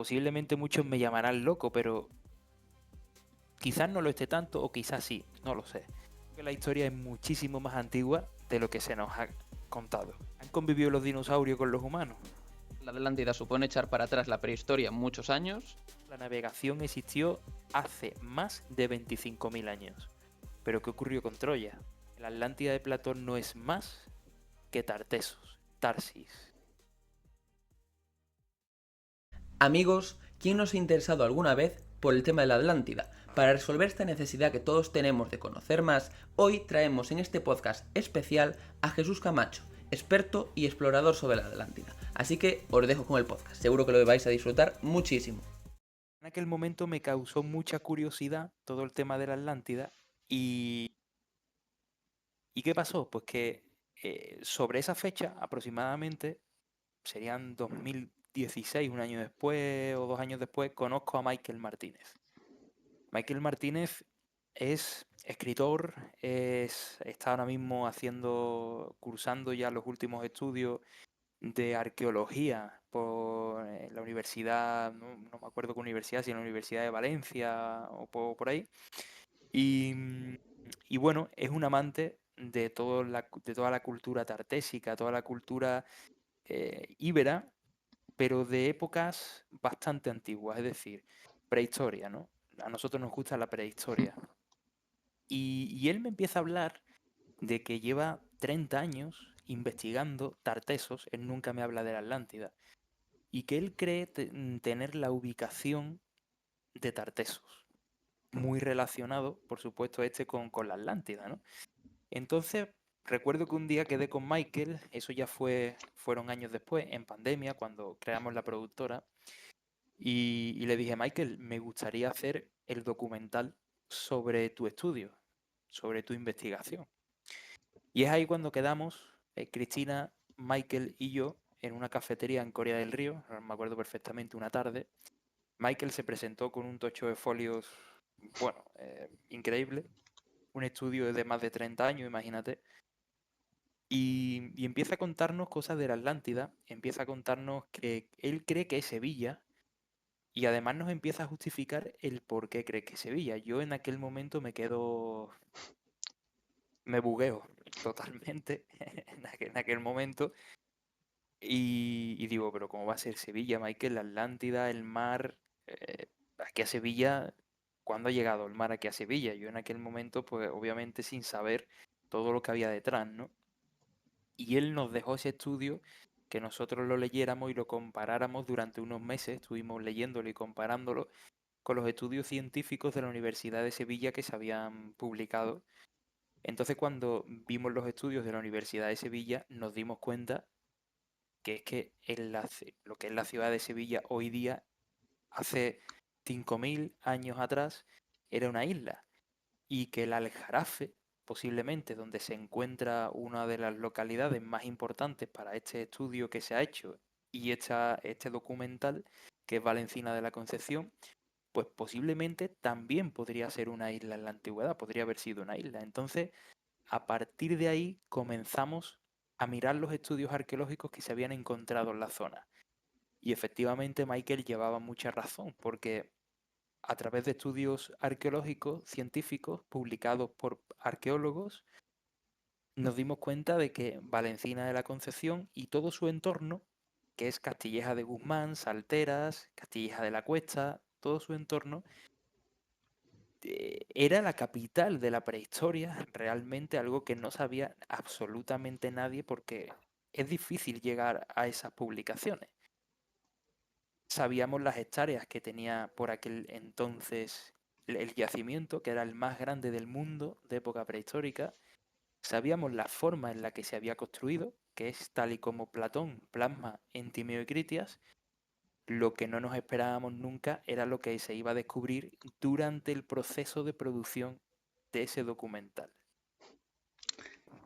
Posiblemente muchos me llamarán loco, pero quizás no lo esté tanto o quizás sí, no lo sé. Creo que la historia es muchísimo más antigua de lo que se nos ha contado. ¿Han convivido los dinosaurios con los humanos? La Atlántida supone echar para atrás la prehistoria muchos años. La navegación existió hace más de 25.000 años. Pero ¿qué ocurrió con Troya? La Atlántida de Platón no es más que Tarsis. Amigos, ¿quién nos ha interesado alguna vez por el tema de la Atlántida? Para resolver esta necesidad que todos tenemos de conocer más, hoy traemos en este podcast especial a Jesús Camacho, experto y explorador sobre la Atlántida. Así que os dejo con el podcast, seguro que lo vais a disfrutar muchísimo. En aquel momento me causó mucha curiosidad todo el tema de la Atlántida y ¿qué pasó? Pues que sobre esa fecha aproximadamente, serían 2016, un año después o 2 años después, conozco a Michael Martínez. Michael Martínez es escritor, está ahora mismo cursando ya los últimos estudios de arqueología por la universidad, no me acuerdo qué universidad, si en la Universidad de Valencia o por ahí. Y, y bueno, es un amante de toda la cultura tartésica, toda la cultura íbera, pero de épocas bastante antiguas, es decir, prehistoria, ¿no? A nosotros nos gusta la prehistoria. Y él me empieza a hablar de que lleva 30 años investigando Tartesos, él nunca me habla de la Atlántida, y que él cree tener la ubicación de Tartesos, muy relacionado, por supuesto, con la Atlántida, ¿no? Entonces, recuerdo que un día quedé con Michael, eso ya fueron años después, en pandemia, cuando creamos la productora, y le dije, Michael, me gustaría hacer el documental sobre tu estudio, sobre tu investigación. Y es ahí cuando quedamos, Cristina, Michael y yo, en una cafetería en Corea del Río, me acuerdo perfectamente, una tarde. Michael se presentó con un tocho de folios, bueno, increíble, un estudio de más de 30 años, imagínate, y empieza a contarnos cosas de la Atlántida, empieza a contarnos que él cree que es Sevilla, y además nos empieza a justificar el por qué cree que es Sevilla. Yo en aquel momento me bugueo totalmente en aquel momento. Y digo, pero ¿cómo va a ser Sevilla, Michael? La Atlántida, el mar, aquí a Sevilla, ¿cuándo ha llegado el mar aquí a Sevilla? Yo en aquel momento, pues obviamente sin saber todo lo que había detrás, ¿no? Y él nos dejó ese estudio, que nosotros lo leyéramos y lo comparáramos durante unos meses, estuvimos leyéndolo y comparándolo con los estudios científicos de la Universidad de Sevilla que se habían publicado. Entonces, cuando vimos los estudios de la Universidad de Sevilla, nos dimos cuenta que es que lo que es la ciudad de Sevilla hoy día, hace 5.000 años atrás, era una isla, y que el Aljarafe, posiblemente donde se encuentra una de las localidades más importantes para este estudio que se ha hecho y este documental, que es Valencina de la Concepción, pues posiblemente también podría ser una isla en la antigüedad, podría haber sido una isla. Entonces, a partir de ahí comenzamos a mirar los estudios arqueológicos que se habían encontrado en la zona. Y efectivamente Michael llevaba mucha razón, porque a través de estudios arqueológicos, científicos, publicados por arqueólogos, nos dimos cuenta de que Valencina de la Concepción y todo su entorno, que es Castilleja de Guzmán, Salteras, Castilleja de la Cuesta, todo su entorno, era la capital de la prehistoria, realmente algo que no sabía absolutamente nadie porque es difícil llegar a esas publicaciones. Sabíamos las hectáreas que tenía por aquel entonces el yacimiento, que era el más grande del mundo de época prehistórica. Sabíamos la forma en la que se había construido, que es tal y como Platón plasma en Timeo y Critias. Lo que no nos esperábamos nunca era lo que se iba a descubrir durante el proceso de producción de ese documental.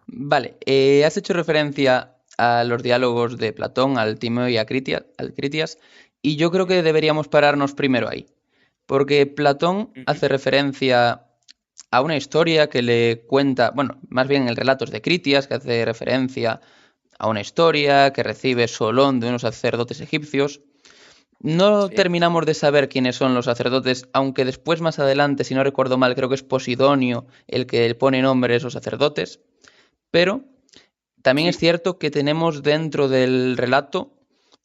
Vale, has hecho referencia a los diálogos de Platón, al Timeo y al Critias, y yo creo que deberíamos pararnos primero ahí, porque Platón hace referencia a una historia que le cuenta, bueno, más bien el relato es de Critias, que hace referencia a una historia que recibe Solón de unos sacerdotes egipcios, No Sí, terminamos de saber quiénes son los sacerdotes, aunque después, más adelante, si no recuerdo mal, creo que es Posidonio el que pone nombre a esos sacerdotes. Pero también es sí, cierto que tenemos dentro del relato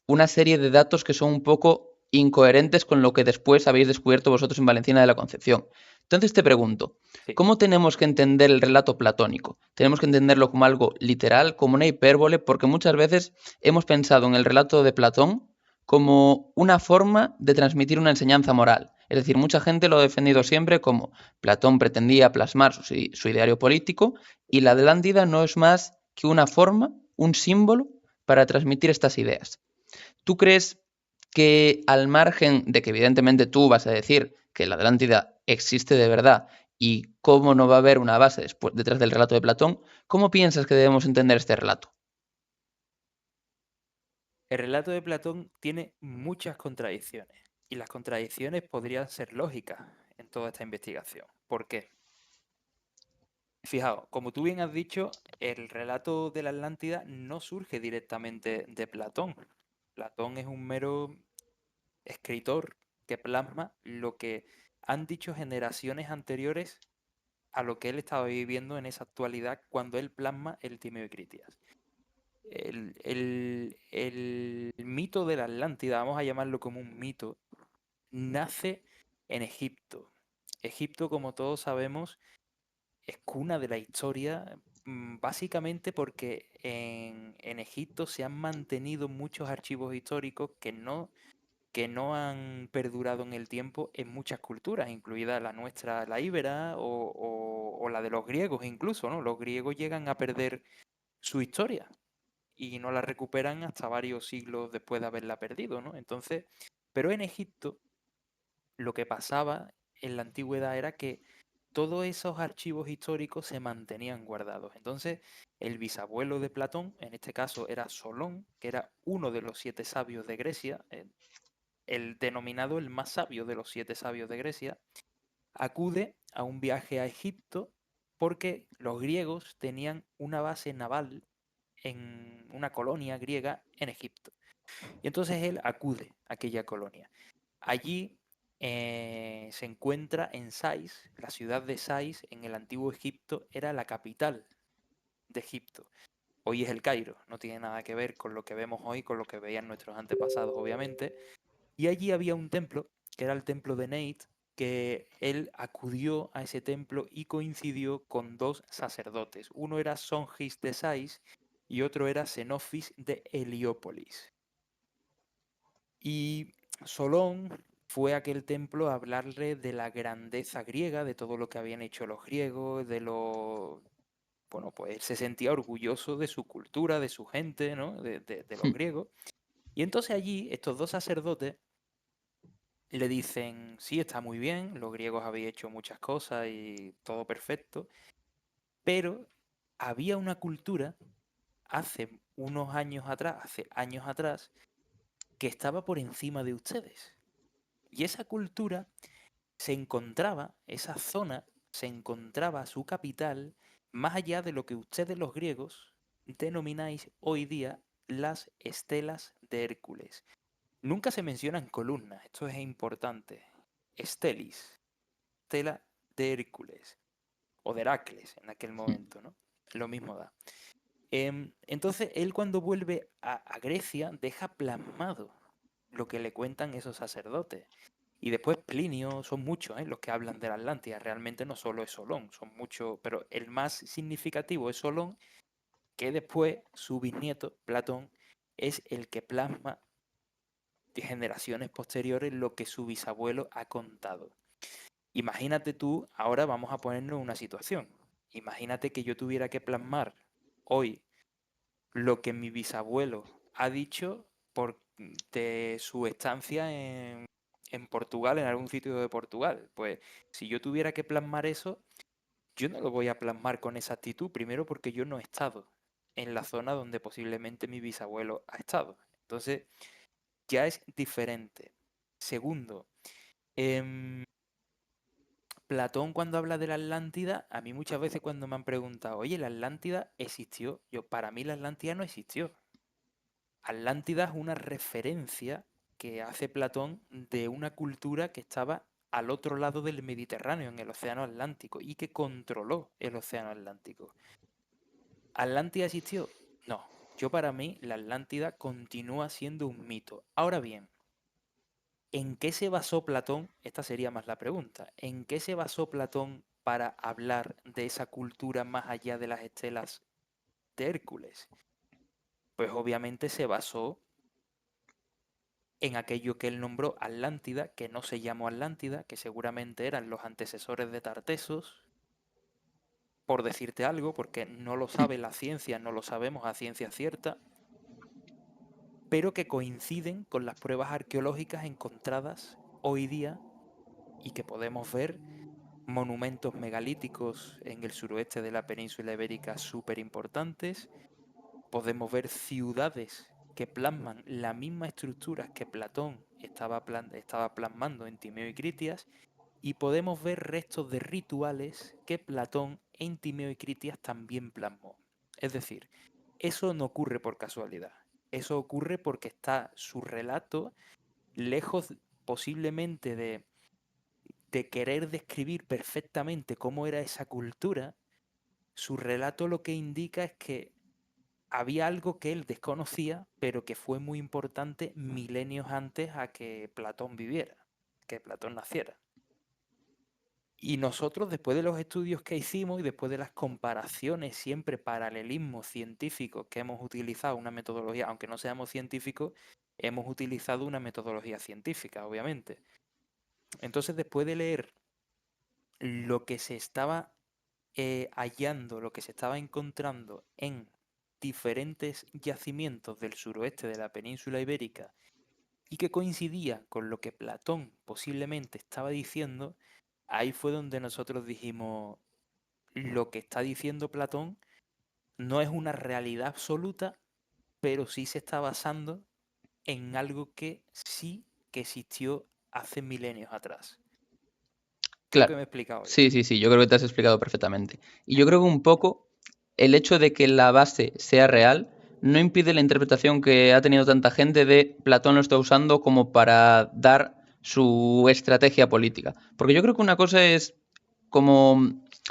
una serie de datos que son un poco incoherentes con lo que después habéis descubierto vosotros en Valenciana de la Concepción. Entonces te pregunto, sí. ¿cómo tenemos que entender el relato platónico? ¿Tenemos que entenderlo como algo literal, como una hipérbole? Porque muchas veces hemos pensado en el relato de Platón como una forma de transmitir una enseñanza moral. Es decir, mucha gente lo ha defendido Ujú. siempre como Platón pretendía plasmar su ideario político y la Atlántida no es más que una forma, un símbolo para transmitir estas ideas. ¿Tú crees que al margen de que evidentemente tú vas a decir que la Atlántida existe de verdad y cómo no va a haber una base detrás del relato de Platón, cómo piensas que debemos entender este relato? El relato de Platón tiene muchas contradicciones y las contradicciones podrían ser lógicas en toda esta investigación. ¿Por qué? Fijaos, como tú bien has dicho, el relato de la Atlántida no surge directamente de Platón. Platón es un mero escritor que plasma lo que han dicho generaciones anteriores a lo que él estaba viviendo en esa actualidad cuando él plasma el Timeo y Critias. El mito de la Atlántida, vamos a llamarlo como un mito, nace en Egipto. Egipto, como todos sabemos, es cuna de la historia, básicamente porque en Egipto se han mantenido muchos archivos históricos que no han perdurado en el tiempo en muchas culturas, incluida la nuestra, la íbera o la de los griegos incluso, ¿no? Los griegos llegan a perder su historia y no la recuperan hasta varios siglos después de haberla perdido, ¿no? Entonces, pero en Egipto lo que pasaba en la antigüedad era que todos esos archivos históricos se mantenían guardados. Entonces, el bisabuelo de Platón, en este caso era Solón, que era uno de los 7 sabios de Grecia, el denominado el más sabio de los 7 sabios de Grecia, acude a un viaje a Egipto porque los griegos tenían una base naval en una colonia griega en Egipto. Y entonces él acude a aquella colonia. Allí se encuentra en Sais, la ciudad de Sais, en el antiguo Egipto, era la capital de Egipto. Hoy es el Cairo, no tiene nada que ver con lo que vemos hoy, con lo que veían nuestros antepasados, obviamente. Y allí había un templo, que era el templo de Neit, que él acudió a ese templo y coincidió con 2 sacerdotes. Uno era Songis de Sais y otro era Xenofis de Heliópolis. Y Solón fue a aquel templo a hablarle de la grandeza griega, de todo lo que habían hecho los griegos, de lo... Bueno, pues él se sentía orgulloso de su cultura, de su gente, ¿no? De los griegos. Y entonces allí estos 2 sacerdotes le dicen, sí, está muy bien, los griegos habéis hecho muchas cosas y todo perfecto, pero había una cultura hace unos años atrás, hace años atrás, que estaba por encima de ustedes. Y esa cultura se encontraba, esa zona, se encontraba su capital más allá de lo que ustedes los griegos denomináis hoy día las estelas de Hércules. Nunca se mencionan columnas, esto es importante. Estelis, estela de Hércules, o de Heracles en aquel momento, ¿no? Lo mismo da. Entonces, él cuando vuelve a Grecia deja plasmado lo que le cuentan esos sacerdotes. Y después Plinio, son muchos los que hablan de la Atlántida, realmente no solo es Solón, son muchos, pero el más significativo es Solón, que después su bisnieto, Platón, es el que plasma de generaciones posteriores lo que su bisabuelo ha contado. Imagínate tú, ahora vamos a ponernos en una situación. Imagínate que yo tuviera que plasmar hoy lo que mi bisabuelo ha dicho de su estancia en Portugal, en algún sitio de Portugal. Pues si yo tuviera que plasmar eso, yo no lo voy a plasmar con exactitud, primero porque yo no he estado en la zona donde posiblemente mi bisabuelo ha estado. Entonces, ya es diferente. Segundo, em, Platón cuando habla de la Atlántida, a mí muchas veces cuando me han preguntado, oye, ¿la Atlántida existió? Yo, para mí la Atlántida no existió. Atlántida es una referencia que hace Platón de una cultura que estaba al otro lado del Mediterráneo, en el Océano Atlántico, y que controló el Océano Atlántico. ¿Atlántida existió? No. Yo, para mí, la Atlántida continúa siendo un mito. Ahora bien, ¿en qué se basó Platón? Esta sería más la pregunta. ¿En qué se basó Platón para hablar de esa cultura más allá de las estelas de Hércules? Pues obviamente se basó en aquello que él nombró Atlántida, que no se llamó Atlántida, que seguramente eran los antecesores de Tartesos, por decirte algo, porque no lo sabe la ciencia, no lo sabemos a ciencia cierta, pero que coinciden con las pruebas arqueológicas encontradas hoy día y que podemos ver monumentos megalíticos en el suroeste de la península ibérica súper importantes, podemos ver ciudades que plasman la misma estructura que Platón estaba plasmando en Timeo y Critias, y podemos ver restos de rituales que Platón en Timeo y Critias también plasmó. Es decir, eso no ocurre por casualidad, eso ocurre porque está su relato lejos posiblemente de querer describir perfectamente cómo era esa cultura. Su relato lo que indica es que había algo que él desconocía, pero que fue muy importante milenios antes a que Platón viviera, que Platón naciera. Y nosotros, después de los estudios que hicimos y después de las comparaciones, siempre paralelismos científicos que hemos utilizado una metodología, aunque no seamos científicos, hemos utilizado una metodología científica, obviamente. Entonces, después de leer lo que se estaba hallando, lo que se estaba encontrando en diferentes yacimientos del suroeste de la península ibérica y que coincidía con lo que Platón posiblemente estaba diciendo, ahí fue donde nosotros dijimos, lo que está diciendo Platón no es una realidad absoluta, pero sí se está basando en algo que sí que existió hace milenios atrás. Creo que Claro. me he explicado bien. Sí, sí, sí, yo creo que te has explicado perfectamente. Y yo creo que un poco el hecho de que la base sea real no impide la interpretación que ha tenido tanta gente de Platón lo está usando como para dar su estrategia política. Porque yo creo que una cosa es como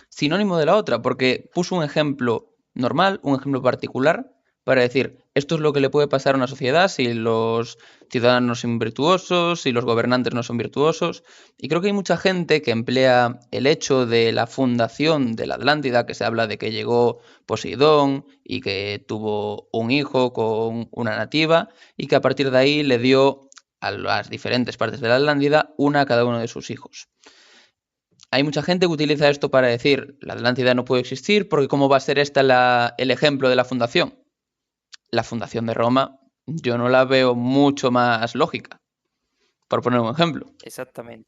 sinónimo de la otra, porque puso un ejemplo normal, un ejemplo particular, para decir, esto es lo que le puede pasar a una sociedad si los ciudadanos son virtuosos, si los gobernantes no son virtuosos. Y creo que hay mucha gente que emplea el hecho de la fundación de la Atlántida, que se habla de que llegó Poseidón y que tuvo un hijo con una nativa, y que a partir de ahí le dio a las diferentes partes de la Atlántida una a cada uno de sus hijos. Hay mucha gente que utiliza esto para decir la Atlántida no puede existir porque cómo va a ser el ejemplo de la fundación. La fundación de Roma yo no la veo mucho más lógica, por poner un ejemplo. Exactamente.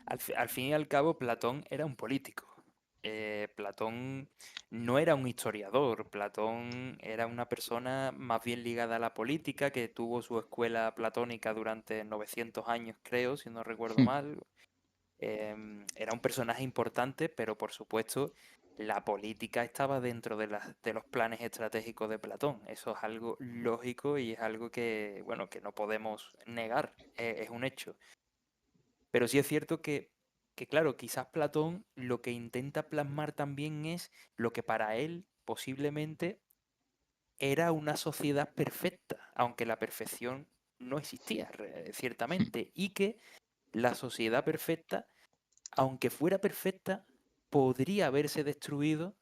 Al fin y al cabo, Platón era un político. Platón no era un historiador, Platón era una persona más bien ligada a la política, que tuvo su escuela platónica durante 900 años, creo, si no recuerdo mal. Era un personaje importante, pero por supuesto la política estaba dentro de los planes estratégicos de Platón. Eso es algo lógico y es algo que, bueno, que no podemos negar, es un hecho. Pero sí es cierto que, claro, quizás Platón lo que intenta plasmar también es lo que para él posiblemente era una sociedad perfecta, aunque la perfección no existía, ciertamente, y que la sociedad perfecta, aunque fuera perfecta, podría haberse destruido,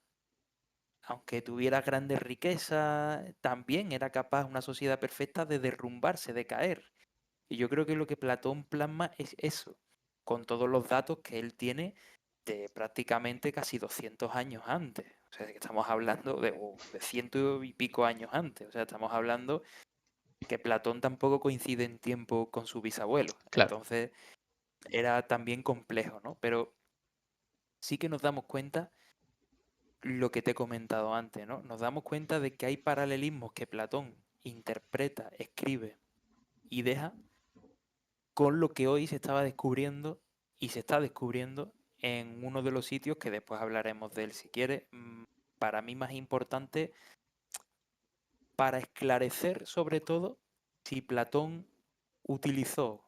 aunque tuviera grandes riquezas, también era capaz una sociedad perfecta de derrumbarse, de caer. Y yo creo que lo que Platón plasma es eso, con todos los datos que él tiene de prácticamente casi 200 años antes. O sea, que estamos hablando de ciento y pico años antes. O sea, estamos hablando que Platón tampoco coincide en tiempo con su bisabuelo. Claro. Entonces, era también complejo, ¿no? Pero sí que nos damos cuenta lo que te he comentado antes, ¿no? Nos damos cuenta de que hay paralelismos que Platón interpreta, escribe y deja con lo que hoy se estaba descubriendo y se está descubriendo en uno de los sitios que después hablaremos de él si quiere, para mí más importante para esclarecer sobre todo si Platón utilizó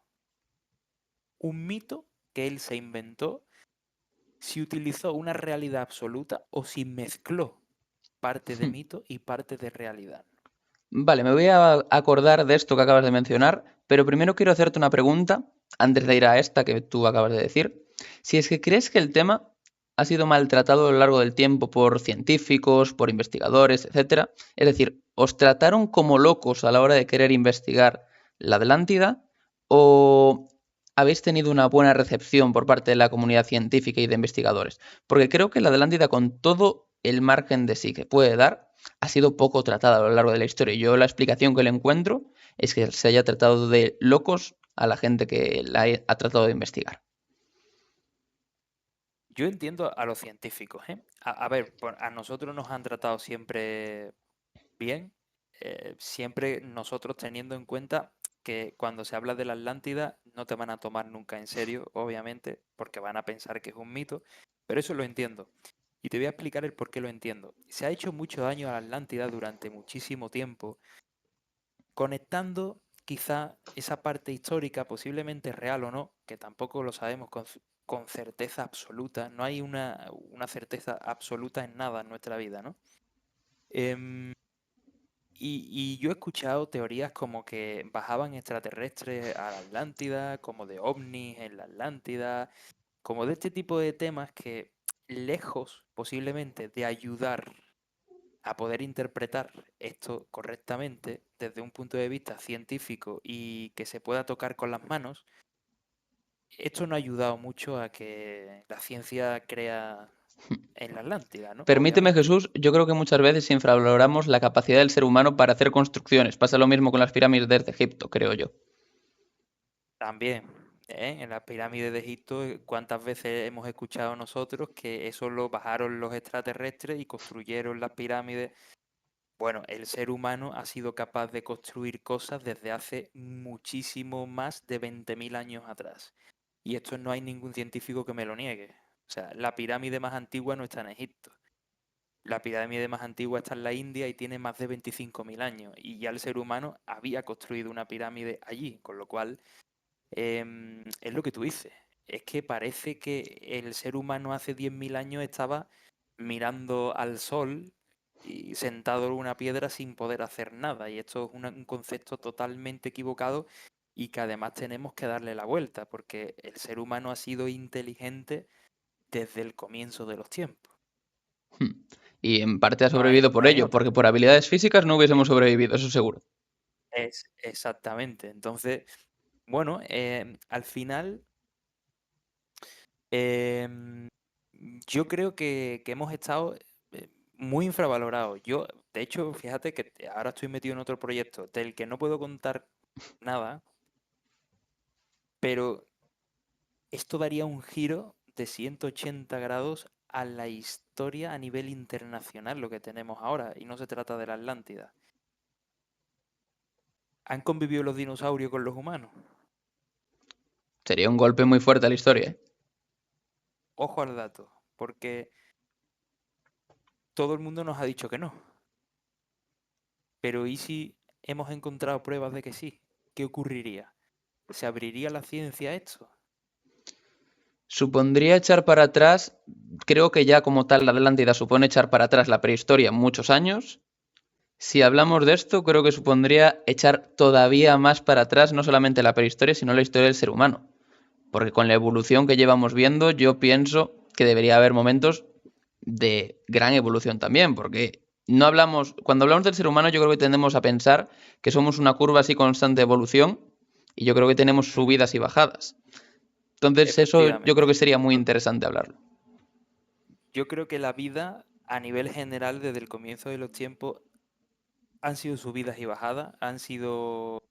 un mito que él se inventó, si utilizó una realidad absoluta o si mezcló parte de mito y parte de realidad. Vale, me voy a acordar de esto que acabas de mencionar, pero primero quiero hacerte una pregunta antes de ir a esta que tú acabas de decir. Si es que crees que el tema ha sido maltratado a lo largo del tiempo por científicos, por investigadores, etcétera, es decir, ¿os trataron como locos a la hora de querer investigar la Atlántida o habéis tenido una buena recepción por parte de la comunidad científica y de investigadores? Porque creo que la Atlántida, con todo el margen de sí que puede dar, ha sido poco tratada a lo largo de la historia. Yo la explicación que le encuentro es que se haya tratado de locos a la gente que la ha tratado de investigar. Yo entiendo a los científicos, ¿eh? A ver, a nosotros nos han tratado siempre bien, siempre nosotros teniendo en cuenta que cuando se habla de la Atlántida no te van a tomar nunca en serio, obviamente, porque van a pensar que es un mito, pero eso lo entiendo. Y te voy a explicar el por qué lo entiendo. Se ha hecho mucho daño a la Atlántida durante muchísimo tiempo, conectando quizá esa parte histórica, posiblemente real o no, que tampoco lo sabemos con certeza absoluta, no hay una certeza absoluta en nada en nuestra vida, ¿no? Em, y yo he escuchado teorías como que bajaban extraterrestres a la Atlántida, como de ovnis en la Atlántida, como de este tipo de temas que, lejos posiblemente de ayudar a poder interpretar esto correctamente desde un punto de vista científico y que se pueda tocar con las manos, esto no ha ayudado mucho a que la ciencia crea en la Atlántida, ¿no? Permíteme, Obviamente. Jesús, yo creo que muchas veces infravaloramos la capacidad del ser humano para hacer construcciones. Pasa lo mismo con las pirámides de Egipto, creo yo. También, en la pirámide de Egipto, ¿cuántas veces hemos escuchado nosotros que eso lo bajaron los extraterrestres y construyeron las pirámides? Bueno, el ser humano ha sido capaz de construir cosas desde hace muchísimo más de 20.000 años atrás. Y esto no hay ningún científico que me lo niegue. O sea, la pirámide más antigua no está en Egipto. La pirámide más antigua está en la India y tiene más de 25.000 años. Y ya el ser humano había construido una pirámide allí, con lo cual es lo que tú dices. Es que parece que el ser humano hace 10.000 años estaba mirando al sol y sentado en una piedra sin poder hacer nada. Y esto es un concepto totalmente equivocado y que además tenemos que darle la vuelta, porque el ser humano ha sido inteligente desde el comienzo de los tiempos. Y en parte ha No hay, sobrevivido por no hay ello, otra. porque por habilidades físicas no hubiésemos sobrevivido, eso seguro. Es exactamente. Entonces, bueno, al final Em, yo creo que hemos estado muy infravalorados. Yo, de hecho, fíjate que ahora estoy metido en otro proyecto del que no puedo contar nada, pero esto daría un giro de 180 grados a la historia a nivel internacional, lo que tenemos ahora, y no se trata de la Atlántida. ¿Han convivido los dinosaurios con los humanos? Sería un golpe muy fuerte a la historia, ¿eh? Ojo al dato, porque todo el mundo nos ha dicho que no. Pero ¿y si hemos encontrado pruebas de que sí? ¿Qué ocurriría? ¿Se abriría la ciencia a esto? Supondría echar para atrás, creo que ya como tal la Atlántida supone echar para atrás la prehistoria muchos años. Si hablamos de esto, creo que supondría echar todavía más para atrás no solamente la prehistoria, sino la historia del ser humano. Porque con la evolución que llevamos viendo, yo pienso que debería haber momentos de gran evolución también, porque no hablamos, cuando hablamos del ser humano, yo creo que tendemos a pensar que somos una curva así constante de evolución, y yo creo que tenemos Ujú. subidas y bajadas. Entonces, eso yo creo Efectivamente. que sería muy interesante hablarlo. Yo creo que la vida, a nivel general, desde el comienzo de los tiempos, han sido subidas y bajadas, han sido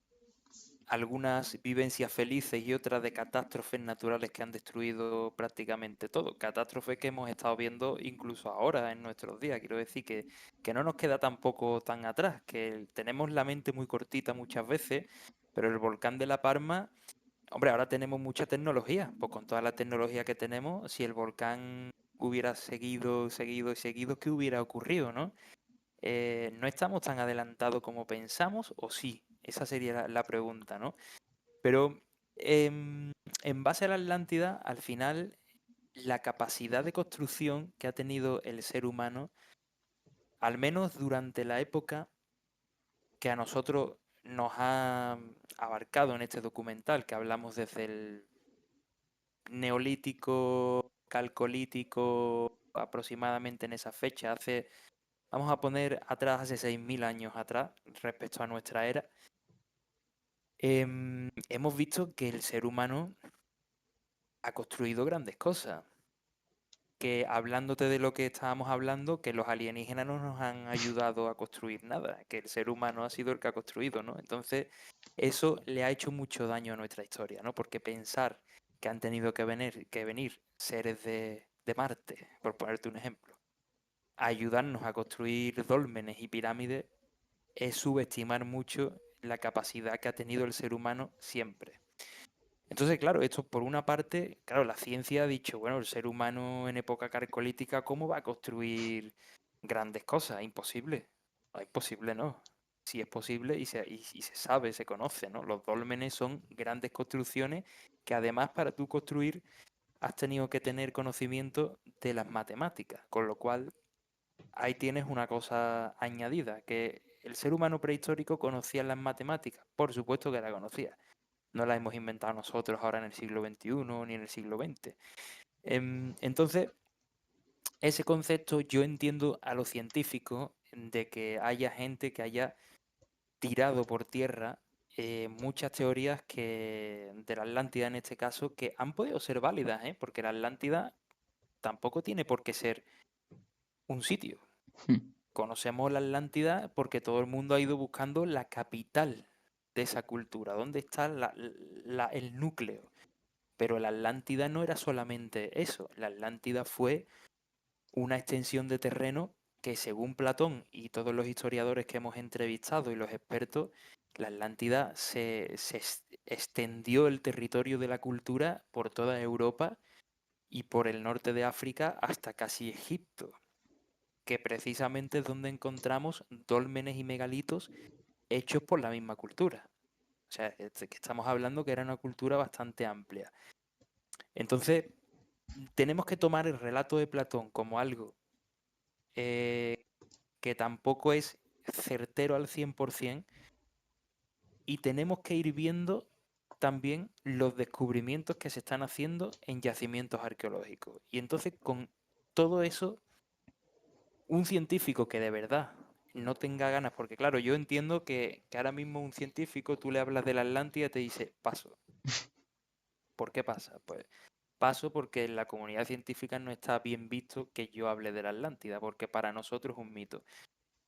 algunas vivencias felices y otras de catástrofes naturales que han destruido prácticamente todo. Catástrofes que hemos estado viendo incluso ahora en nuestros días. Quiero decir que no nos queda tampoco tan atrás, que tenemos la mente muy cortita muchas veces, pero el volcán de La Palma, hombre, ahora tenemos mucha tecnología. Pues con toda la tecnología que tenemos, si el volcán hubiera seguido, seguido y seguido, ¿qué hubiera ocurrido, no? ¿No estamos tan adelantados como pensamos o sí? Esa sería la pregunta, ¿no? Pero en base a la Atlántida, al final, la capacidad de construcción que ha tenido el ser humano, al menos durante la época que a nosotros nos ha abarcado en este documental, que hablamos desde el neolítico, calcolítico, aproximadamente en esa fecha, vamos a poner atrás, hace 6.000 años atrás, respecto a nuestra era, hemos visto que el ser humano ha construido grandes cosas. Que hablándote de lo que estábamos hablando, que los alienígenas no nos han ayudado a construir nada, que el ser humano ha sido el que ha construido, ¿no? Entonces, eso le ha hecho mucho daño a nuestra historia, ¿no? Porque pensar que han tenido que venir seres de Marte, por ponerte un ejemplo, a ayudarnos a construir dólmenes y pirámides, es subestimar mucho la capacidad que ha tenido el ser humano siempre. Entonces, claro, esto por una parte, claro, la ciencia ha dicho, bueno, el ser humano en época carcolítica, ¿cómo va a construir grandes cosas? Imposible. No, imposible no. Sí es posible y se sabe, se conoce, ¿no? Los dólmenes son grandes construcciones que además para tú construir has tenido que tener conocimiento de las matemáticas, con lo cual ahí tienes una cosa añadida, que el ser humano prehistórico conocía las matemáticas, por supuesto que la conocía, no la hemos inventado nosotros ahora en el siglo XXI ni en el siglo XX. Entonces, ese concepto yo entiendo a los científicos de que haya gente que haya tirado por tierra muchas teorías de la Atlántida en este caso que han podido ser válidas, porque la Atlántida tampoco tiene por qué ser un sitio. Conocemos la Atlántida porque todo el mundo ha ido buscando la capital de esa cultura, dónde está el núcleo. Pero la Atlántida no era solamente eso, la Atlántida fue una extensión de terreno que según Platón y todos los historiadores que hemos entrevistado y los expertos, la Atlántida se extendió el territorio de la cultura por toda Europa y por el norte de África hasta casi Egipto, que precisamente es donde encontramos dólmenes y megalitos hechos por la misma cultura. O sea, que estamos hablando que era una cultura bastante amplia. Entonces, tenemos que tomar el relato de Platón como algo que tampoco es certero al 100% y tenemos que ir viendo también los descubrimientos que se están haciendo en yacimientos arqueológicos. Y entonces con todo eso, un científico que de verdad no tenga ganas, porque claro, yo entiendo que ahora mismo un científico, tú le hablas de la Atlántida y te dice, paso. ¿Por qué pasa? Pues paso porque en la comunidad científica no está bien visto que yo hable de la Atlántida, porque para nosotros es un mito.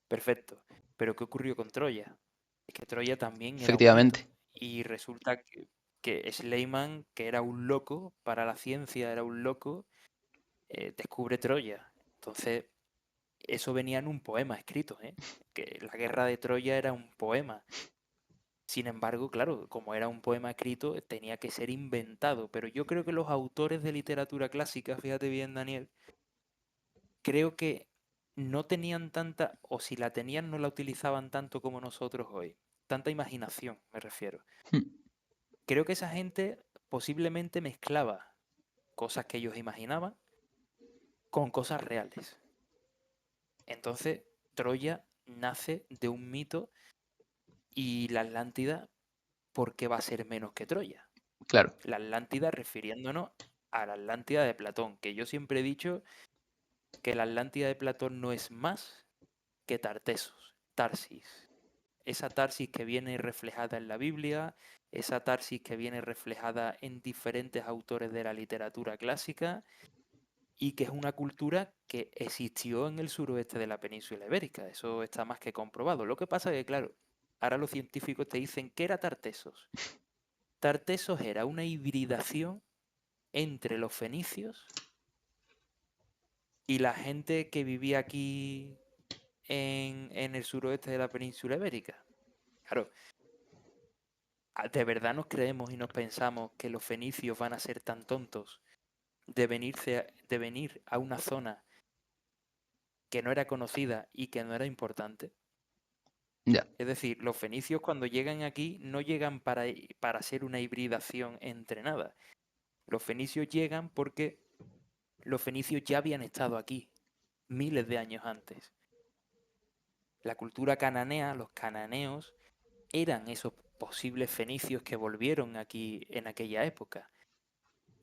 Perfecto. Pero ¿qué ocurrió con Troya? Es que Troya también era un mito. Efectivamente. Y resulta que Schleiman, que era un loco, para la ciencia era un loco, descubre Troya. Entonces, eso venía en un poema escrito, ¿eh? Que la guerra de Troya era un poema. Sin embargo, claro, como era un poema escrito, tenía que ser inventado. Pero yo creo que los autores de literatura clásica, fíjate bien, Daniel, creo que no tenían tanta, o si la tenían, no la utilizaban tanto como nosotros hoy. Tanta imaginación, me refiero. Creo que esa gente posiblemente mezclaba cosas que ellos imaginaban con cosas reales. Entonces, Troya nace de un mito y la Atlántida, ¿por qué va a ser menos que Troya? Claro. La Atlántida refiriéndonos a la Atlántida de Platón, que yo siempre he dicho que la Atlántida de Platón no es más que Tarsis. Esa Tarsis que viene reflejada en la Biblia, esa Tarsis que viene reflejada en diferentes autores de la literatura clásica y que es una cultura que existió en el suroeste de la península ibérica. Eso está más que comprobado. Lo que pasa es que, claro, ahora los científicos te dicen que era Tartesos. Tartesos era una hibridación entre los fenicios y la gente que vivía aquí en el suroeste de la península ibérica. Claro, ¿de verdad nos creemos y nos pensamos que los fenicios van a ser tan tontos de venir a una zona que no era conocida y que no era importante? Ya. Es decir, los fenicios cuando llegan aquí no llegan para hacer una hibridación entre nada. Los fenicios llegan porque los fenicios ya habían estado aquí miles de años antes. La cultura cananea, los cananeos, eran esos posibles fenicios que volvieron aquí en aquella época.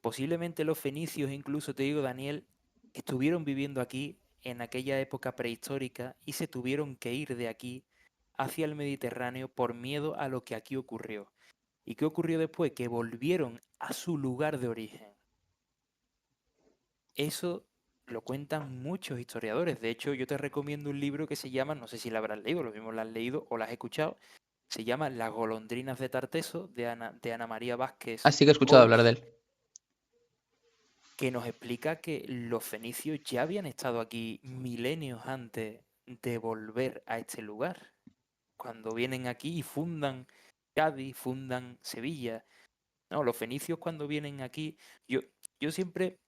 Posiblemente los fenicios, incluso te digo, Daniel, estuvieron viviendo aquí en aquella época prehistórica y se tuvieron que ir de aquí hacia el Mediterráneo por miedo a lo que aquí ocurrió. ¿Y qué ocurrió después? Que volvieron a su lugar de origen. Eso lo cuentan muchos historiadores. De hecho, yo te recomiendo un libro que se llama, no sé si lo habrás leído, lo mismo lo has leído o lo has escuchado, se llama Las golondrinas de Tarteso, de Ana María Vázquez Así que he escuchado hablar de Pous, él. que nos explica que los fenicios ya habían estado aquí milenios antes de volver a este lugar. Cuando vienen aquí y fundan Cádiz, fundan Sevilla. No, los fenicios cuando vienen aquí, yo siempre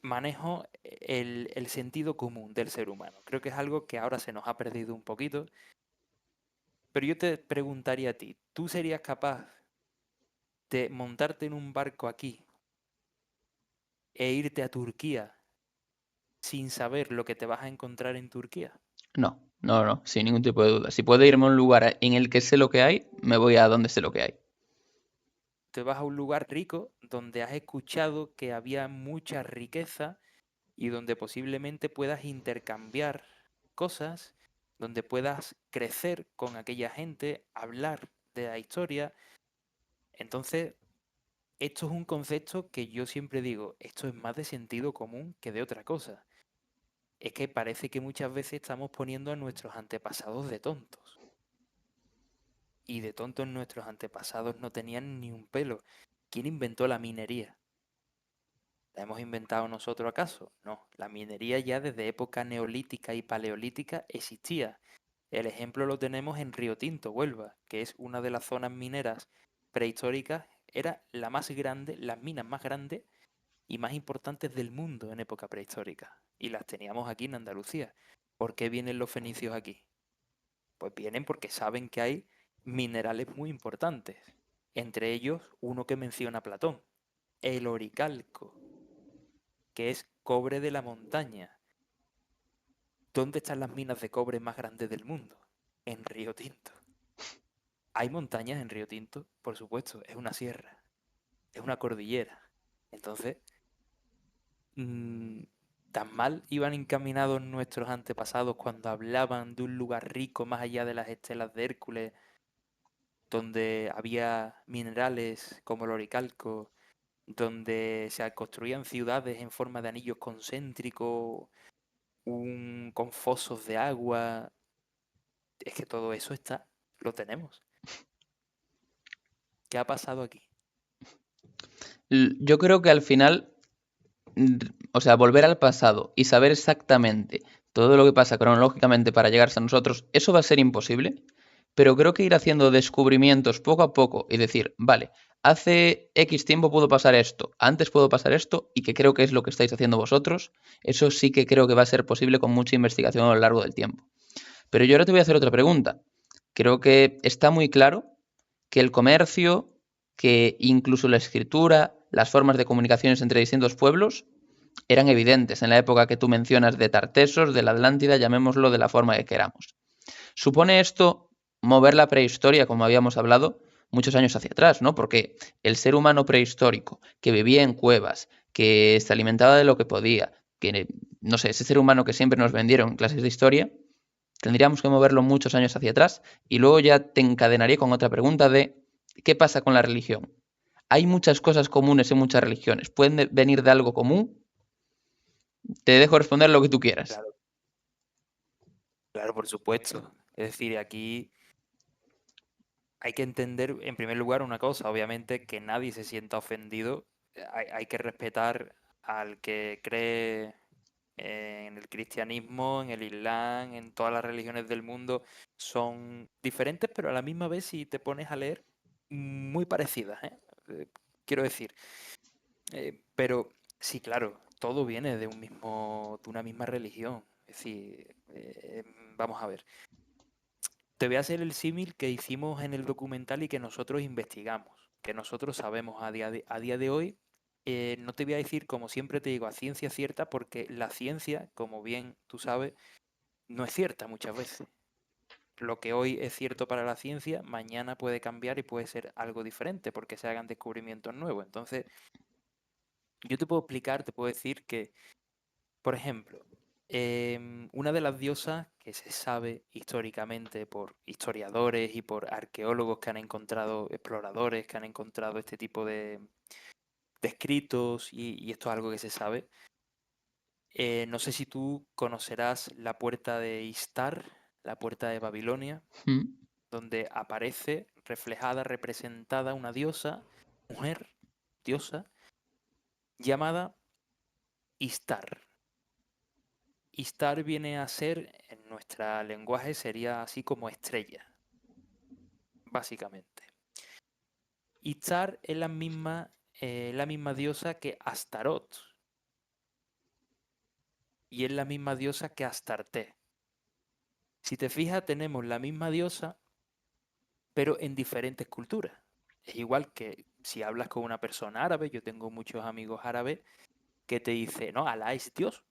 manejo el sentido común del ser humano. Creo que es algo que ahora se nos ha perdido un poquito. Pero yo te preguntaría a ti, ¿tú serías capaz de montarte en un barco aquí e irte a Turquía sin saber lo que te vas a encontrar en Turquía? No, no, no, sin ningún tipo de duda. Si puedo irme a un lugar en el que sé lo que hay, me voy a donde sé lo que hay. Te vas a un lugar rico donde has escuchado que había mucha riqueza y donde posiblemente puedas intercambiar cosas, donde puedas crecer con aquella gente, hablar de la historia. Entonces, esto es un concepto que yo siempre digo, esto es más de sentido común que de otra cosa. Es que parece que muchas veces estamos poniendo a nuestros antepasados de tontos. Y de tontos nuestros antepasados no tenían ni un pelo. ¿Quién inventó la minería? ¿La hemos inventado nosotros acaso? No, la minería ya desde época neolítica y paleolítica existía. El ejemplo lo tenemos en Río Tinto, Huelva, que es una de las zonas mineras prehistóricas, era la más grande, las minas más grandes y más importantes del mundo en época prehistórica. Y las teníamos aquí en Andalucía. ¿Por qué vienen los fenicios aquí? Pues vienen porque saben que hay minerales muy importantes. Entre ellos, uno que menciona Platón, el oricalco, que es cobre de la montaña. ¿Dónde están las minas de cobre más grandes del mundo? En Río Tinto. ¿Hay montañas en Río Tinto? Por supuesto, es una sierra, es una cordillera. Entonces, mm, tan mal iban encaminados nuestros antepasados cuando hablaban de un lugar rico más allá de las estelas de Hércules, donde había minerales como el oricalco, donde se construían ciudades en forma de anillos concéntricos, con fosos de agua. Es que todo eso está, lo tenemos. ¿Qué ha pasado aquí? Yo creo que al final, o sea, volver al pasado y saber exactamente todo lo que pasa cronológicamente para llegarse a nosotros, eso va a ser imposible, pero creo que ir haciendo descubrimientos poco a poco y decir, vale, hace X tiempo pudo pasar esto, antes pudo pasar esto, y que creo que es lo que estáis haciendo vosotros, eso sí que creo que va a ser posible con mucha investigación a lo largo del tiempo. Pero yo ahora te voy a hacer otra pregunta. Creo que está muy claro que el comercio, que incluso la escritura, las formas de comunicaciones entre distintos pueblos eran evidentes en la época que tú mencionas de Tartesos, de la Atlántida, llamémoslo de la forma que queramos. ¿Supone esto mover la prehistoria, como habíamos hablado, muchos años hacia atrás, ¿no? Porque el ser humano prehistórico, que vivía en cuevas, que se alimentaba de lo que podía, que, no sé, ese ser humano que siempre nos vendieron en clases de historia, tendríamos que moverlo muchos años hacia atrás. Y luego ya te encadenaría con otra pregunta de ¿qué pasa con la religión? Hay muchas cosas comunes en muchas religiones. ¿Pueden venir de algo común? Te dejo responder lo que tú quieras. Claro, claro, por supuesto. Es decir, aquí hay que entender, en primer lugar, una cosa, obviamente, que nadie se sienta ofendido. Hay que respetar al que cree en el cristianismo, en el islam, en todas las religiones del mundo. Son diferentes, pero a la misma vez, si te pones a leer, muy parecidas, ¿eh? Quiero decir, pero sí, claro, todo viene de una misma religión. Es decir, vamos a ver. Te voy a hacer el símil que hicimos en el documental y que nosotros investigamos, que nosotros sabemos a día de hoy. No te voy a decir, como siempre te digo, a ciencia cierta, porque la ciencia, como bien tú sabes, no es cierta muchas veces. Lo que hoy es cierto para la ciencia, mañana puede cambiar y puede ser algo diferente porque se hagan descubrimientos nuevos. Entonces, yo te puedo explicar, te puedo decir que, por ejemplo, una de las diosas que se sabe históricamente por historiadores y por arqueólogos que han encontrado, exploradores que han encontrado este tipo de escritos, y esto es algo que se sabe. No sé si tú conocerás la puerta de Istar, la puerta de Babilonia, Mm. donde aparece reflejada, representada una diosa, mujer, diosa, llamada Istar. Istar viene a ser, en nuestro lenguaje, sería así como estrella, básicamente. Istar es la misma diosa que Astaroth y es la misma diosa que Astarte. Si te fijas, tenemos la misma diosa, pero en diferentes culturas. Es igual que si hablas con una persona árabe, yo tengo muchos amigos árabes que te dicen, no, Alá es Dios,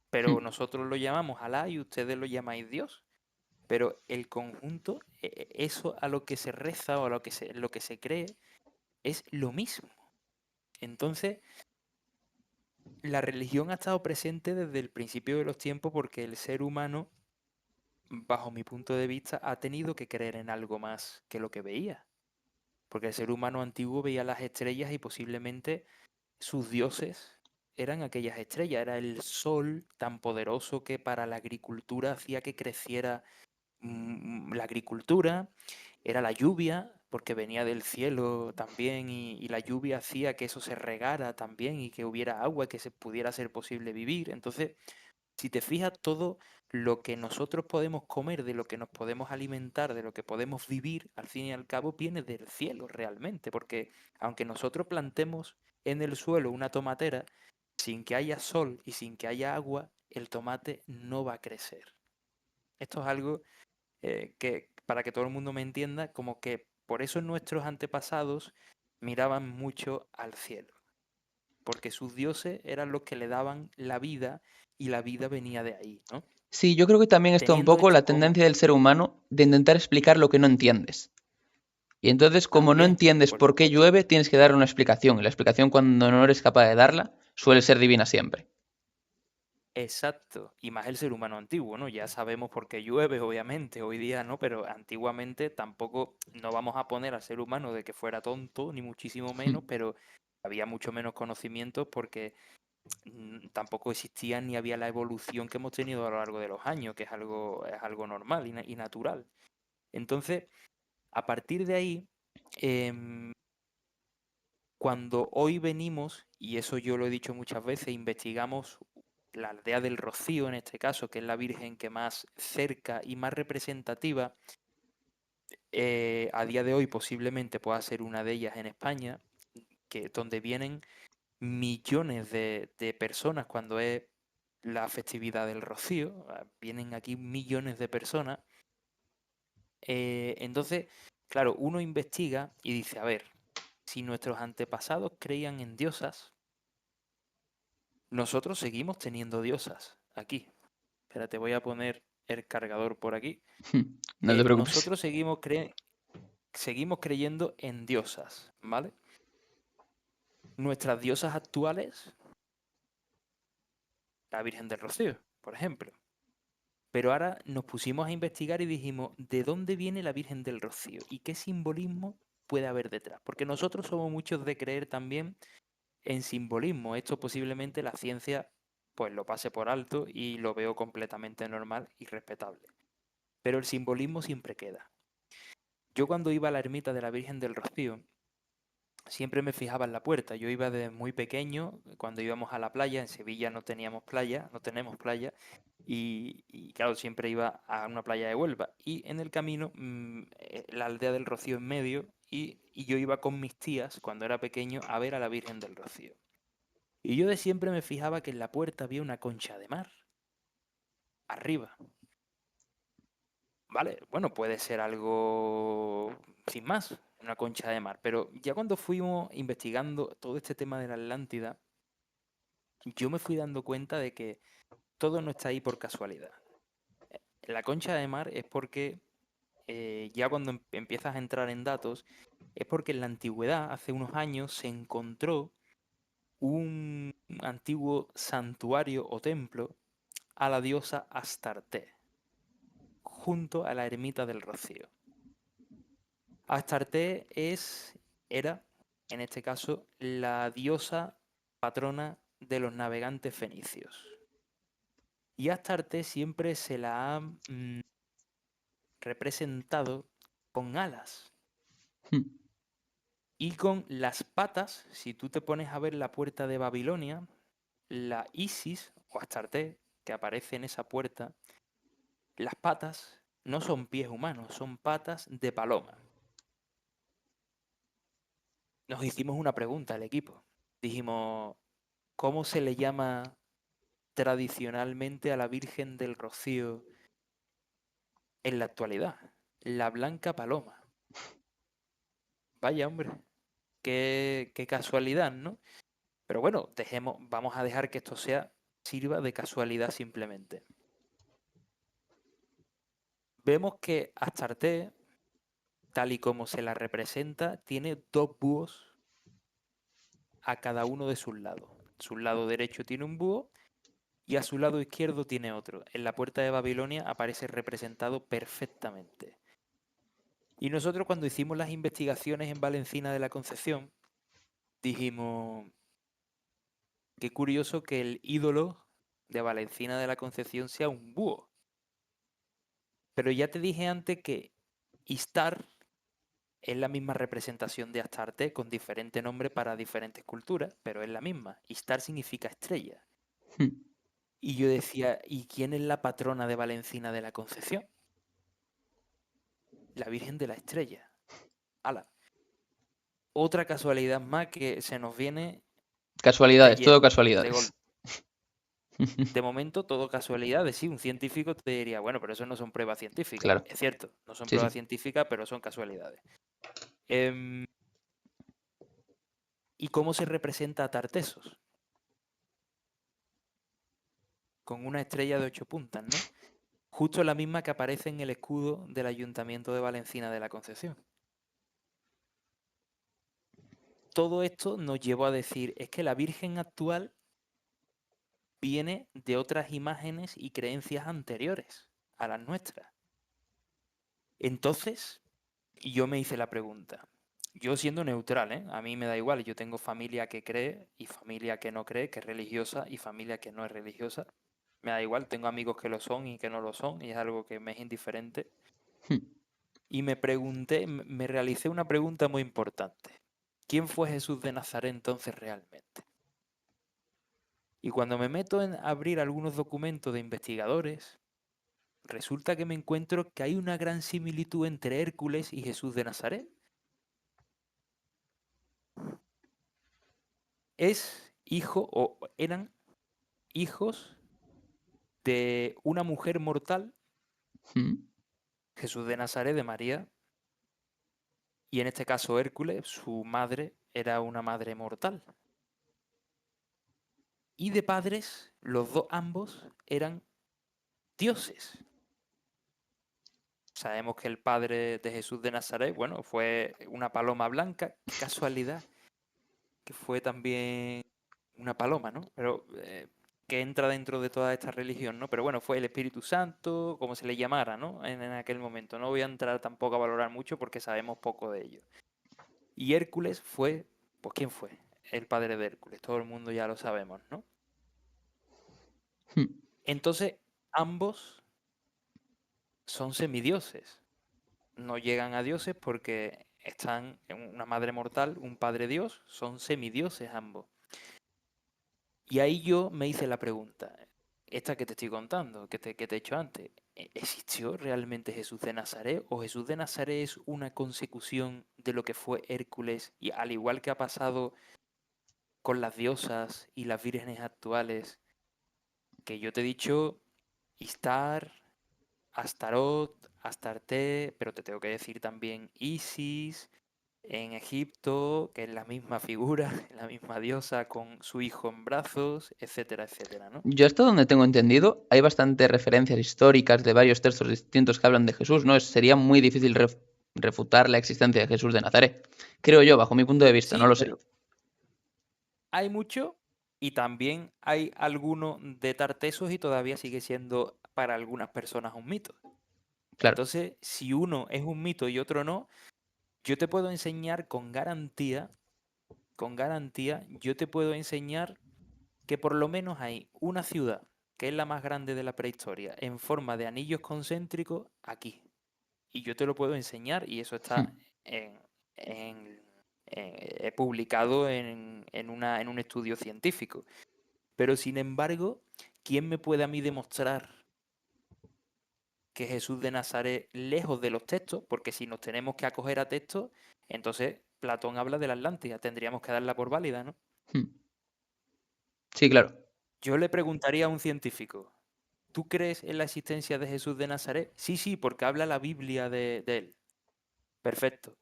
pero Hmm. nosotros lo llamamos Alá y ustedes lo llamáis Dios. Pero el conjunto, eso a lo que se reza o a lo que se cree, es lo mismo. Entonces, la religión ha estado presente desde el principio de los tiempos porque el ser humano, bajo mi punto de vista, ha tenido que creer en algo más que lo que veía. Porque el ser humano antiguo veía las estrellas y posiblemente sus dioses eran aquellas estrellas. Era el sol tan poderoso que para la agricultura hacía que creciera la agricultura, era la lluvia, porque venía del cielo también, y la lluvia hacía que eso se regara también y que hubiera agua, que se pudiera ser posible vivir. Entonces, si te fijas, todo lo que nosotros podemos comer, de lo que nos podemos alimentar, de lo que podemos vivir, al fin y al cabo, viene del cielo realmente, porque aunque nosotros plantemos en el suelo una tomatera, sin que haya sol y sin que haya agua, el tomate no va a crecer. Esto es algo que, para que todo el mundo me entienda, como que por eso nuestros antepasados miraban mucho al cielo, porque sus dioses eran los que le daban la vida y la vida venía de ahí, ¿no? Sí, yo creo que también está un Teniendo poco esto la como tendencia del ser humano de intentar explicar lo que no entiendes. Y entonces, como no también, entiendes por por qué supuesto. llueve, tienes que darle una explicación. Y la explicación, cuando no eres capaz de darla, suele ser divina siempre. Exacto, y más el ser humano antiguo, ¿no? Ya sabemos por qué llueve, obviamente, hoy día no, pero antiguamente tampoco no vamos a poner al ser humano de que fuera tonto, ni muchísimo menos, pero había mucho menos conocimientos porque tampoco existía ni había la evolución que hemos tenido a lo largo de los años, que es algo normal y natural. Entonces, a partir de ahí, em, cuando hoy venimos, y eso yo lo he dicho muchas veces, investigamos la aldea del Rocío, en este caso, que es la Virgen que más cerca y más representativa, a día de hoy posiblemente pueda ser una de ellas en España, que donde vienen millones de personas cuando es la festividad del Rocío, vienen aquí millones de personas. Entonces, claro, uno investiga y dice, a ver, si nuestros antepasados creían en diosas, nosotros seguimos teniendo diosas aquí. Espérate, voy a poner el cargador por aquí. No te preocupes. Nosotros seguimos creyendo en diosas, ¿vale? Nuestras diosas actuales, la Virgen del Rocío, por ejemplo. Pero ahora nos pusimos a investigar y dijimos, ¿de dónde viene la Virgen del Rocío? ¿Y qué simbolismo puede haber detrás? Porque nosotros somos muchos de creer también en simbolismo. Esto posiblemente la ciencia pues lo pase por alto y lo veo completamente normal y respetable. Pero el simbolismo siempre queda. Yo cuando iba a la ermita de la Virgen del Rocío, siempre me fijaba en la puerta. Yo iba desde muy pequeño, cuando íbamos a la playa, en Sevilla no teníamos playa, no tenemos playa, y claro, siempre iba a una playa de Huelva. Y en el camino, la aldea del Rocío en medio, y yo iba con mis tías, cuando era pequeño, a ver a la Virgen del Rocío. Y yo de siempre me fijaba que en la puerta había una concha de mar, arriba. Vale, bueno, puede ser algo sin más, una concha de mar, pero ya cuando fuimos investigando todo este tema de la Atlántida, yo me fui dando cuenta de que todo no está ahí por casualidad. La concha de mar es porque ya cuando empiezas a entrar en datos, es porque en la antigüedad, hace unos años, se encontró un antiguo santuario o templo a la diosa Astarte, junto a la ermita del Rocío. Astarte era, en este caso, la diosa patrona de los navegantes fenicios. Y Astarte siempre se la ha representado con alas y con las patas. Si tú te pones a ver la puerta de Babilonia, la Isis o Astarte que aparece en esa puerta, las patas no son pies humanos, son patas de paloma. Nos hicimos una pregunta al equipo. Dijimos, ¿cómo se le llama tradicionalmente a la Virgen del Rocío en la actualidad? La Blanca Paloma. Vaya, hombre, qué casualidad, ¿no? Pero bueno, vamos a dejar que esto sirva de casualidad simplemente. Vemos que Astarte, tal y como se la representa, tiene dos búhos a cada uno de sus lados. Su lado derecho tiene un búho y a su lado izquierdo tiene otro. En la puerta de Babilonia aparece representado perfectamente. Y nosotros cuando hicimos las investigaciones en Valencina de la Concepción, dijimos, qué curioso que el ídolo de Valencina de la Concepción sea un búho. Pero ya te dije antes que Istar es la misma representación de Astarte con diferente nombre para diferentes culturas, pero es la misma. Istar significa estrella. Y yo decía, ¿y quién es la patrona de Valencina de la Concepción? La Virgen de la Estrella. ¡Hala! Otra casualidad más que se nos viene de Casualidades, todo lleno, de casualidades. golpe. De momento, todo casualidades. Sí, un científico te diría, bueno, pero eso no son pruebas científicas. Claro, Es cierto, no son sí, pruebas sí. científicas, pero son casualidades. ¿Y cómo se representa a Tartesos? Con una estrella de 8 puntas, ¿no? Justo la misma que aparece en el escudo del Ayuntamiento de Valencina de la Concepción. Todo esto nos llevó a decir, es que la Virgen actual viene de otras imágenes y creencias anteriores a las nuestras. Entonces, yo me hice la pregunta. Yo siendo neutral, ¿eh? A mí me da igual, yo tengo familia que cree y familia que no cree, que es religiosa y familia que no es religiosa. Me da igual, tengo amigos que lo son y que no lo son y es algo que me es indiferente. Y me pregunté, me realicé una pregunta muy importante. ¿Quién fue Jesús de Nazaret entonces realmente? Y cuando me meto en abrir algunos documentos de investigadores, resulta que me encuentro que hay una gran similitud entre Hércules y Jesús de Nazaret. Es hijo o eran hijos de una mujer mortal, Jesús de Nazaret, de María, y en este caso Hércules, su madre era una madre mortal. Y de padres, los dos ambos eran dioses. Sabemos que el padre de Jesús de Nazaret, bueno, fue una paloma blanca. Qué casualidad que fue también una paloma, ¿no? Pero que entra dentro de toda esta religión, ¿no? Pero bueno, fue el Espíritu Santo, como se le llamara, ¿no? En aquel momento. No voy a entrar tampoco a valorar mucho porque sabemos poco de ello. Y Hércules fue, pues ¿quién fue? El padre de Hércules. Todo el mundo ya lo sabemos, ¿no? Entonces, ambos son semidioses. No llegan a dioses porque están en una madre mortal, un padre dios, son semidioses ambos. Y ahí yo me hice la pregunta, esta que te estoy contando, que te he hecho antes, ¿existió realmente Jesús de Nazaret o Jesús de Nazaret es una consecución de lo que fue Hércules y al igual que ha pasado con las diosas y las vírgenes actuales, que yo te he dicho, Istar, Astarot, Astarte, pero te tengo que decir también Isis, en Egipto, que es la misma figura, la misma diosa con su hijo en brazos, etcétera, etcétera, ¿no? Yo hasta donde tengo entendido, hay bastantes referencias históricas de varios textos distintos que hablan de Jesús, ¿no? Sería muy difícil refutar la existencia de Jesús de Nazaret. Creo yo, bajo mi punto de vista, no Sí, lo sé. pero hay mucho y también hay alguno de Tartesos y todavía sigue siendo para algunas personas un mito. Claro. Entonces, si uno es un mito y otro no, yo te puedo enseñar con garantía, yo te puedo enseñar que por lo menos hay una ciudad, que es la más grande de la prehistoria, en forma de anillos concéntricos aquí. Y yo te lo puedo enseñar y eso está en, en- publicado en un estudio científico. Pero sin embargo, ¿quién me puede a mí demostrar que Jesús de Nazaret, lejos de los textos, porque si nos tenemos que acoger a textos, entonces Platón habla de la Atlántida, tendríamos que darla por válida, ¿no? Hmm. Sí, claro. Yo le preguntaría a un científico, ¿tú crees en la existencia de Jesús de Nazaret? Sí, sí, porque habla la Biblia de él. Perfecto.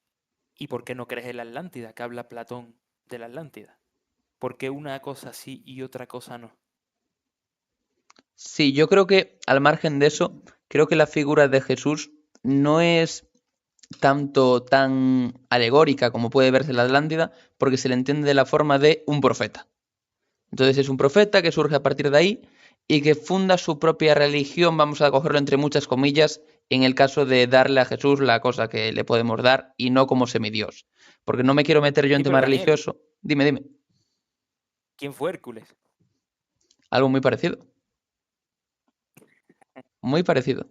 ¿Y por qué no crees en la Atlántida, que habla Platón de la Atlántida? ¿Por qué una cosa sí y otra cosa no? Sí, yo creo que al margen de eso, creo que la figura de Jesús no es tanto tan alegórica como puede verse la Atlántida, porque se le entiende de la forma de un profeta. Entonces es un profeta que surge a partir de ahí y que funda su propia religión, vamos a cogerlo entre muchas comillas, en el caso de darle a Jesús la cosa que le podemos dar y no como semidios. Porque no me quiero meter yo en Sí, tema pero Daniel, religioso. Dime, dime. ¿quién fue Hércules? Algo muy parecido. Muy parecido.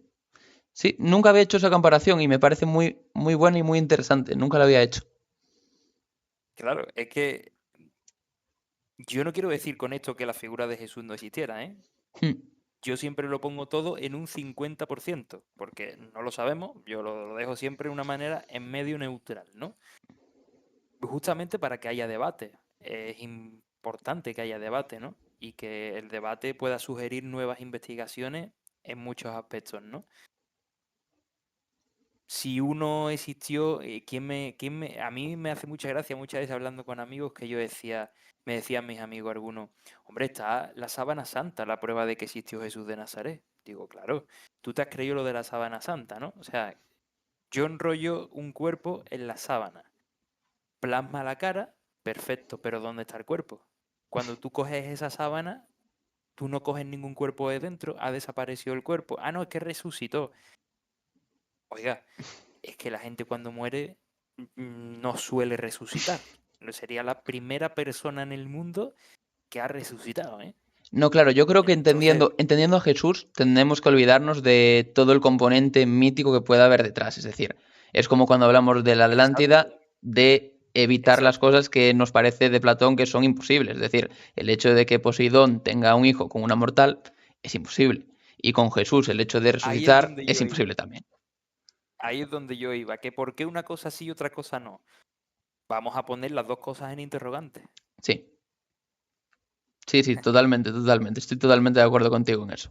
Sí, nunca había hecho esa comparación y me parece muy, muy buena y muy interesante. Nunca la había hecho. Claro, es que yo no quiero decir con esto que la figura de Jesús no existiera, ¿eh? Hmm. Yo siempre lo pongo todo en un 50%, porque no lo sabemos, yo lo dejo siempre de una manera en medio neutral, ¿no? Justamente para que haya debate. Es importante que haya debate, ¿no? Y que el debate pueda sugerir nuevas investigaciones en muchos aspectos, ¿no? Si uno existió, a mí me hace mucha gracia muchas veces hablando con amigos que yo decía, me decían mis amigos algunos, hombre, está la sábana santa, la prueba de que existió Jesús de Nazaret. Digo, claro, tú te has creído lo de la sábana santa, ¿no? O sea, yo enrollo un cuerpo en la sábana, plasma la cara, perfecto, pero ¿dónde está el cuerpo? Cuando tú coges esa sábana, tú no coges ningún cuerpo de dentro, ha desaparecido el cuerpo. Ah, no, es que resucitó. Oiga, es que la gente cuando muere no suele resucitar. No sería la primera persona en el mundo que ha resucitado, ¿eh? No, claro, yo creo que Entonces, entendiendo a Jesús, tenemos que olvidarnos de todo el componente mítico que pueda haber detrás. Es decir, es como cuando hablamos de la exacto, Atlántida, de evitar las exacto. cosas que nos parece de Platón que son imposibles. Es decir, el hecho de que Poseidón tenga un hijo con una mortal es imposible. Y con Jesús, el hecho de Ahí es resucitar donde es yo iba. imposible también. Ahí es donde yo iba. Que por qué una cosa sí y otra cosa no. Vamos a poner las dos cosas en interrogante. Sí, sí, sí, totalmente, totalmente. Estoy totalmente de acuerdo contigo en eso.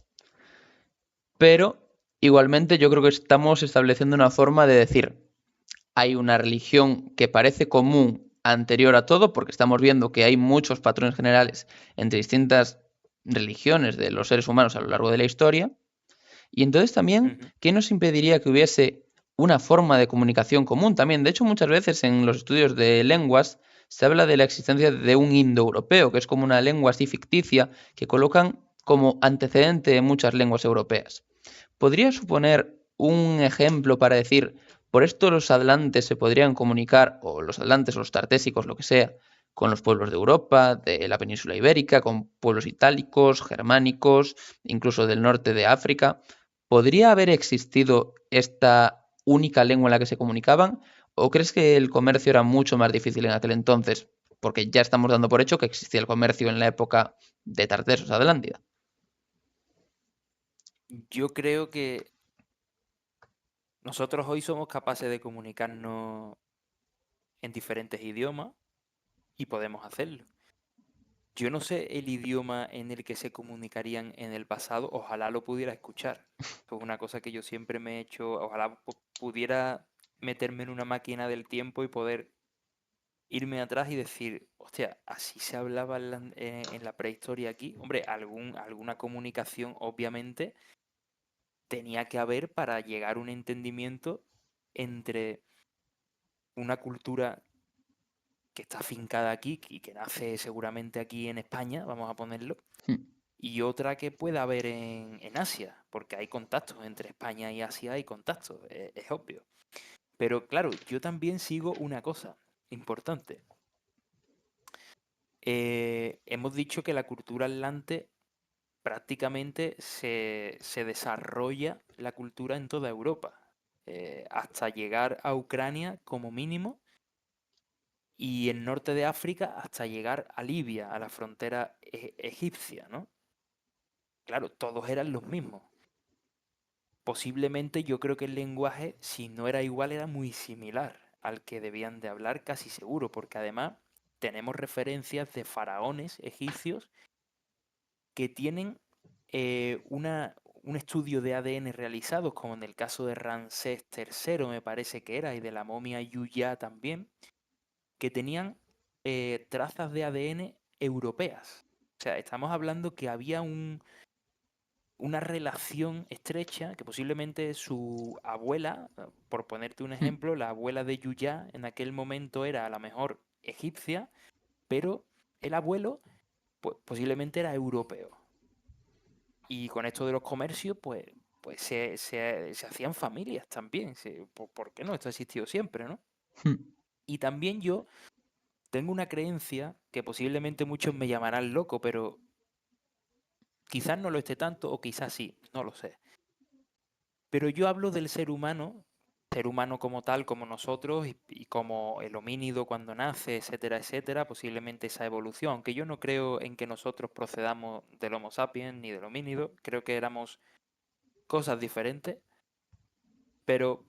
Pero igualmente yo creo que estamos estableciendo una forma de decir, hay una religión que parece común anterior a todo, porque estamos viendo que hay muchos patrones generales entre distintas religiones de los seres humanos a lo largo de la historia. Y entonces también, Ujú. ¿qué nos impediría que hubiese una forma de comunicación común también? De hecho, muchas veces en los estudios de lenguas se habla de la existencia de un indoeuropeo, que es como una lengua así ficticia que colocan como antecedente de muchas lenguas europeas. ¿Podría suponer un ejemplo para decir, por esto los atlantes se podrían comunicar, o los atlantes o los tartésicos, lo que sea, con los pueblos de Europa, de la península ibérica, con pueblos itálicos, germánicos, incluso del norte de África? ¿Podría haber existido esta única lengua en la que se comunicaban? ¿O crees que el comercio era mucho más difícil en aquel entonces? Porque ya estamos dando por hecho que existía el comercio en la época de Tartesos a Atlántida. Yo creo que nosotros hoy somos capaces de comunicarnos en diferentes idiomas y podemos hacerlo. Yo no sé el idioma en el que se comunicarían en el pasado, ojalá lo pudiera escuchar. Esto es una cosa que yo siempre me he hecho, ojalá pudiera meterme en una máquina del tiempo y poder irme atrás y decir, hostia, así se hablaba en la prehistoria aquí. Hombre, alguna comunicación obviamente tenía que haber para llegar a un entendimiento entre una cultura que está afincada aquí y que nace seguramente aquí en España, vamos a ponerlo, Hmm. y otra que pueda haber en Asia, porque hay contactos entre España y Asia, hay contactos, es obvio. Pero claro, yo también sigo una cosa importante. Hemos dicho que la cultura atlante prácticamente se desarrolla la cultura en toda Europa, hasta llegar a Ucrania como mínimo y el norte de África hasta llegar a Libia, a la frontera egipcia, ¿no? Claro, todos eran los mismos. Posiblemente yo creo que el lenguaje, si no era igual, era muy similar al que debían de hablar, casi seguro, porque además tenemos referencias de faraones egipcios que tienen un estudio de ADN realizado, como en el caso de Ramsés III, me parece que era, y de la momia Yuya también, que tenían trazas de ADN europeas. O sea, estamos hablando que había una relación estrecha, que posiblemente su abuela, por ponerte un Hmm. ejemplo, la abuela de Yuya en aquel momento era a lo mejor egipcia, pero el abuelo pues, posiblemente era europeo. Y con esto de los comercios, pues se hacían familias también. ¿Por qué no? Esto ha existido siempre, ¿no? Hmm. Y también yo tengo una creencia que posiblemente muchos me llamarán loco, pero quizás no lo esté tanto o quizás sí, no lo sé. Pero yo hablo del ser humano como tal, como nosotros y como el homínido cuando nace, etcétera, etcétera, posiblemente esa evolución. Aunque yo no creo en que nosotros procedamos del Homo sapiens ni del homínido, creo que éramos cosas diferentes, pero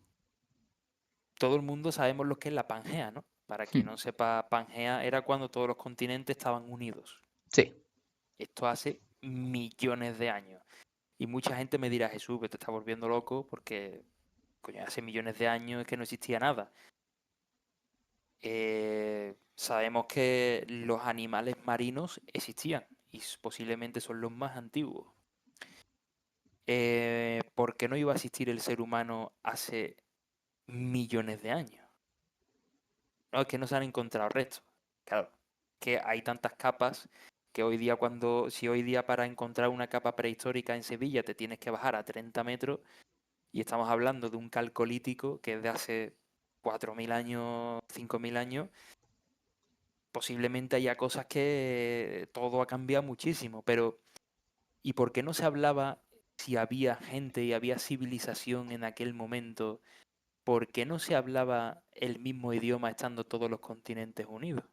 todo el mundo sabemos lo que es la Pangea, ¿no? Para quien Hmm. no sepa, Pangea era cuando todos los continentes estaban unidos. Sí. Esto hace millones de años. Y mucha gente me dirá, Jesús, que te estás volviendo loco porque, coño, hace millones de años es que no existía nada. Sabemos que los animales marinos existían y posiblemente son los más antiguos. ¿Por qué no iba a existir el ser humano hace millones de años? No, es que no se han encontrado restos. Claro, que hay tantas capas que hoy día si hoy día para encontrar una capa prehistórica en Sevilla te tienes que bajar a 30 metros y estamos hablando de un calcolítico que es de hace 4.000 años, 5.000 años, posiblemente haya cosas que todo ha cambiado muchísimo, pero ¿y por qué no se hablaba si había gente y había civilización en aquel momento? ¿Por qué no se hablaba el mismo idioma estando todos los continentes unidos?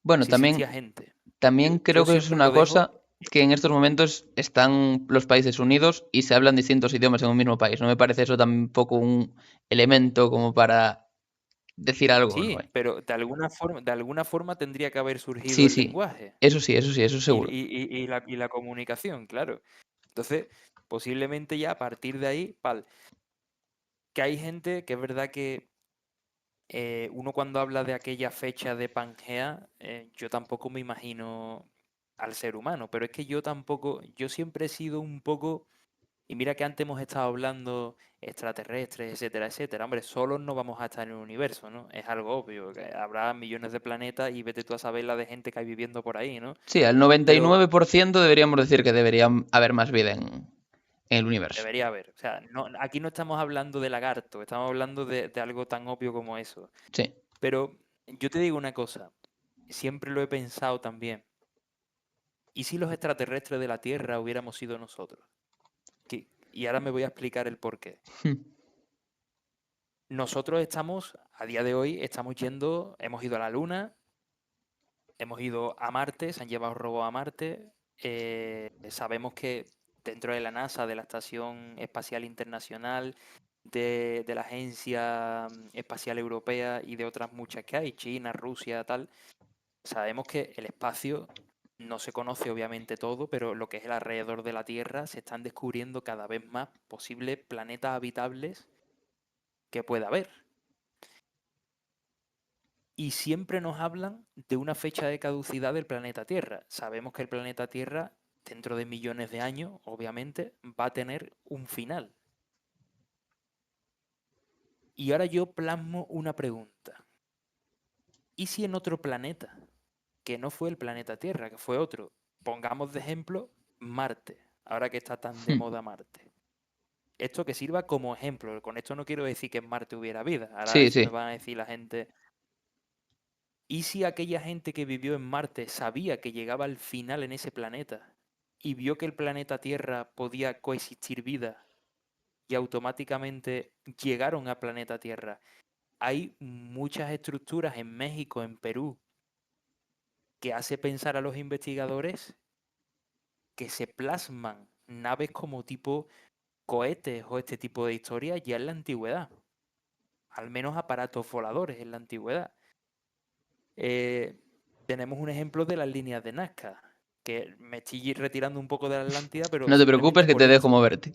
Bueno, Si existía gente. también Yo creo que es siempre una lo dejo. cosa que en estos momentos están los países unidos y se hablan distintos idiomas en un mismo país. No me parece eso tampoco un elemento como para decir algo, ¿no? Sí, pero de alguna forma tendría que haber surgido Sí, el sí. lenguaje Eso sí, eso sí, eso y, seguro. y la comunicación, claro. Entonces, posiblemente ya a partir de ahí, que hay gente que es verdad que uno cuando habla de aquella fecha de Pangea, yo tampoco me imagino al ser humano, pero es que yo siempre he sido un poco, y mira que antes hemos estado hablando extraterrestres, etcétera, etcétera. Hombre, solos no vamos a estar en el universo, ¿no? Es algo obvio, que habrá millones de planetas y vete tú a saber la de gente que hay viviendo por ahí, ¿no? Sí, al Pero 99% deberíamos decir que debería haber más vida en el universo. debería haber. O sea, aquí no estamos hablando de lagarto, estamos hablando de algo tan obvio como eso. Sí. Pero yo te digo una cosa, siempre lo he pensado también. ¿Y si los extraterrestres de la Tierra hubiéramos sido nosotros? Y ahora me voy a explicar el porqué. Nosotros estamos, a día de hoy, hemos ido a la Luna, hemos ido a Marte, se han llevado robots a Marte. Sabemos que dentro de la NASA, de la Estación Espacial Internacional, de la Agencia Espacial Europea y de otras muchas que hay, China, Rusia, tal, Sabemos que el espacio no se conoce obviamente todo, pero lo que es el alrededor de la Tierra se están descubriendo cada vez más posibles planetas habitables que pueda haber. Y siempre nos hablan de una fecha de caducidad del planeta Tierra. Sabemos que el planeta Tierra, dentro de millones de años, obviamente, va a tener un final. Y ahora yo plasmo una pregunta. ¿Y si en otro planeta, que no fue el planeta Tierra, que fue otro, pongamos de ejemplo Marte, ahora que está tan de moda Marte? Esto que sirva como ejemplo. Con esto no quiero decir que en Marte hubiera vida. Ahora Sí, me sí. van a decir la gente, ¿y si aquella gente que vivió en Marte sabía que llegaba al final en ese planeta y vio que el planeta Tierra podía coexistir vida y automáticamente llegaron a planeta Tierra? Hay muchas estructuras en México, en Perú, que hace pensar a los investigadores que se plasman naves como tipo cohetes o este tipo de historias ya en la antigüedad. Al menos aparatos voladores en la antigüedad. Tenemos un ejemplo de las líneas de Nazca, que me estoy retirando un poco de la Atlántida, pero No te preocupes simplemente que por te dejo esto. moverte.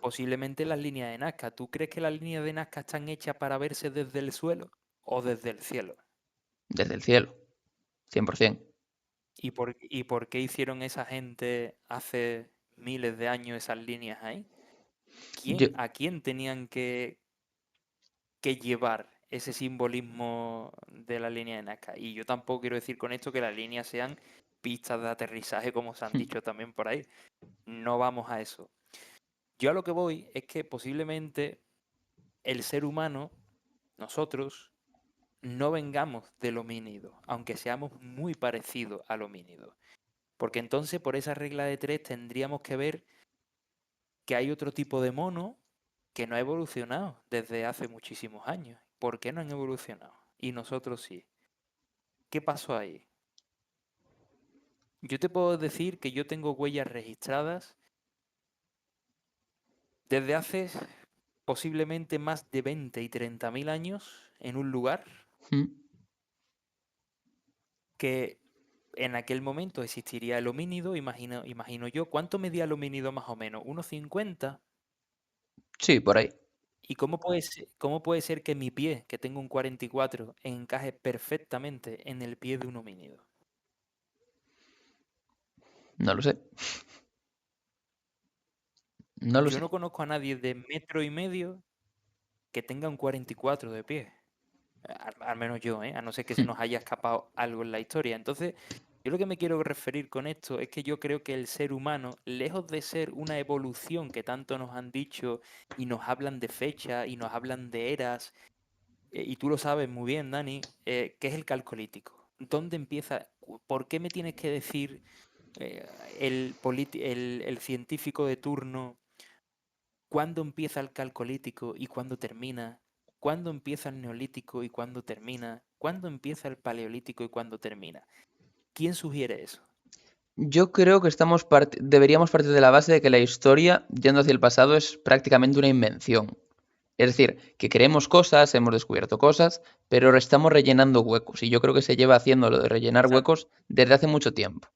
Posiblemente las líneas de Nazca. ¿Tú crees que las líneas de Nazca están hechas para verse desde el suelo o desde el cielo? Desde el cielo, 100%. ¿Y por qué hicieron esa gente hace miles de años esas líneas ahí? Yo, ¿A quién tenían que llevar ese simbolismo de la línea de Nazca? Y yo tampoco quiero decir con esto que las líneas sean pistas de aterrizaje, como se han dicho también por ahí. No vamos a eso. Yo a lo que voy es que posiblemente el ser humano, nosotros, no vengamos del homínido, aunque seamos muy parecidos al homínido. Porque entonces por esa regla de tres tendríamos que ver que hay otro tipo de mono que no ha evolucionado desde hace muchísimos años. ¿Por qué no han evolucionado? Y nosotros sí. ¿Qué pasó ahí? Yo te puedo decir que yo tengo huellas registradas desde hace posiblemente más de 20 y 30 mil años en un lugar mm, que en aquel momento existiría el homínido, imagino yo. ¿Cuánto medía el homínido más o menos? ¿1,50? sí, por ahí. ¿Y cómo puede ser que mi pie, que tengo un 44, encaje perfectamente en el pie de un homínido? No lo sé. No lo Yo sé. no conozco a nadie de 1,5 metros que tenga un 44 de pie. Al menos yo, ¿eh? A no ser que se nos haya escapado algo en la historia. Entonces, yo lo que me quiero referir con esto es que yo creo que el ser humano, lejos de ser una evolución que tanto nos han dicho y nos hablan de fecha y nos hablan de eras, y tú lo sabes muy bien, Dani, ¿qué es el calcolítico? ¿Dónde empieza? ¿Por qué me tienes que decir el científico de turno cuándo empieza el calcolítico y cuándo termina? ¿Cuándo empieza el neolítico y cuándo termina? ¿Cuándo empieza el paleolítico y cuándo termina? ¿Quién sugiere eso? Yo creo que deberíamos partir de la base de que la historia, yendo hacia el pasado, es prácticamente una invención. Es decir, que creemos cosas, hemos descubierto cosas, pero estamos rellenando huecos. Y yo creo que se lleva haciendo lo de rellenar Exacto, huecos desde hace mucho tiempo.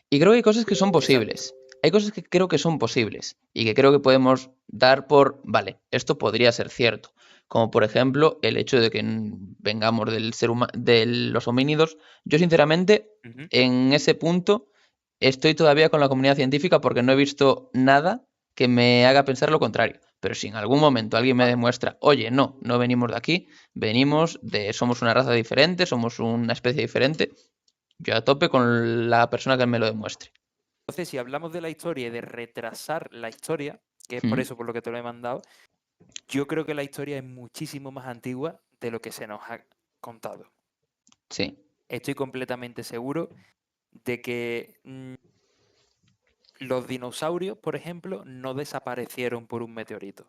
Y creo que hay cosas que son exacto. posibles. Hay cosas que creo que son posibles y que creo que podemos dar por, vale, esto podría ser cierto. Como por ejemplo el hecho de que vengamos del de los homínidos. Yo sinceramente Ujú. en ese punto estoy todavía con la comunidad científica porque no he visto nada que me haga pensar lo contrario. Pero si en algún momento alguien me Vale. demuestra, oye, no venimos de aquí, somos una raza diferente, somos una especie diferente, yo a tope con la persona que me lo demuestre. Entonces, si hablamos de la historia y de retrasar la historia, que es por Mm, eso por lo que te lo he mandado, yo creo que la historia es muchísimo más antigua de lo que se nos ha contado. sí. Estoy completamente seguro de que los dinosaurios, por ejemplo, no desaparecieron por un meteorito.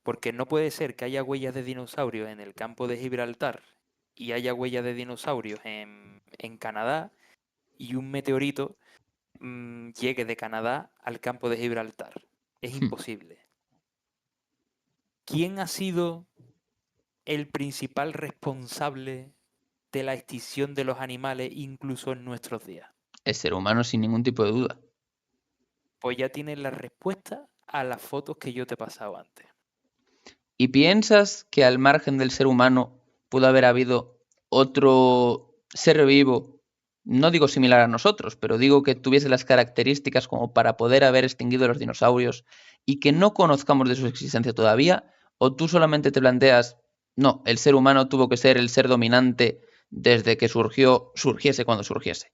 Porque no puede ser que haya huellas de dinosaurios en el campo de Gibraltar y haya huellas de dinosaurios en Canadá y un meteorito llegue de Canadá al campo de Gibraltar. Es Mm. imposible. ¿Quién ha sido el principal responsable de la extinción de los animales incluso en nuestros días? El ser humano sin ningún tipo de duda. Pues ya tienes la respuesta a las fotos que yo te he pasado antes. ¿Y piensas que al margen del ser humano pudo haber habido otro ser vivo, no digo similar a nosotros, pero digo que tuviese las características como para poder haber extinguido los dinosaurios y que no conozcamos de su existencia todavía? ¿O tú solamente te planteas, no, el ser humano tuvo que ser el ser dominante desde que surgiese cuando surgiese?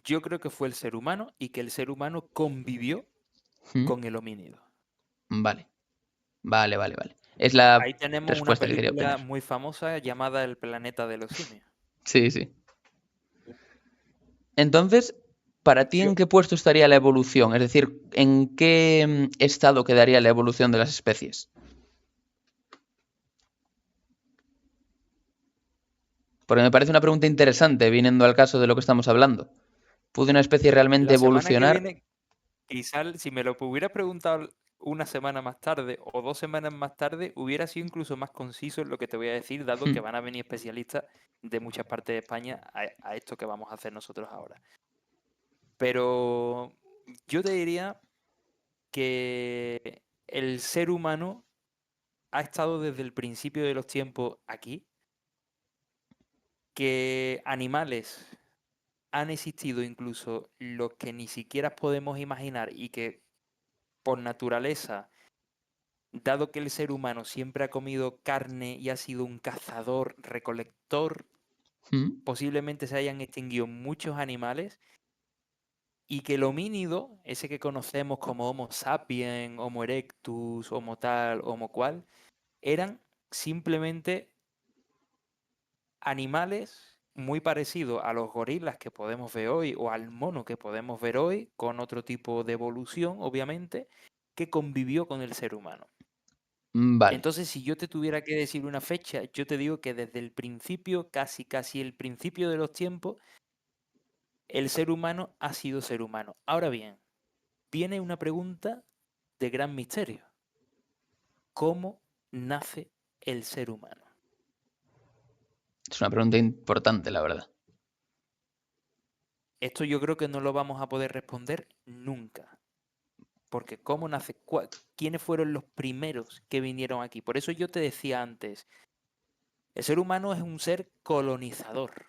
Yo creo que fue el ser humano y que el ser humano convivió ¿Mm? con el homínido. Vale, vale. Es la Ahí tenemos una respuesta que quería película obtener. muy famosa llamada El planeta de los simios. Sí. Entonces, ¿para ti Yo, en qué puesto estaría la evolución? Es decir, ¿en qué estado quedaría la evolución de las especies? Porque me parece una pregunta interesante, viniendo al caso de lo que estamos hablando. ¿Puede una especie realmente la semana que evolucionar? viene, quizás si me lo hubiera preguntado una semana más tarde o 2 semanas más tarde, hubiera sido incluso más conciso en lo que te voy a decir, dado que Hmm. van a venir especialistas de muchas partes de España a esto que vamos a hacer nosotros ahora. Pero yo te diría que el ser humano ha estado desde el principio de los tiempos aquí, que animales han existido incluso los que ni siquiera podemos imaginar y que por naturaleza, dado que el ser humano siempre ha comido carne y ha sido un cazador, recolector, Hmm. posiblemente se hayan extinguido muchos animales y que el homínido, ese que conocemos como Homo sapiens, Homo erectus, Homo tal, Homo cual, eran simplemente animales muy parecidos a los gorilas que podemos ver hoy o al mono que podemos ver hoy, con otro tipo de evolución, obviamente, que convivió con el ser humano. Vale. Entonces, si yo te tuviera que decir una fecha, yo te digo que desde el principio, casi el principio de los tiempos, el ser humano ha sido ser humano. Ahora bien, viene una pregunta de gran misterio. ¿Cómo nace el ser humano? Es una pregunta importante, la verdad. Esto yo creo que no lo vamos a poder responder nunca. Porque ¿cómo nace? ¿Quiénes fueron los primeros que vinieron aquí? Por eso yo te decía antes, el ser humano es un ser colonizador.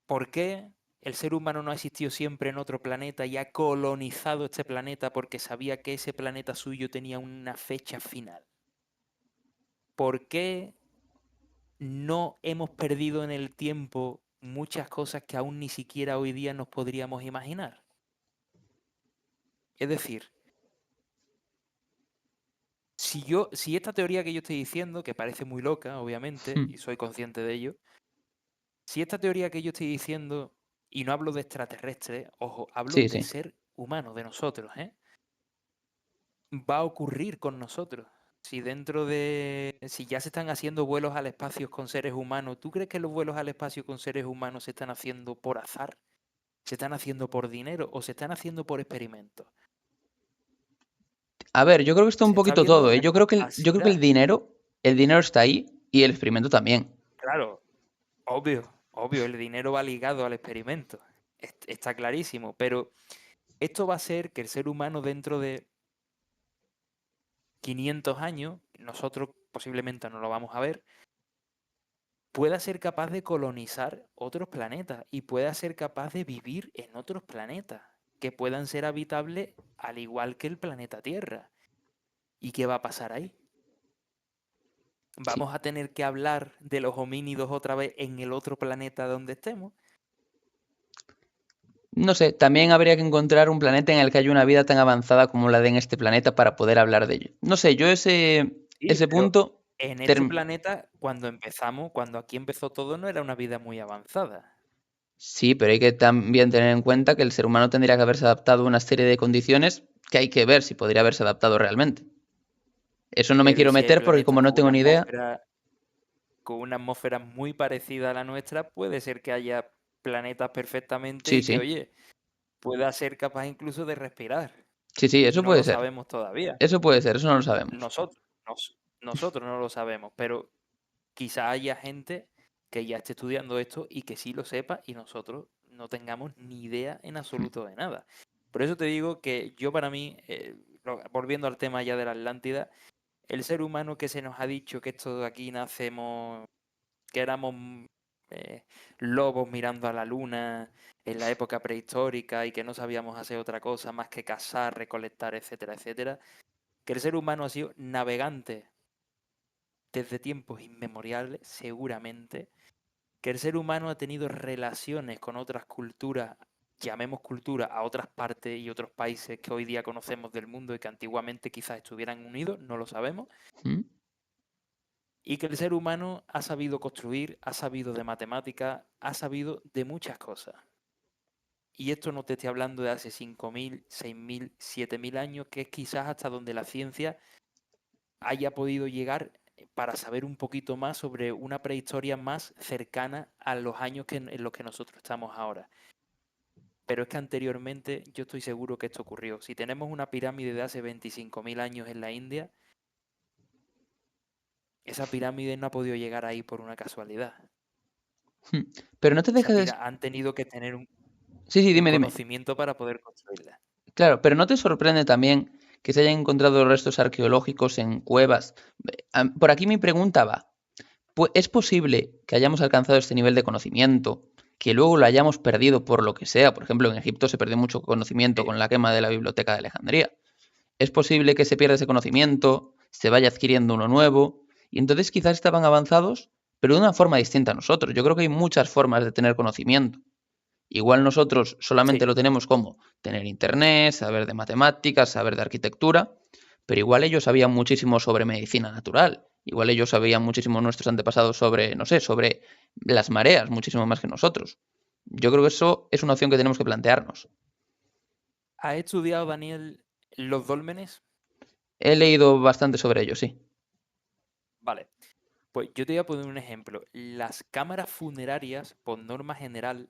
¿Por qué el ser humano no ha existido siempre en otro planeta y ha colonizado este planeta porque sabía que ese planeta suyo tenía una fecha final? ¿Por qué no hemos perdido en el tiempo muchas cosas que aún ni siquiera hoy día nos podríamos imaginar? Es decir, si esta teoría que yo estoy diciendo, que parece muy loca, obviamente, Hmm. y soy consciente de ello, si esta teoría que yo estoy diciendo, y no hablo de extraterrestres, ojo, hablo de Sí. ser humano, de nosotros, va a ocurrir con nosotros. Si ya se están haciendo vuelos al espacio con seres humanos, ¿tú crees que los vuelos al espacio con seres humanos se están haciendo por azar? ¿Se están haciendo por dinero o se están haciendo por experimentos? A ver, yo creo que está un Se está poquito viendo todo, ¿eh? una Yo creo que el dinero está ahí y el experimento también. Claro, obvio, el dinero va ligado al experimento. Está clarísimo, pero esto va a ser que el ser humano dentro de 500 años, nosotros posiblemente no lo vamos a ver, pueda ser capaz de colonizar otros planetas y pueda ser capaz de vivir en otros planetas que puedan ser habitables al igual que el planeta Tierra. ¿Y qué va a pasar ahí? Sí. ¿Vamos a tener que hablar de los homínidos otra vez en el otro planeta donde estemos? No sé, también habría que encontrar un planeta en el que haya una vida tan avanzada como la de en este planeta para poder hablar de ello. No sé, yo Sí, ese pero punto... en este term- planeta, cuando empezamos, cuando aquí empezó todo, no era una vida muy avanzada. Sí, pero hay que también tener en cuenta que el ser humano tendría que haberse adaptado a una serie de condiciones que hay que ver si podría haberse adaptado realmente. Eso no me Pero ¿y quiero si hay meter porque planetas como no tengo ni idea... con una atmósfera muy parecida a la nuestra, puede ser que haya planetas perfectamente Sí, y que, sí. oye, pueda ser capaz incluso de respirar. Sí, Y eso no puede lo ser. sabemos todavía. Eso puede ser, eso no lo sabemos. Nosotros, Nosotros no lo sabemos, pero quizá haya gente que ya esté estudiando esto y que sí lo sepa y nosotros no tengamos ni idea en absoluto de nada. Por eso te digo que yo para mí, volviendo al tema ya de la Atlántida, el ser humano que se nos ha dicho que esto de aquí nacemos, que éramos lobos mirando a la luna en la época prehistórica y que no sabíamos hacer otra cosa más que cazar, recolectar, etcétera, etcétera, que el ser humano ha sido navegante desde tiempos inmemoriales, seguramente, que el ser humano ha tenido relaciones con otras culturas, llamemos cultura a otras partes y otros países que hoy día conocemos del mundo y que antiguamente quizás estuvieran unidos, no lo sabemos, ¿Mm? y que el ser humano ha sabido construir, ha sabido de matemáticas, ha sabido de muchas cosas. Y esto no te estoy hablando de hace 5.000, 6.000, 7.000 años, que es quizás hasta donde la ciencia haya podido llegar para saber un poquito más sobre una prehistoria más cercana a los años en los que nosotros estamos ahora. Pero es que anteriormente yo estoy seguro que esto ocurrió. Si tenemos una pirámide de hace 25.000 años en la India, esa pirámide no ha podido llegar ahí por una casualidad. Hmm. Pero no te Esa dejas... han tenido que tener Sí, sí, un dime, dime. conocimiento para poder construirla. Claro, pero ¿no te sorprende también que se hayan encontrado restos arqueológicos en cuevas? Por aquí mi pregunta va. ¿Es posible que hayamos alcanzado este nivel de conocimiento, que luego lo hayamos perdido por lo que sea? Por ejemplo, en Egipto se perdió mucho conocimiento con la quema de la Biblioteca de Alejandría. ¿Es posible que se pierda ese conocimiento, se vaya adquiriendo uno nuevo? Y entonces quizás estaban avanzados, pero de una forma distinta a nosotros. Yo creo que hay muchas formas de tener conocimiento. Igual nosotros solamente Sí, lo tenemos como tener internet, saber de matemáticas, saber de arquitectura, pero igual ellos sabían muchísimo sobre medicina natural, igual ellos sabían muchísimo nuestros antepasados sobre, no sé, sobre las mareas, muchísimo más que nosotros. Yo creo que eso es una opción que tenemos que plantearnos. ¿has estudiado, Daniel, los dólmenes? He leído bastante sobre ello, sí. Vale. Pues yo te voy a poner un ejemplo. Las cámaras funerarias, por norma general,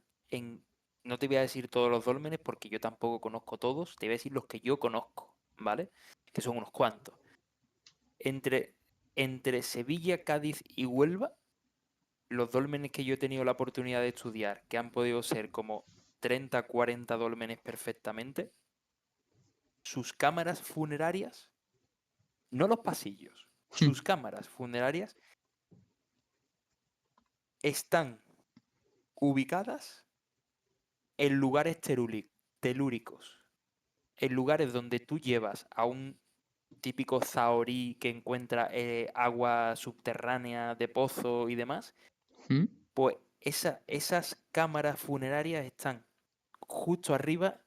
no te voy a decir todos los dólmenes porque yo tampoco conozco todos, te voy a decir los que yo conozco, ¿vale? Que son unos cuantos. Entre, entre Sevilla, Cádiz y Huelva, los dólmenes que yo he tenido la oportunidad de estudiar, que han podido ser como 30, 40 dólmenes perfectamente, sus cámaras funerarias, no los pasillos, sus cámaras funerarias están ubicadas en lugares telúricos, en lugares donde tú llevas a un típico zahorí que encuentra agua subterránea de pozo y demás, ¿Mm? pues esas cámaras funerarias están justo arriba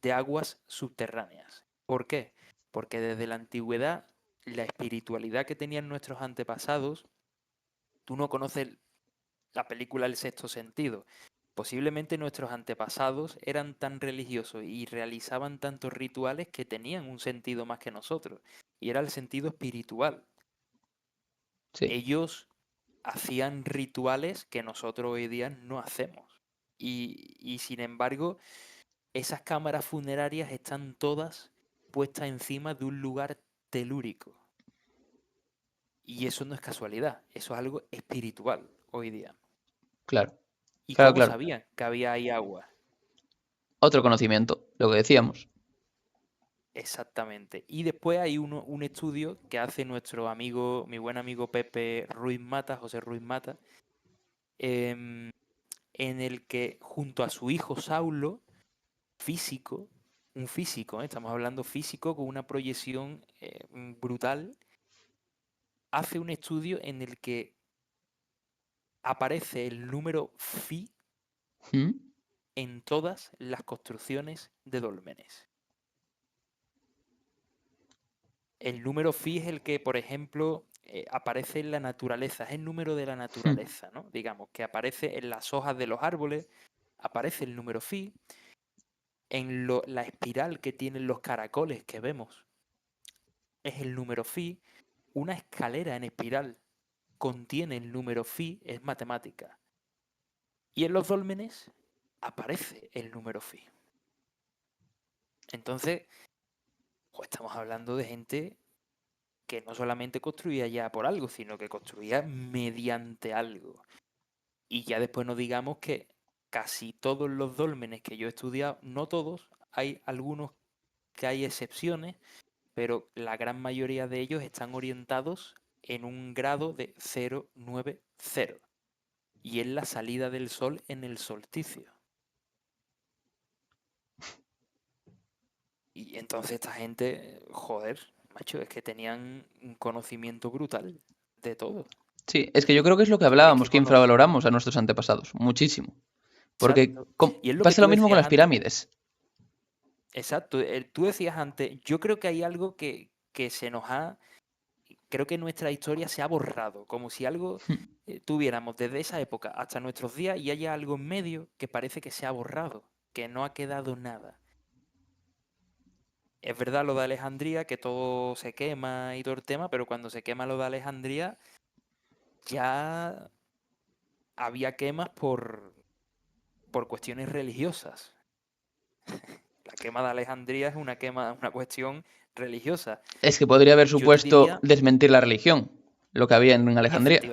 de aguas subterráneas. ¿Por qué? Porque desde la antigüedad, la espiritualidad que tenían nuestros antepasados, tú no conoces la película El sexto sentido. Posiblemente nuestros antepasados eran tan religiosos y realizaban tantos rituales que tenían un sentido más que nosotros, y era el sentido espiritual. Sí, Ellos hacían rituales que nosotros hoy día no hacemos. Y sin embargo, esas cámaras funerarias están todas puestas encima de un lugar telúrico. Y eso no es casualidad, eso es algo espiritual hoy día. claro. ¿Y Claro, cómo claro. sabían que había ahí agua? Otro conocimiento, lo que decíamos. Exactamente. Y después hay un estudio que hace nuestro amigo, mi buen amigo Pepe Ruiz Mata, José Ruiz Mata, em, en el que junto a su hijo Saulo, físico, un físico, estamos hablando físico con una proyección brutal, hace un estudio en el que aparece el número phi ¿Mm? en todas las construcciones de dólmenes. El número phi es el que, por ejemplo, aparece en la naturaleza, es el número de la ¿Mm? naturaleza, ¿no? Digamos, que aparece en las hojas de los árboles, aparece el número phi, en la espiral que tienen los caracoles que vemos, es el número phi, una escalera en espiral contiene el número phi, es matemática. Y en los dólmenes aparece el número phi. Entonces, estamos hablando de gente que no solamente construía ya por algo, sino que construía mediante algo. Y ya después no digamos que casi todos los dólmenes que yo he estudiado, no todos, hay algunos que hay excepciones, pero la gran mayoría de ellos están orientados en un grado de 0,90 y es la salida del sol en el solsticio. Y entonces esta gente, joder, macho, es que tenían un conocimiento brutal de todo. Sí, es que yo creo que es lo que Es hablábamos, que que infravaloramos a nuestros antepasados, muchísimo. Porque exacto. Y es lo que pasa lo tú mismo con decías las antes. pirámides. Exacto. Tú decías antes, yo creo que hay algo que se nos ha, creo que nuestra historia se ha borrado, como si algo tuviéramos desde esa época hasta nuestros días y haya algo en medio que parece que se ha borrado, que no ha quedado nada. Es verdad lo de Alejandría, que todo se quema y todo el tema, pero cuando se quema lo de Alejandría, ya había quemas por cuestiones religiosas. La quema de Alejandría es una cuestión religiosa. Es que podría haber Yo te supuesto diría, desmentir la religión, lo que había en Alejandría.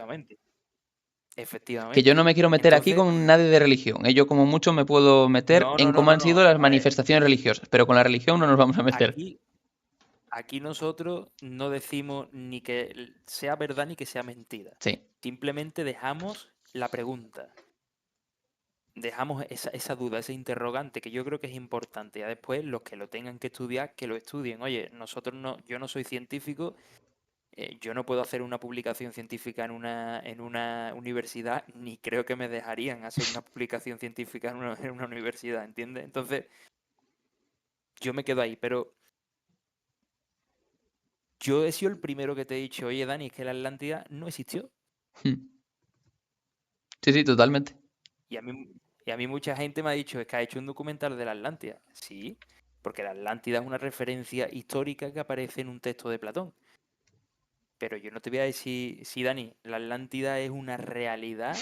efectivamente, Que yo no efectivamente. me quiero meter aquí Entonces, con nadie de religión. Yo como mucho me puedo meter no, no, en no, cómo no, han no. sido las A ver, manifestaciones religiosas, pero con la religión no nos vamos a meter. aquí nosotros no decimos ni que sea verdad ni que sea mentira. Sí. Simplemente dejamos la pregunta. Dejamos esa duda, ese interrogante, que yo creo que es importante. Ya después, los que lo tengan que estudiar, que lo estudien. Oye, yo no soy científico, yo no puedo hacer una publicación científica en una universidad, ni creo que me dejarían hacer una publicación científica en una universidad, ¿entiendes? Entonces, yo me quedo ahí, pero yo he sido el primero que te he dicho, oye, Dani, es que la Atlántida no existió. Hmm. Sí, sí, totalmente. Y a mí mucha gente me ha dicho, es que ha hecho un documental de la Atlántida. Sí, porque la Atlántida es una referencia histórica que aparece en un texto de Platón. Pero yo no te voy a decir, si Dani, la Atlántida es una realidad.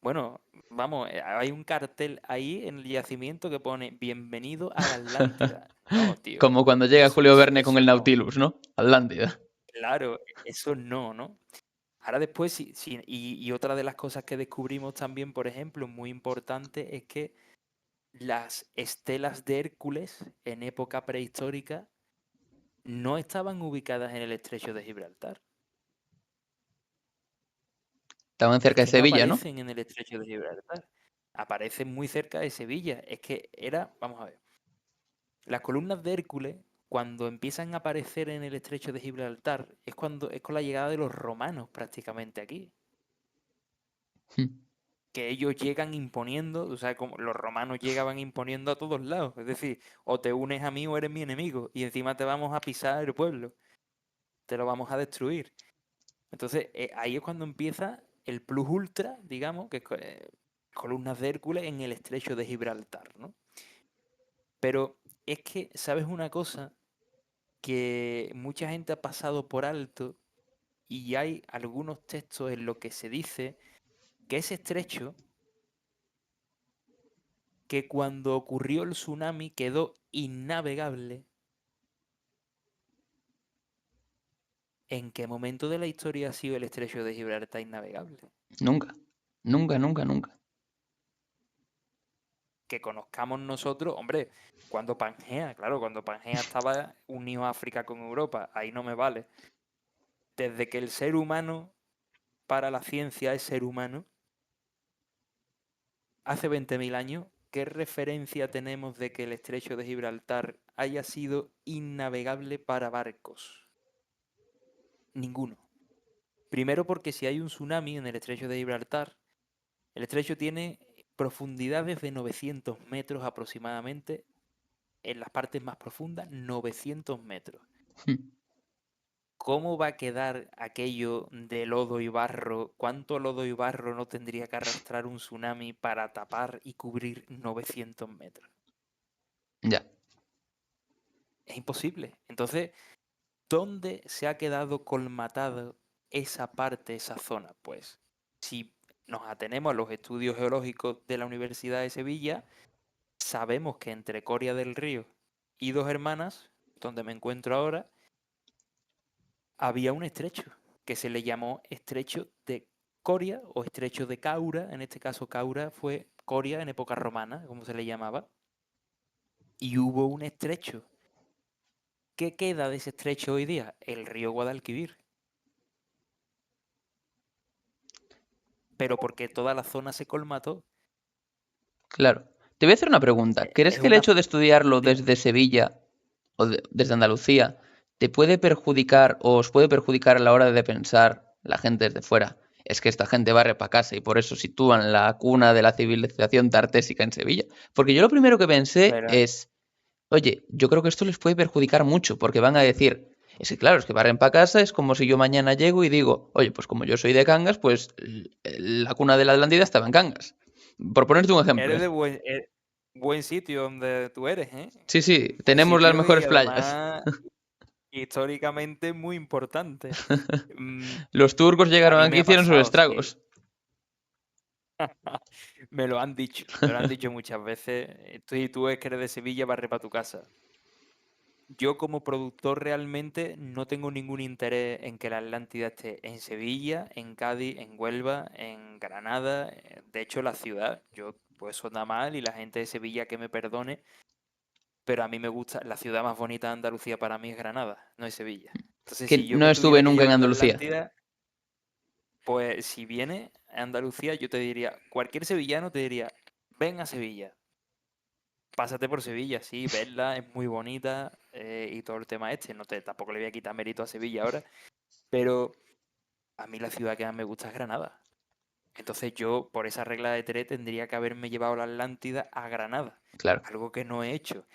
Bueno, vamos, hay un cartel ahí en el yacimiento que pone Bienvenido a la Atlántida. No, tío, Como cuando llega Julio Verne con eso el no. Nautilus, ¿no? Atlántida. Claro, eso no, ¿no? Ahora después, y otra de las cosas que descubrimos también, por ejemplo, muy importante, es que las estelas de Hércules en época prehistórica no estaban ubicadas en el estrecho de Gibraltar. Estaban Es cerca de que no Sevilla, ¿no? aparecen en el estrecho de Gibraltar. Aparecen muy cerca de Sevilla. Es que vamos a ver, las columnas de Hércules, cuando empiezan a aparecer en el estrecho de Gibraltar, es con la llegada de los romanos prácticamente aquí. Hmm. Que ellos llegan imponiendo, o sea, como los romanos llegaban imponiendo a todos lados. Es decir, o te unes a mí o eres mi enemigo. Y encima te vamos a pisar el pueblo. Te lo vamos a destruir. Entonces, ahí es cuando empieza el plus ultra, digamos, que es columnas de Hércules en el estrecho de Gibraltar, ¿no? Pero es que, ¿sabes una cosa? Que mucha gente ha pasado por alto y hay algunos textos en los que se dice que ese estrecho, que cuando ocurrió el tsunami quedó innavegable. ¿En qué momento de la historia ha sido el estrecho de Gibraltar innavegable? Nunca. Nunca, nunca, nunca. Que conozcamos nosotros, hombre, cuando Pangea, claro, cuando Pangea estaba unido a África con Europa, ahí no me vale. Desde que el ser humano para la ciencia es ser humano, hace 20.000 años, ¿qué referencia tenemos de que el estrecho de Gibraltar haya sido innavegable para barcos? Ninguno. Primero porque si hay un tsunami en el estrecho de Gibraltar, el estrecho tiene profundidades de 900 metros aproximadamente, en las partes más profundas, 900 metros. Hmm. ¿Cómo va a quedar aquello de lodo y barro? ¿Cuánto lodo y barro no tendría que arrastrar un tsunami para tapar y cubrir 900 metros? Ya. Es imposible. Entonces, ¿dónde se ha quedado colmatado esa parte, esa zona? Pues, si nos atenemos a los estudios geológicos de la Universidad de Sevilla, sabemos que entre Coria del Río y Dos Hermanas, donde me encuentro ahora, había un estrecho que se le llamó Estrecho de Coria o Estrecho de Caura. En este caso, Caura fue Coria en época romana, como se le llamaba. Y hubo un estrecho. ¿Qué queda de ese estrecho hoy día? El río Guadalquivir. Pero porque toda la zona se colmató. Claro. Te voy a hacer una pregunta. ¿Crees Es que el una... hecho de estudiarlo Dime. desde Sevilla o desde Andalucía te puede perjudicar o os puede perjudicar a la hora de pensar la gente desde fuera? Es que esta gente barre para casa y por eso sitúan la cuna de la civilización tartésica en Sevilla. Porque yo lo primero que pensé Pero es, oye, yo creo que esto les puede perjudicar mucho porque van a decir, es que claro, es que barren para casa, es como si yo mañana llego y digo, oye, pues como yo soy de Cangas, pues la cuna de la Atlántida estaba en Cangas. Por ponerte un ejemplo, eres ¿eh? de buen sitio donde tú eres, ¿eh? Sí, sí, Buen tenemos las sitio y mejores playas. además históricamente muy importante. Los turcos A llegaron mí aquí me y ha hicieron sus pasado, sí. estragos. Me lo han dicho muchas veces. Tú es que eres de Sevilla, barre para tu casa. Yo como productor realmente no tengo ningún interés en que la Atlántida esté en Sevilla, en Cádiz, en Huelva, en Granada. De hecho, la ciudad, yo pues suena mal y la gente de Sevilla que me perdone, pero a mí me gusta, la ciudad más bonita de Andalucía para mí es Granada, no es Sevilla. Entonces, si Que yo no me estuve tuviera que nunca en llevar la Andalucía. Atlántida, pues si viene a Andalucía, yo te diría, cualquier sevillano te diría, ven a Sevilla, pásate por Sevilla, sí, verla, es muy bonita y todo el tema este. Tampoco le voy a quitar mérito a Sevilla ahora, pero a mí la ciudad que más me gusta es Granada. Entonces yo, por esa regla de tres, tendría que haberme llevado la Atlántida a Granada, Claro, algo que no he hecho.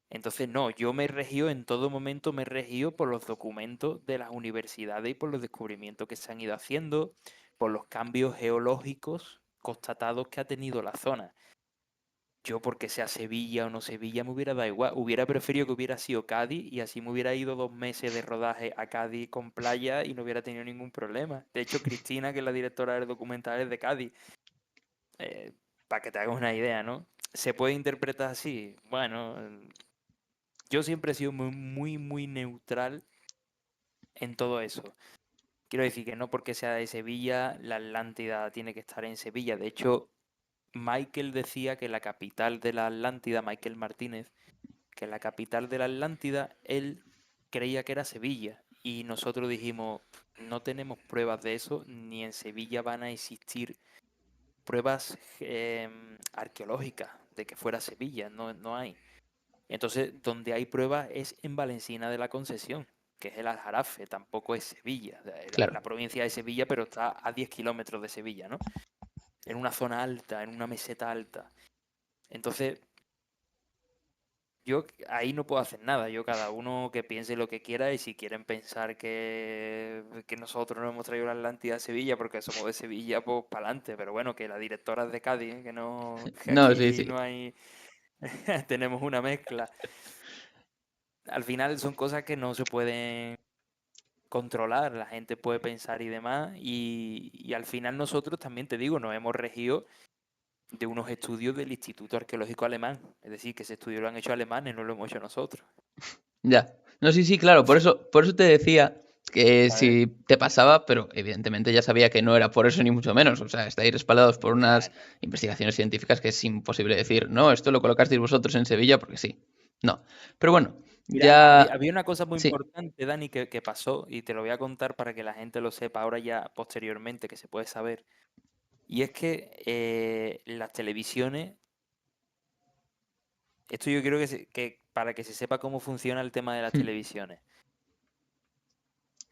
Entonces, no, yo me regío, en todo momento me regío por los documentos de las universidades y por los descubrimientos que se han ido haciendo, por los cambios geológicos constatados que ha tenido la zona. Yo, porque sea Sevilla o no Sevilla, me hubiera dado igual. Hubiera preferido que hubiera sido Cádiz y así me hubiera ido 2 meses de rodaje a Cádiz con playa y no hubiera tenido ningún problema. De hecho, Cristina, que es la directora del documental, es de Cádiz. Para que te hagas una idea, ¿no? ¿Se puede interpretar así? Bueno, yo siempre he sido muy neutral en todo eso. Quiero decir que no porque sea de Sevilla, la Atlántida tiene que estar en Sevilla. De hecho, Michael decía que la capital de la Atlántida, Michael Martínez, que la capital de la Atlántida, él creía que era Sevilla. Y nosotros dijimos, no tenemos pruebas de eso, ni en Sevilla van a existir pruebas arqueológicas de que fuera Sevilla, no hay. Entonces, donde hay pruebas es en Valencina de la Concesión, que es el Aljarafe, tampoco es Sevilla. claro. La provincia de Sevilla, pero está a 10 kilómetros de Sevilla, ¿no? En una zona alta, en una meseta alta. Entonces, yo ahí no puedo hacer nada. Yo, cada uno que piense lo que quiera, y si quieren pensar que nosotros no hemos traído la Atlántida a Sevilla porque somos de Sevilla, pues para adelante. Pero bueno, que la directora es de Cádiz, ¿eh? Que no, que No, sí, aquí sí. no hay, tenemos una mezcla. Al final son cosas que no se pueden controlar, la gente puede pensar y demás, y al final nosotros también, te digo, nos hemos regido de unos estudios del Instituto Arqueológico Alemán, es decir, que ese estudio lo han hecho alemanes, no lo hemos hecho nosotros. Ya. No, sí, sí, claro. Por eso te decía que ¿Sabes? si te pasaba, pero evidentemente ya sabía que no era por eso ni mucho menos. O sea, estáis respaldados por Ya, unas investigaciones científicas que es imposible decir, no, esto lo colocasteis vosotros en Sevilla porque sí. No. Pero bueno, mira, había, ya. había una cosa muy Sí. importante, Dani, que pasó, y te lo voy a contar para que la gente lo sepa ahora ya posteriormente, que se puede saber, y es que las televisiones, esto yo quiero que para que se sepa cómo funciona el tema de las Hmm. televisiones.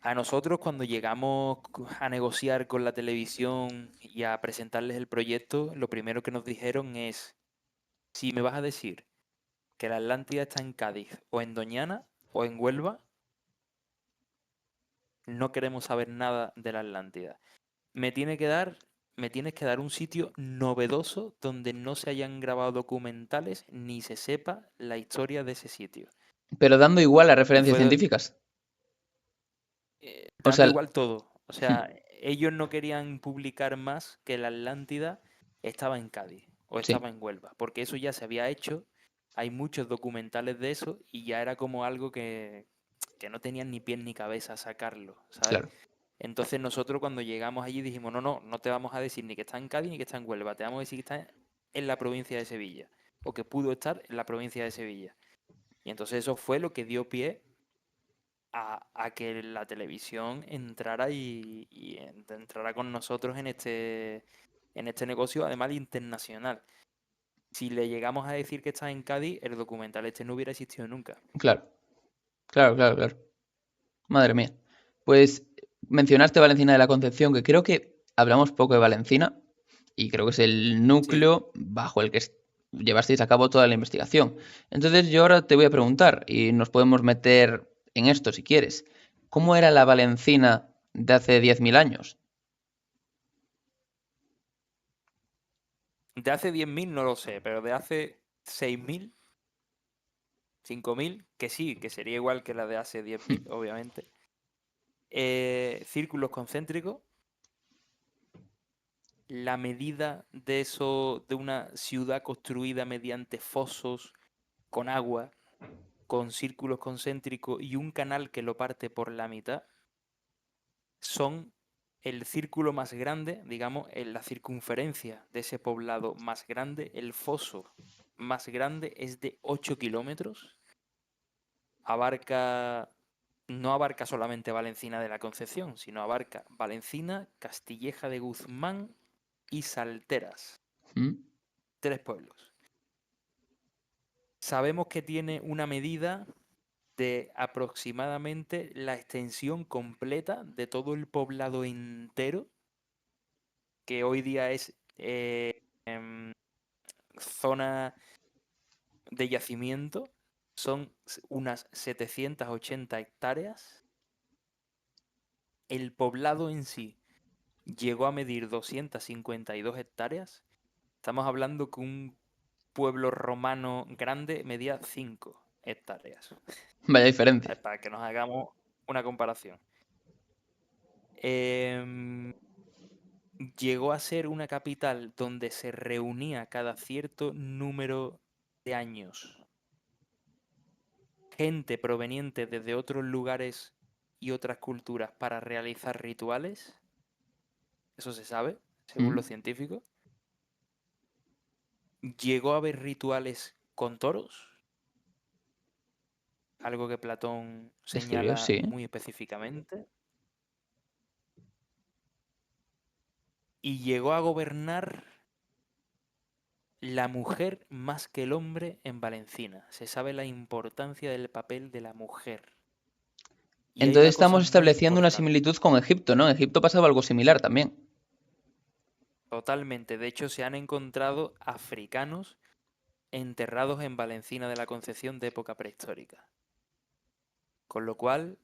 A nosotros, cuando llegamos a negociar con la televisión y a presentarles el proyecto, lo primero que nos dijeron es, si me vas a decir que la Atlántida está en Cádiz o en Doñana o en Huelva, no queremos saber nada de la Atlántida. Me tiene que dar, me tienes que dar un sitio novedoso donde no se hayan grabado documentales ni se sepa la historia de ese sitio. Pero dando igual a Y referencias fue científicas. O dando sea, igual todo. O hmm, sea, ellos no querían publicar más que la Atlántida estaba en Cádiz o sí. estaba en Huelva, porque eso ya se había hecho. Hay muchos documentales de eso y ya era como algo que que no tenían ni pies ni cabeza sacarlo, ¿sabes? Claro. Entonces nosotros cuando llegamos allí dijimos, no te vamos a decir ni que está en Cádiz ni que está en Huelva, te vamos a decir que está en la provincia de Sevilla, o que pudo estar en la provincia de Sevilla. Y entonces eso fue lo que dio pie a que la televisión entrara y entrara con nosotros en este negocio, además internacional. Si le llegamos a decir que está en Cádiz, el documental este no hubiera existido nunca. Claro, claro, claro, claro. Madre mía. Pues mencionaste Valencina de la Concepción, que creo que hablamos poco de Valencina y creo que es el Sí, núcleo bajo el que llevasteis a cabo toda la investigación. Entonces yo ahora te voy a preguntar, y nos podemos meter en esto si quieres. ¿Cómo era la Valencina de hace 10.000 años? de hace 10.000 no lo sé, pero de hace 6.000, 5.000, que sí, que sería igual que la de hace 10.000, obviamente. Círculos concéntricos. La medida de eso, de una ciudad construida mediante fosos con agua, con círculos concéntricos y un canal que lo parte por la mitad, son el círculo más grande, digamos, en la circunferencia de ese poblado más grande. El foso más grande es de 8 kilómetros. No abarca solamente Valencina de la Concepción, sino abarca Valencina, Castilleja de Guzmán y Salteras. ¿Mm? 3 pueblos. Sabemos que tiene una medida de aproximadamente la extensión completa de todo el poblado entero, que hoy día es zona de yacimiento, son unas 780 hectáreas. El poblado en sí llegó a medir 252 hectáreas. Estamos hablando que un pueblo romano grande medía 5 hectáreas. Vaya diferencia. Para que nos hagamos una comparación. Llegó a ser una capital donde se reunía cada cierto número de años gente proveniente desde otros lugares y otras culturas para realizar rituales. Eso se sabe, según ¿Mm? los científicos. Llegó a haber rituales con toros, algo que Platón Escribió, señala sí. muy específicamente. Y llegó a gobernar la mujer más que el hombre en Valencina. Se sabe la importancia del papel de la mujer. Y hay Entonces una cosa estamos muy estableciendo una importante, similitud con Egipto, ¿no? En Egipto pasaba algo similar también. totalmente. De hecho, se han encontrado africanos enterrados en Valencina de la Concepción de época prehistórica. Con lo cual,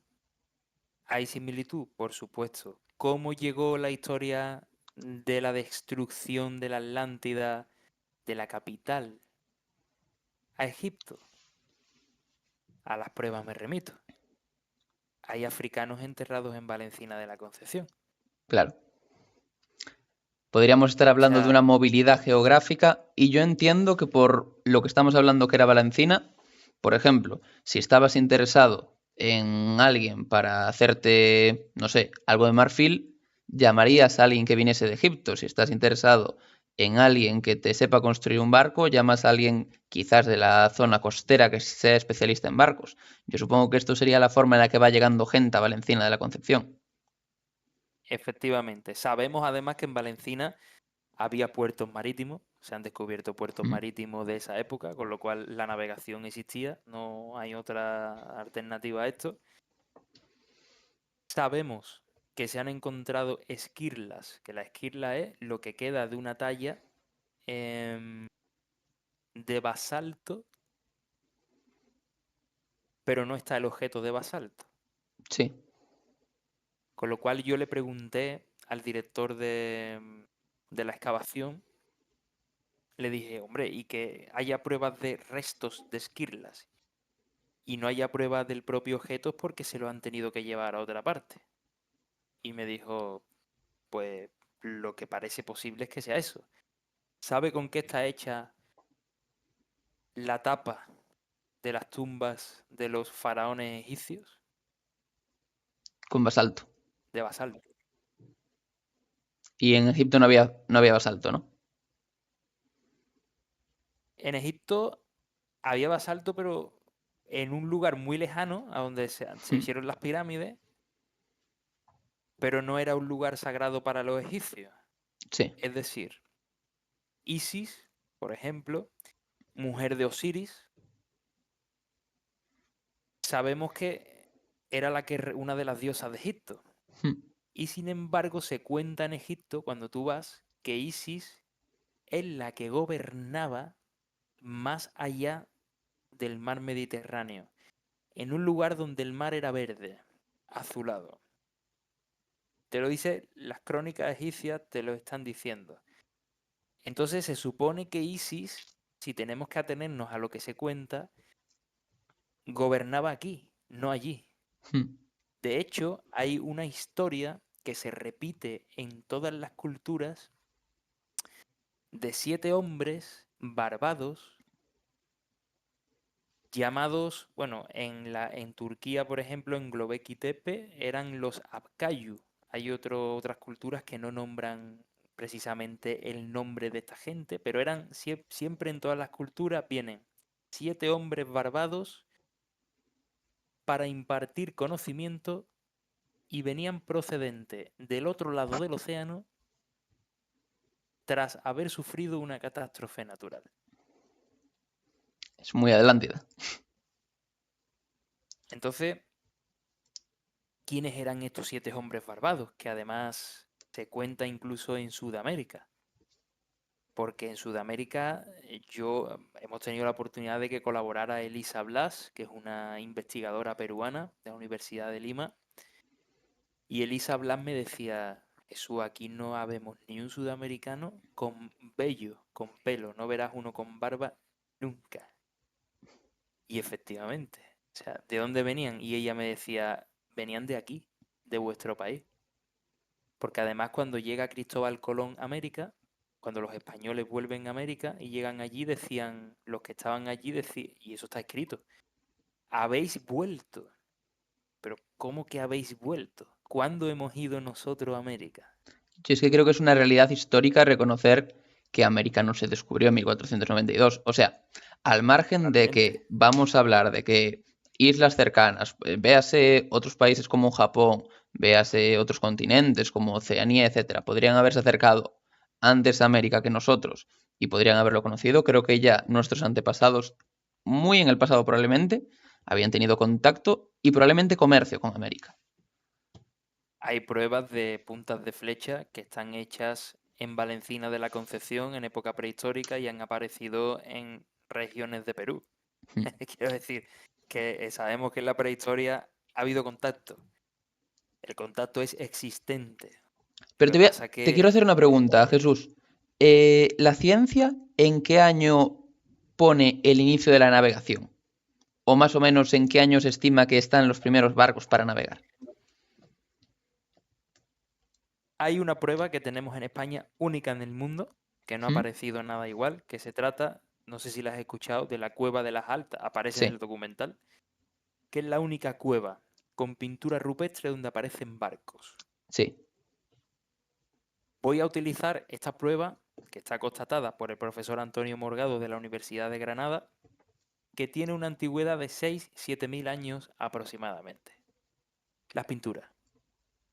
hay similitud, por supuesto. ¿Cómo llegó la historia de la destrucción de la Atlántida, de la capital, a Egipto? A las pruebas me remito. Hay africanos enterrados en Valencina de la Concepción. Claro. Podríamos estar O hablando de una sea, movilidad geográfica y yo entiendo que por lo que estamos hablando que era Valencina, por ejemplo, si estabas interesado en alguien para hacerte, no sé, algo de marfil, llamarías a alguien que viniese de Egipto. Si estás interesado en alguien que te sepa construir un barco, llamas a alguien quizás de la zona costera que sea especialista en barcos. Yo supongo que esto sería la forma en la que va llegando gente a Valencina de la Concepción. efectivamente. Sabemos además que en Valencina había puertos marítimos, se han descubierto puertos Mm. marítimos de esa época, con lo cual la navegación existía, no hay otra alternativa a esto. Sabemos que se han encontrado esquirlas, que la esquirla es lo que queda de una talla de basalto, pero no está el objeto de basalto. Sí. Con lo cual yo le pregunté al director de la excavación, le dije, hombre, y que haya pruebas de restos de esquirlas y no haya pruebas del propio objeto es porque se lo han tenido que llevar a otra parte. Y me dijo, pues lo que parece posible es que sea eso. ¿Sabe con qué está hecha la tapa de las tumbas de los faraones egipcios? Con basalto. de basalto. Y en Egipto no había basalto, ¿no? En Egipto había basalto, pero en un lugar muy lejano a donde se hicieron las pirámides, pero no era un lugar sagrado para los egipcios. Sí. Es decir, Isis, por ejemplo, mujer de Osiris, sabemos que era una de las diosas de Egipto. Y sin embargo se cuenta en Egipto, cuando tú vas, que Isis es la que gobernaba más allá del mar Mediterráneo, en un lugar donde el mar era verde, azulado. Te lo dice, las crónicas egipcias te lo están diciendo. Entonces se supone que Isis, si tenemos que atenernos a lo que se cuenta, gobernaba aquí, no allí. De hecho, hay una historia que se repite en todas las culturas de 7 hombres barbados llamados, bueno, en Turquía, por ejemplo, en Göbekli Tepe, eran los Abkayu. Hay otras culturas que no nombran precisamente el nombre de esta gente, pero siempre en todas las culturas vienen 7 hombres barbados para impartir conocimiento y venían procedentes del otro lado del océano tras haber sufrido una catástrofe natural. Es muy Atlántida. Entonces, ¿quiénes eran estos 7 hombres barbados? Que además se cuenta incluso en Sudamérica. Porque en Sudamérica hemos tenido la oportunidad de que colaborara Elisa Blas, que es una investigadora peruana de la Universidad de Lima. Y Elisa Blas me decía, Jesús, aquí no habemos ni un sudamericano con vello, con pelo, no verás uno con barba nunca. Y efectivamente, o sea, ¿de dónde venían? Y ella me decía, venían de aquí, de vuestro país. Porque además cuando llega Cristóbal Colón a América, cuando los españoles vuelven a América y llegan allí, decían, los que estaban allí, y eso está escrito, habéis vuelto. Pero ¿cómo que habéis vuelto? ¿Cuándo hemos ido nosotros a América? Yo es que creo que es una realidad histórica reconocer que América no se descubrió en 1492. O sea, al margen de Totalmente. que vamos a hablar de que islas cercanas, véase otros países como Japón, véase otros continentes como Oceanía, etcétera, podrían haberse acercado antes a América que nosotros y podrían haberlo conocido, creo que ya nuestros antepasados, muy en el pasado probablemente, habían tenido contacto y probablemente comercio con América. Hay pruebas de puntas de flecha que están hechas en Valencina de la Concepción en época prehistórica y han aparecido en regiones de Perú. Quiero decir que sabemos que en la prehistoria ha habido contacto. El contacto es existente. Pero Lo que pasa te quiero que hacer una pregunta, Jesús. ¿La ciencia en qué año pone el inicio de la navegación? O más o menos en qué año se estima que están los primeros barcos para navegar. hay una prueba que tenemos en España única en el mundo, que no ha ¿Mm? aparecido nada igual, que se trata, no sé si la has escuchado, de la Cueva de las Altas, aparece en Sí, el documental, que es la única cueva con pintura rupestre donde aparecen barcos. sí. Voy a utilizar esta prueba, que está constatada por el profesor Antonio Morgado de la Universidad de Granada, que tiene una antigüedad de 6-7 mil años aproximadamente. Las pinturas.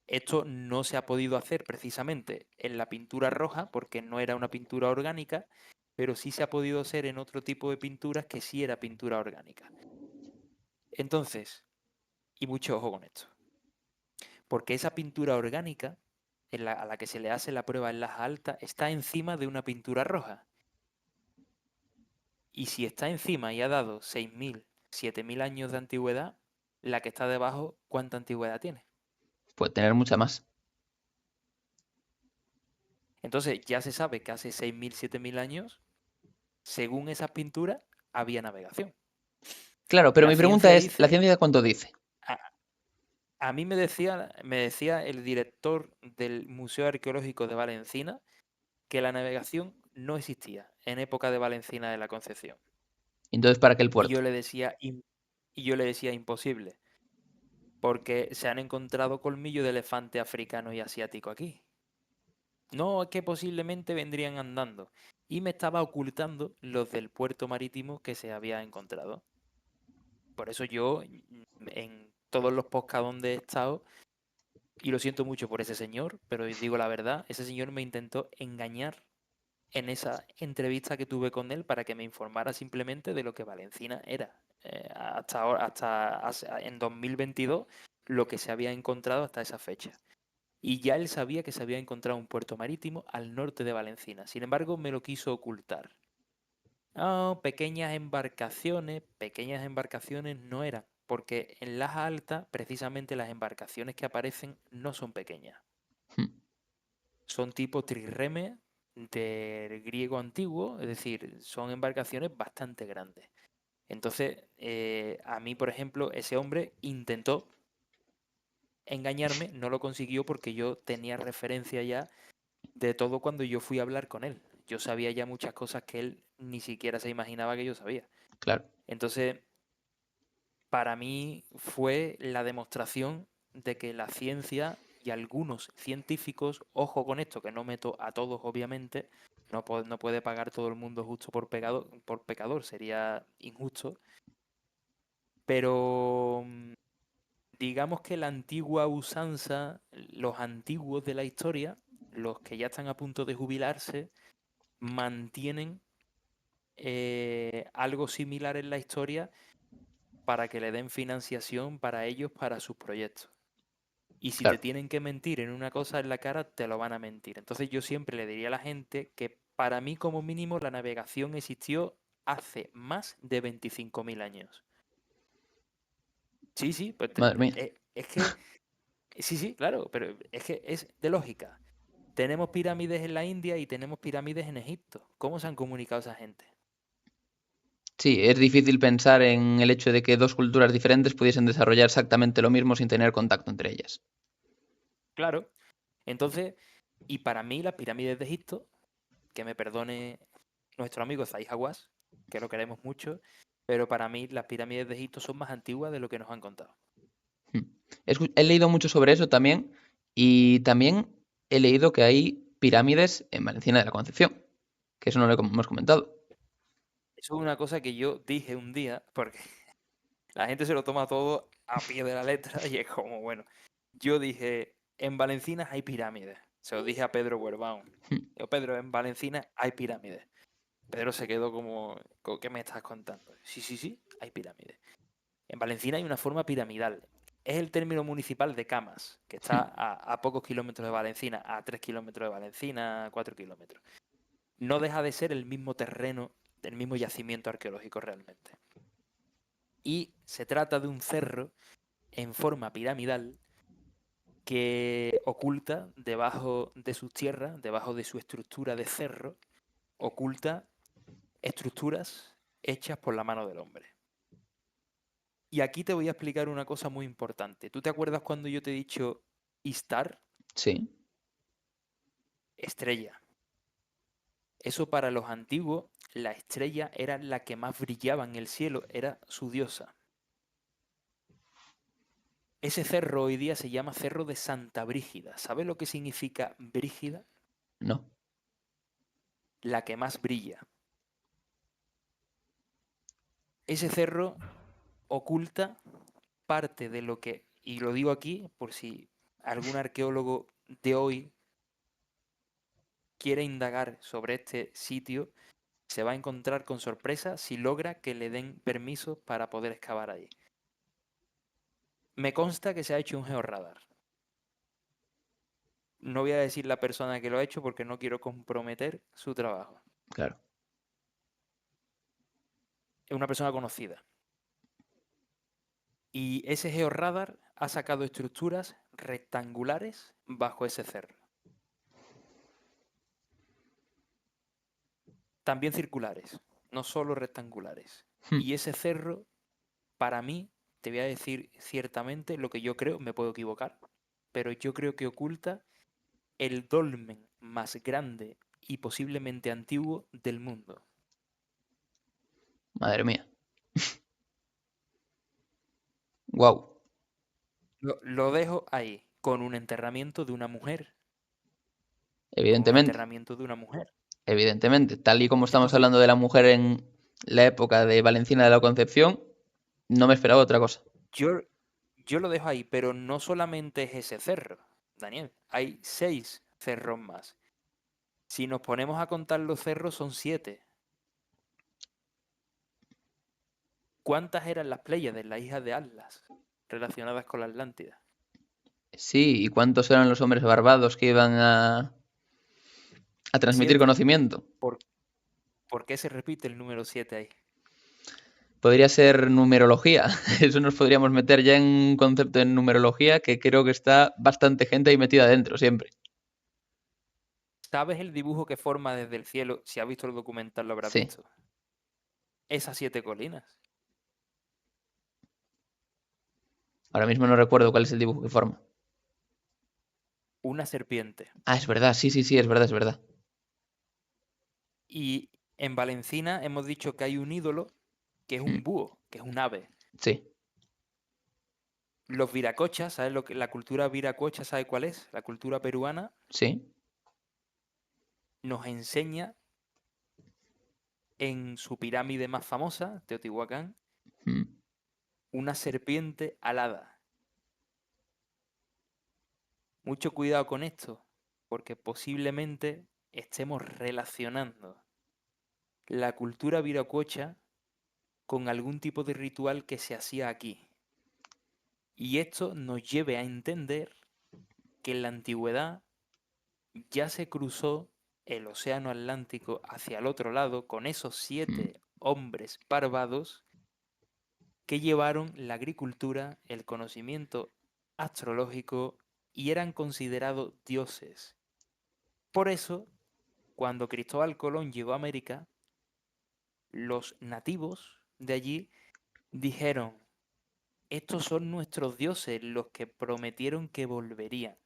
Esto no se ha podido hacer precisamente en la pintura roja porque no era una pintura orgánica, pero sí se ha podido hacer en otro tipo de pinturas que sí era pintura orgánica. Entonces, y mucho ojo con esto, porque esa pintura orgánica a la que se le hace la prueba en las altas está encima de una pintura roja. Y si está encima y ha dado 6.000, 7.000 años de antigüedad, la que está debajo, ¿cuánta antigüedad tiene? Puede tener mucha más. Entonces ya se sabe que hace 6.000, 7.000 años, según esas pinturas, había navegación. Claro, pero La mi pregunta ciencia es, ¿la dice, ciencia cuánto dice? a, a mí me decía el director del Museo Arqueológico de Valencina que la navegación no existía en época de Valencina de la Concepción. Entonces, ¿para qué el Y puerto? yo le decía imposible. porque se han encontrado colmillos de elefante africano y asiático aquí. No, es que posiblemente vendrían andando. Y me estaba ocultando los del puerto marítimo que se había encontrado. Por eso yo, en todos los podcasts donde he estado, y lo siento mucho por ese señor, pero digo la verdad, ese señor me intentó engañar en esa entrevista que tuve con él para que me informara simplemente de lo que Valencina era. Hasta ahora, en 2022, lo que se había encontrado hasta esa fecha. Y ya él sabía que se había encontrado un puerto marítimo al norte de Valencina. Sin embargo, me lo quiso ocultar. Ah, pequeñas embarcaciones no eran, porque en Laja Alta, precisamente las embarcaciones que aparecen no son pequeñas. Hmm. Son tipo trireme del griego antiguo, es decir, son embarcaciones bastante grandes. Entonces, a mí, por ejemplo, ese hombre intentó engañarme, no lo consiguió porque yo tenía referencia ya de todo cuando yo fui a hablar con él. Yo sabía ya muchas cosas que él ni siquiera se imaginaba que yo sabía. Claro. Entonces, para mí fue la demostración de que la ciencia y algunos científicos, ojo con esto, que no meto a todos obviamente, no puede pagar todo el mundo justo por pecador, sería injusto, pero digamos que la antigua usanza, los antiguos de la historia, los que ya están a punto de jubilarse, mantienen algo similar en la historia para que le den financiación para ellos, para sus proyectos. Y si te Claro. tienen que mentir en una cosa en la cara, te lo van a mentir. Entonces yo siempre le diría a la gente que para mí como mínimo la navegación existió hace más de 25.000 años. Sí, sí, pues Madre mía. es que, sí, sí, claro, pero es que es de lógica. Tenemos pirámides en la India y tenemos pirámides en Egipto. ¿Cómo se han comunicado esa gente? Sí, es difícil pensar en el hecho de que dos culturas diferentes pudiesen desarrollar exactamente lo mismo sin tener contacto entre ellas. Claro. Entonces, y para mí las pirámides de Egipto, que me perdone nuestro amigo Zahi Hawass, que lo queremos mucho, pero para mí las pirámides de Egipto son más antiguas de lo que nos han contado. Hmm. He leído mucho sobre eso también y también he leído que hay pirámides en Valenciana de la Concepción, que eso no lo hemos comentado. Eso es una cosa que yo dije un día, porque la gente se lo toma todo a pie de la letra y es como, bueno, yo dije, en Valencinas hay pirámides. Se lo dije a Pedro Huerbaum. Hmm. Digo, Pedro, en Valencinas hay pirámides. Pedro se quedó como, ¿qué me estás contando? Sí, sí, sí, hay pirámides. En Valencina hay una forma piramidal. Es el término municipal de Camas, que está Hmm. a pocos kilómetros de Valencina, a 3 kilómetros de Valencina, a 4 kilómetros. No deja de ser el mismo terreno, el mismo yacimiento arqueológico realmente. Y se trata de un cerro en forma piramidal que oculta debajo de sus tierras, debajo de su estructura de cerro, oculta estructuras hechas por la mano del hombre. Y aquí te voy a explicar una cosa muy importante. ¿Tú te acuerdas cuando yo te he dicho Istar? Sí. Estrella. Eso para los antiguos, la estrella era la que más brillaba en el cielo, era su diosa. Ese cerro hoy día se llama Cerro de Santa Brígida. ¿Sabes lo que significa Brígida? No. La que más brilla. Ese cerro oculta parte de lo que, y lo digo aquí por si algún arqueólogo de hoy quiere indagar sobre este sitio, se va a encontrar con sorpresa si logra que le den permiso para poder excavar ahí. Me consta que se ha hecho un georradar. No voy a decir la persona que lo ha hecho porque no quiero comprometer su trabajo. Claro. Es una persona conocida. Y ese georradar ha sacado estructuras rectangulares bajo ese cerro. También circulares, no solo rectangulares. Hmm. Y ese cerro, para mí, te voy a decir ciertamente lo que yo creo, me puedo equivocar, pero yo creo que oculta el dolmen más grande y posiblemente antiguo del mundo. Madre mía. Wow. Lo dejo ahí, con un enterramiento de una mujer. Con un Evidentemente, enterramiento de una mujer. evidentemente. Tal y como estamos Entonces, hablando de la mujer en la época de Valentina de la Concepción, no me esperaba otra cosa. yo, yo lo dejo ahí, pero no solamente es ese cerro, Daniel. Hay 6 cerros más. Si nos ponemos a contar los cerros, son 7. ¿Cuántas eran las Pléyades, las hijas de Atlas, relacionadas con la Atlántida? Sí, ¿y cuántos eran los hombres barbados que iban a transmitir 7. conocimiento? ¿Por, por qué se repite el número 7 ahí? Podría ser numerología. Eso nos podríamos meter ya en un concepto de numerología que creo que está bastante gente ahí metida adentro siempre. ¿Sabes el dibujo que forma desde el cielo? Si has visto el documental, lo habrás Sí. visto. Esas 7 colinas. Ahora mismo no recuerdo cuál es el dibujo que forma. Una serpiente. Ah, es verdad, sí, sí, sí, es verdad, es verdad. Y en Valencina hemos dicho que hay un ídolo que es Mm, un búho, que es un ave. sí, Los viracochas, ¿sabes lo que la cultura viracocha, sabe cuál es? La cultura peruana sí. nos enseña en su pirámide más famosa, Teotihuacán, Mm, una serpiente alada. Mucho cuidado con esto, porque posiblemente estemos relacionando la cultura viracocha con algún tipo de ritual que se hacía aquí. Y esto nos lleve a entender que en la antigüedad ya se cruzó el océano Atlántico hacia el otro lado con esos mm, 7 hombres parvados que llevaron la agricultura, el conocimiento astrológico y eran considerados dioses. Por eso, cuando Cristóbal Colón llegó a América, los nativos de allí dijeron, estos son nuestros dioses, los que prometieron que volverían.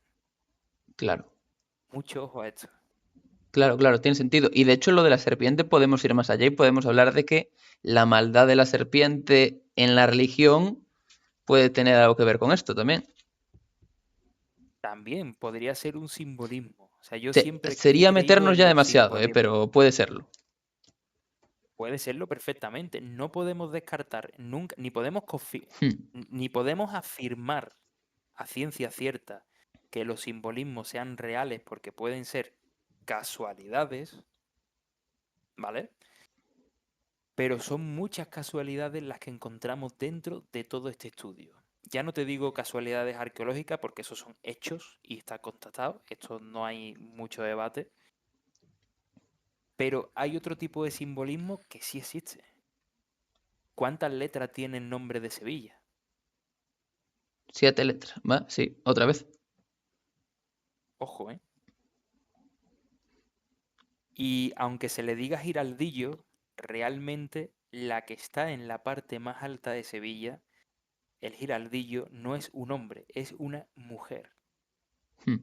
claro. Mucho ojo a esto. Claro, claro, tiene sentido. Y de hecho lo de la serpiente podemos ir más allá y podemos hablar de que la maldad de la serpiente en la religión puede tener algo que ver con esto también. También podría ser un simbolismo. O sea, yo siempre he Sería creído meternos en ya los demasiado, simbolismos. pero puede serlo. Puede serlo perfectamente. No podemos descartar nunca, Hmm, ni podemos afirmar a ciencia cierta que los simbolismos sean reales porque pueden ser casualidades, ¿vale? Pero son muchas casualidades las que encontramos dentro de todo este estudio. Ya no te digo casualidades arqueológicas porque esos son hechos y está constatado, esto no hay mucho debate, pero hay otro tipo de simbolismo que sí existe. ¿Cuántas letras tiene el nombre de Sevilla? 7 letras. ¿Va? Sí, otra vez. Ojo, ¿eh? Y aunque se le diga Giraldillo, realmente la que está en la parte más alta de Sevilla, el Giraldillo, no es un hombre, es una mujer. Hmm,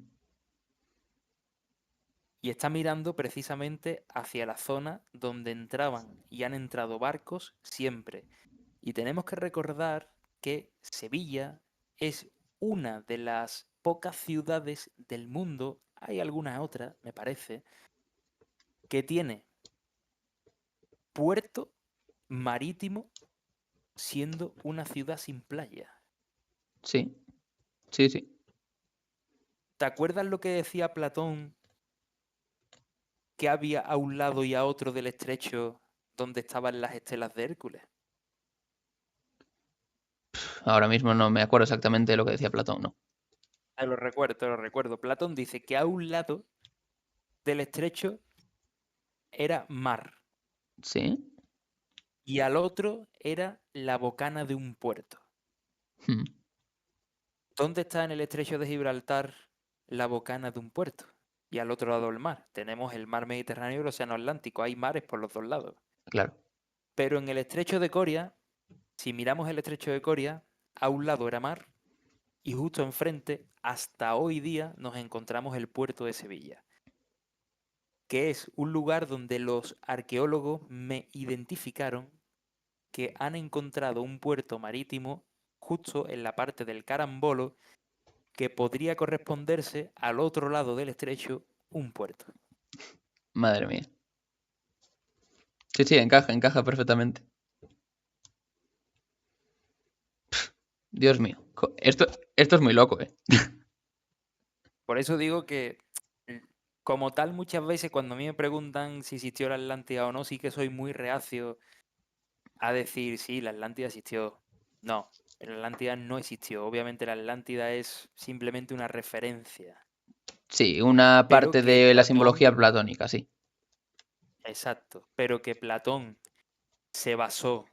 Y está mirando precisamente hacia la zona donde entraban y han entrado barcos siempre. Y tenemos que recordar que Sevilla es una de las pocas ciudades del mundo, hay alguna otra, me parece, que tiene puerto marítimo siendo una ciudad sin playa. sí, sí, sí. ¿Te acuerdas lo que decía Platón que había a un lado y a otro del estrecho donde estaban las estelas de Hércules? Ahora mismo no me acuerdo exactamente de lo que decía Platón, ¿no? Te lo recuerdo, te lo recuerdo. Platón dice que a un lado del estrecho era mar Sí. y al otro era la bocana de un puerto. Hmm, ¿Dónde está en el estrecho de Gibraltar la bocana de un puerto? Y al otro lado el mar. Tenemos el mar Mediterráneo y el océano Atlántico. Hay mares por los dos lados. claro. Pero en el estrecho de Coria, si miramos el estrecho de Coria, a un lado era mar y justo enfrente, hasta hoy día, nos encontramos el puerto de Sevilla, que es un lugar donde los arqueólogos me identificaron que han encontrado un puerto marítimo justo en la parte del carambolo que podría corresponderse al otro lado del estrecho un puerto. Madre mía. Sí, encaja perfectamente. Dios mío. Esto es muy loco, ¿eh? Por eso digo que, como tal, muchas veces cuando a mí me preguntan si existió la Atlántida o no, sí que soy muy reacio a decir, sí, la Atlántida existió. No, la Atlántida no existió. Obviamente la Atlántida es simplemente una referencia. Sí, una Pero parte que de la Platón, simbología platónica, sí. exacto, pero que Platón se basó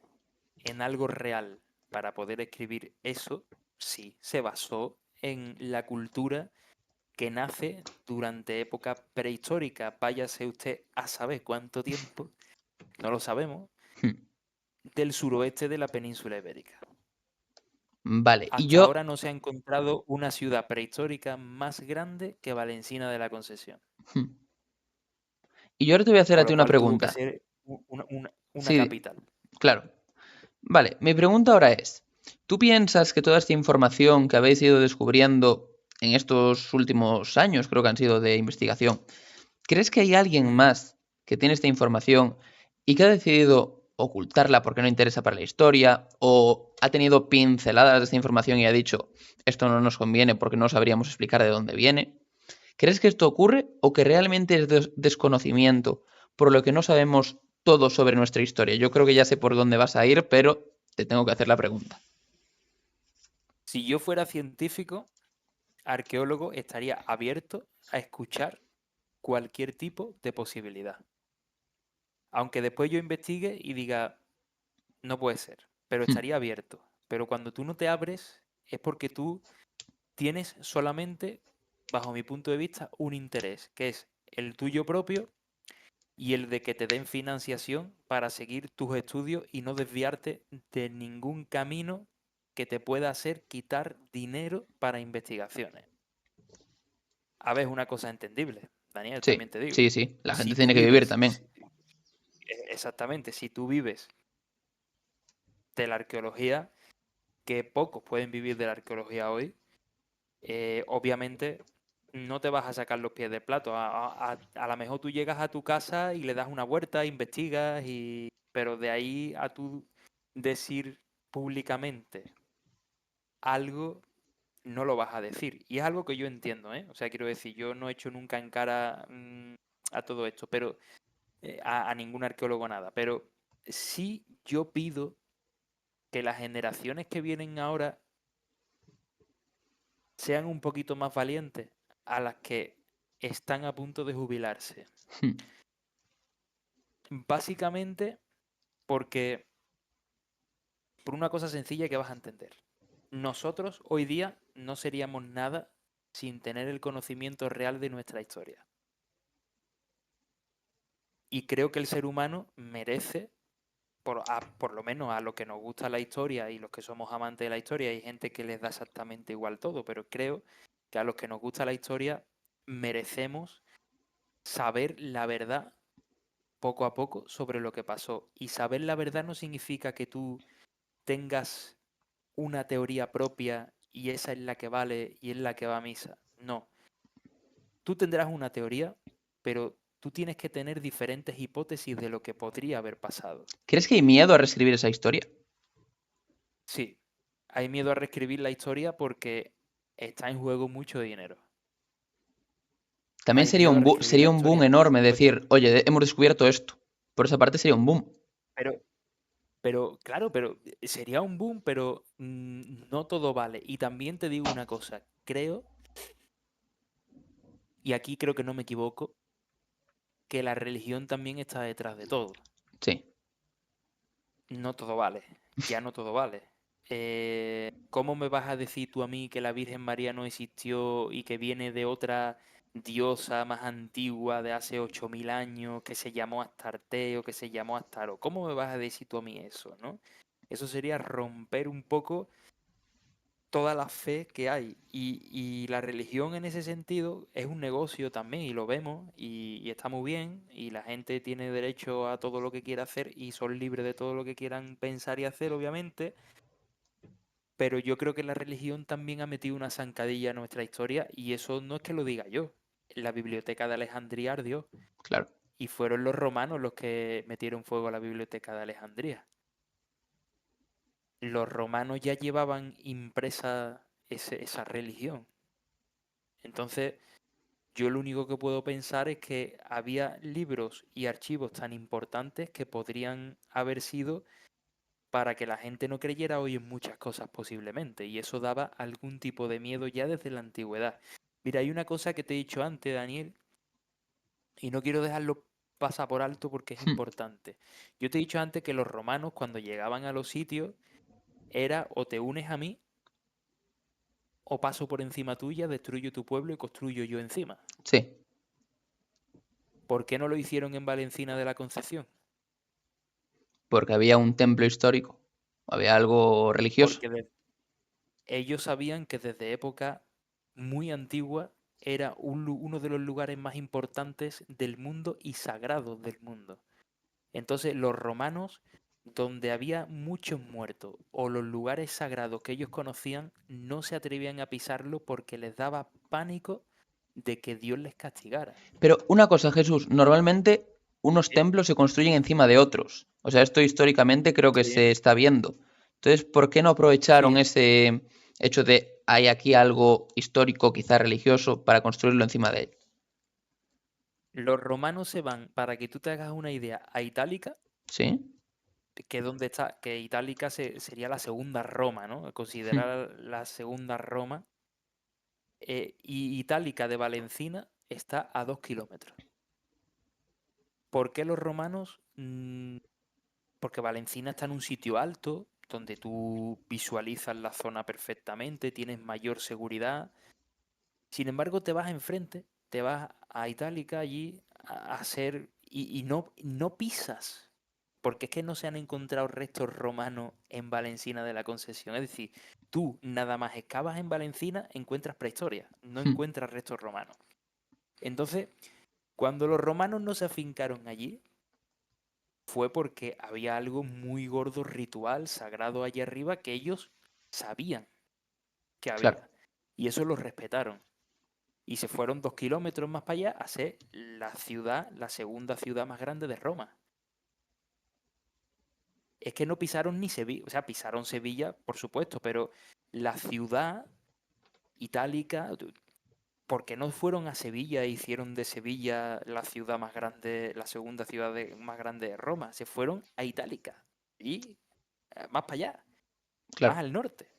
en algo real para poder escribir eso, sí, se basó en la cultura que nace durante época prehistórica. Váyase usted a saber cuánto tiempo, no lo sabemos, Hmm. del suroeste de la península ibérica. Vale, y Hasta yo, ahora no se ha encontrado una ciudad prehistórica más grande que Valencina de la Concesión, hmm. Y yo ahora te voy a hacer a con ti lo una cual tuvo que pregunta. ser una Sí, capital. claro. Vale, mi pregunta ahora es, ¿tú piensas que toda esta información que habéis ido descubriendo en estos últimos años, creo que han sido de investigación, ¿crees que hay alguien Ujú. más que tiene esta información y que ha decidido ocultarla porque no interesa para la historia o ha tenido pinceladas de esta información y ha dicho, esto no nos conviene porque no sabríamos explicar de dónde viene? ¿Crees que esto ocurre o que realmente es desconocimiento por lo que no sabemos todo sobre nuestra historia? Yo creo que ya sé por dónde vas a ir, pero te tengo que hacer la pregunta. Si yo fuera científico, arqueólogo, estaría abierto a escuchar cualquier tipo de posibilidad. Aunque después yo investigue y diga, no puede ser, pero Hmm, estaría abierto. Pero cuando tú no te abres es porque tú tienes solamente, bajo mi punto de vista, un interés, que es el tuyo propio y el de que te den financiación para seguir tus estudios y no desviarte de ningún camino que te pueda hacer quitar dinero para investigaciones. A ver, es una cosa entendible, Daniel, también sí, te digo. sí, la gente Si tú tiene que vivir vives, también. exactamente, si tú vives de la arqueología, que pocos pueden vivir de la arqueología hoy, obviamente no te vas a sacar los pies del plato. A lo mejor tú llegas a tu casa y le das una vuelta, investigas, pero de ahí a tú decir públicamente algo, no lo vas a decir. Y es algo que yo entiendo, ¿eh? O sea, quiero decir, yo no he hecho nunca en cara a todo esto, pero a ningún arqueólogo nada. Pero sí yo pido que las generaciones que vienen ahora sean un poquito más valientes a las que están a punto de jubilarse. Hmm, Básicamente porque, por una cosa sencilla que vas a entender. Nosotros hoy día no seríamos nada sin tener el conocimiento real de nuestra historia. Y creo que el ser humano merece, por lo menos a los que nos gusta la historia y los que somos amantes de la historia, hay gente que les da exactamente igual todo, pero creo que a los que nos gusta la historia merecemos saber la verdad poco a poco sobre lo que pasó. Y saber la verdad no significa que tú tengas una teoría propia y esa es la que vale y es la que va a misa. No, tú tendrás una teoría, pero tú tienes que tener diferentes hipótesis de lo que podría haber pasado. ¿Crees que hay miedo a reescribir esa historia? Sí, hay miedo a reescribir la historia porque está en juego mucho dinero. También Hay miedo a reescribir la sería un boom historia enorme porque, decir, oye, hemos descubierto esto. Por esa parte sería un boom. pero, claro, pero sería un boom, pero no todo vale. Y también te digo una cosa, creo, y aquí creo que no me equivoco, que la religión también está detrás de todo. Sí. No todo vale, ya no todo vale. ¿Cómo me vas a decir tú a mí que la Virgen María no existió y que viene de otra diosa más antigua de hace 8000 años que se llamó Astarte o que se llamó Astaro? ¿Cómo me vas a decir tú a mí eso, no? Eso sería romper un poco toda la fe que hay. Y la religión en ese sentido es un negocio también, y lo vemos, y está muy bien, y la gente tiene derecho a todo lo que quiera hacer, y son libres de todo lo que quieran pensar y hacer, obviamente, pero yo creo que la religión también ha metido una zancadilla en nuestra historia y eso no es que lo diga yo. La biblioteca de Alejandría ardió Claro. y fueron los romanos los que metieron fuego a la biblioteca de Alejandría. Los romanos ya llevaban impresa esa religión. Entonces, yo lo único que puedo pensar es que había libros y archivos tan importantes que podrían haber sido para que la gente no creyera hoy en muchas cosas posiblemente, y eso daba algún tipo de miedo ya desde la antigüedad. Mira, hay una cosa que te he dicho antes, Daniel, y no quiero dejarlo pasar por alto porque es Hmm. importante. Yo te he dicho antes que los romanos cuando llegaban a los sitios era o te unes a mí o paso por encima tuya, destruyo tu pueblo y construyo yo encima. Sí, ¿Por qué no lo hicieron en Valencina de la Concepción? porque había un templo histórico, había algo religioso. Porque ellos sabían que desde época muy antigua era uno de los lugares más importantes del mundo y sagrados del mundo. Entonces los romanos, donde había muchos muertos o los lugares sagrados que ellos conocían, no se atrevían a pisarlo porque les daba pánico de que Dios les castigara. Pero una cosa, Jesús, normalmente unos Sí, templos se construyen encima de otros. O sea, esto históricamente creo que sí, se está viendo. Entonces, ¿por qué no aprovecharon sí. ese hecho de hay aquí algo histórico, quizá religioso, para construirlo encima de él? Los romanos se van, para que tú te hagas una idea, a Itálica, ¿Sí? que es donde está, que Itálica sería la segunda Roma, ¿no? Hmm. Considerar la segunda Roma. Y Itálica de Valencina está a 2 kilómetros. ¿Por qué los romanos? Porque Valencina está en un sitio alto, donde tú visualizas la zona perfectamente, tienes mayor seguridad. Sin embargo, te vas enfrente, te vas a Itálica allí a hacer y no pisas, porque es que no se han encontrado restos romanos en Valencina de la Concesión. Es decir, tú nada más excavas en Valencina, encuentras prehistoria, no Hmm. encuentras restos romanos. Entonces, cuando los romanos no se afincaron allí, fue porque había algo muy gordo ritual sagrado allí arriba que ellos sabían que Claro. había. Y eso lo respetaron. Y se fueron 2 kilómetros más para allá a ser la ciudad, la segunda ciudad más grande de Roma. Es que no pisaron ni Sevilla, o sea, pisaron Sevilla, por supuesto, pero la ciudad itálica, ¿por qué no fueron a Sevilla e hicieron de Sevilla la ciudad más grande, la segunda ciudad más grande de Roma? Se fueron a Itálica y más para allá, más Claro. al norte.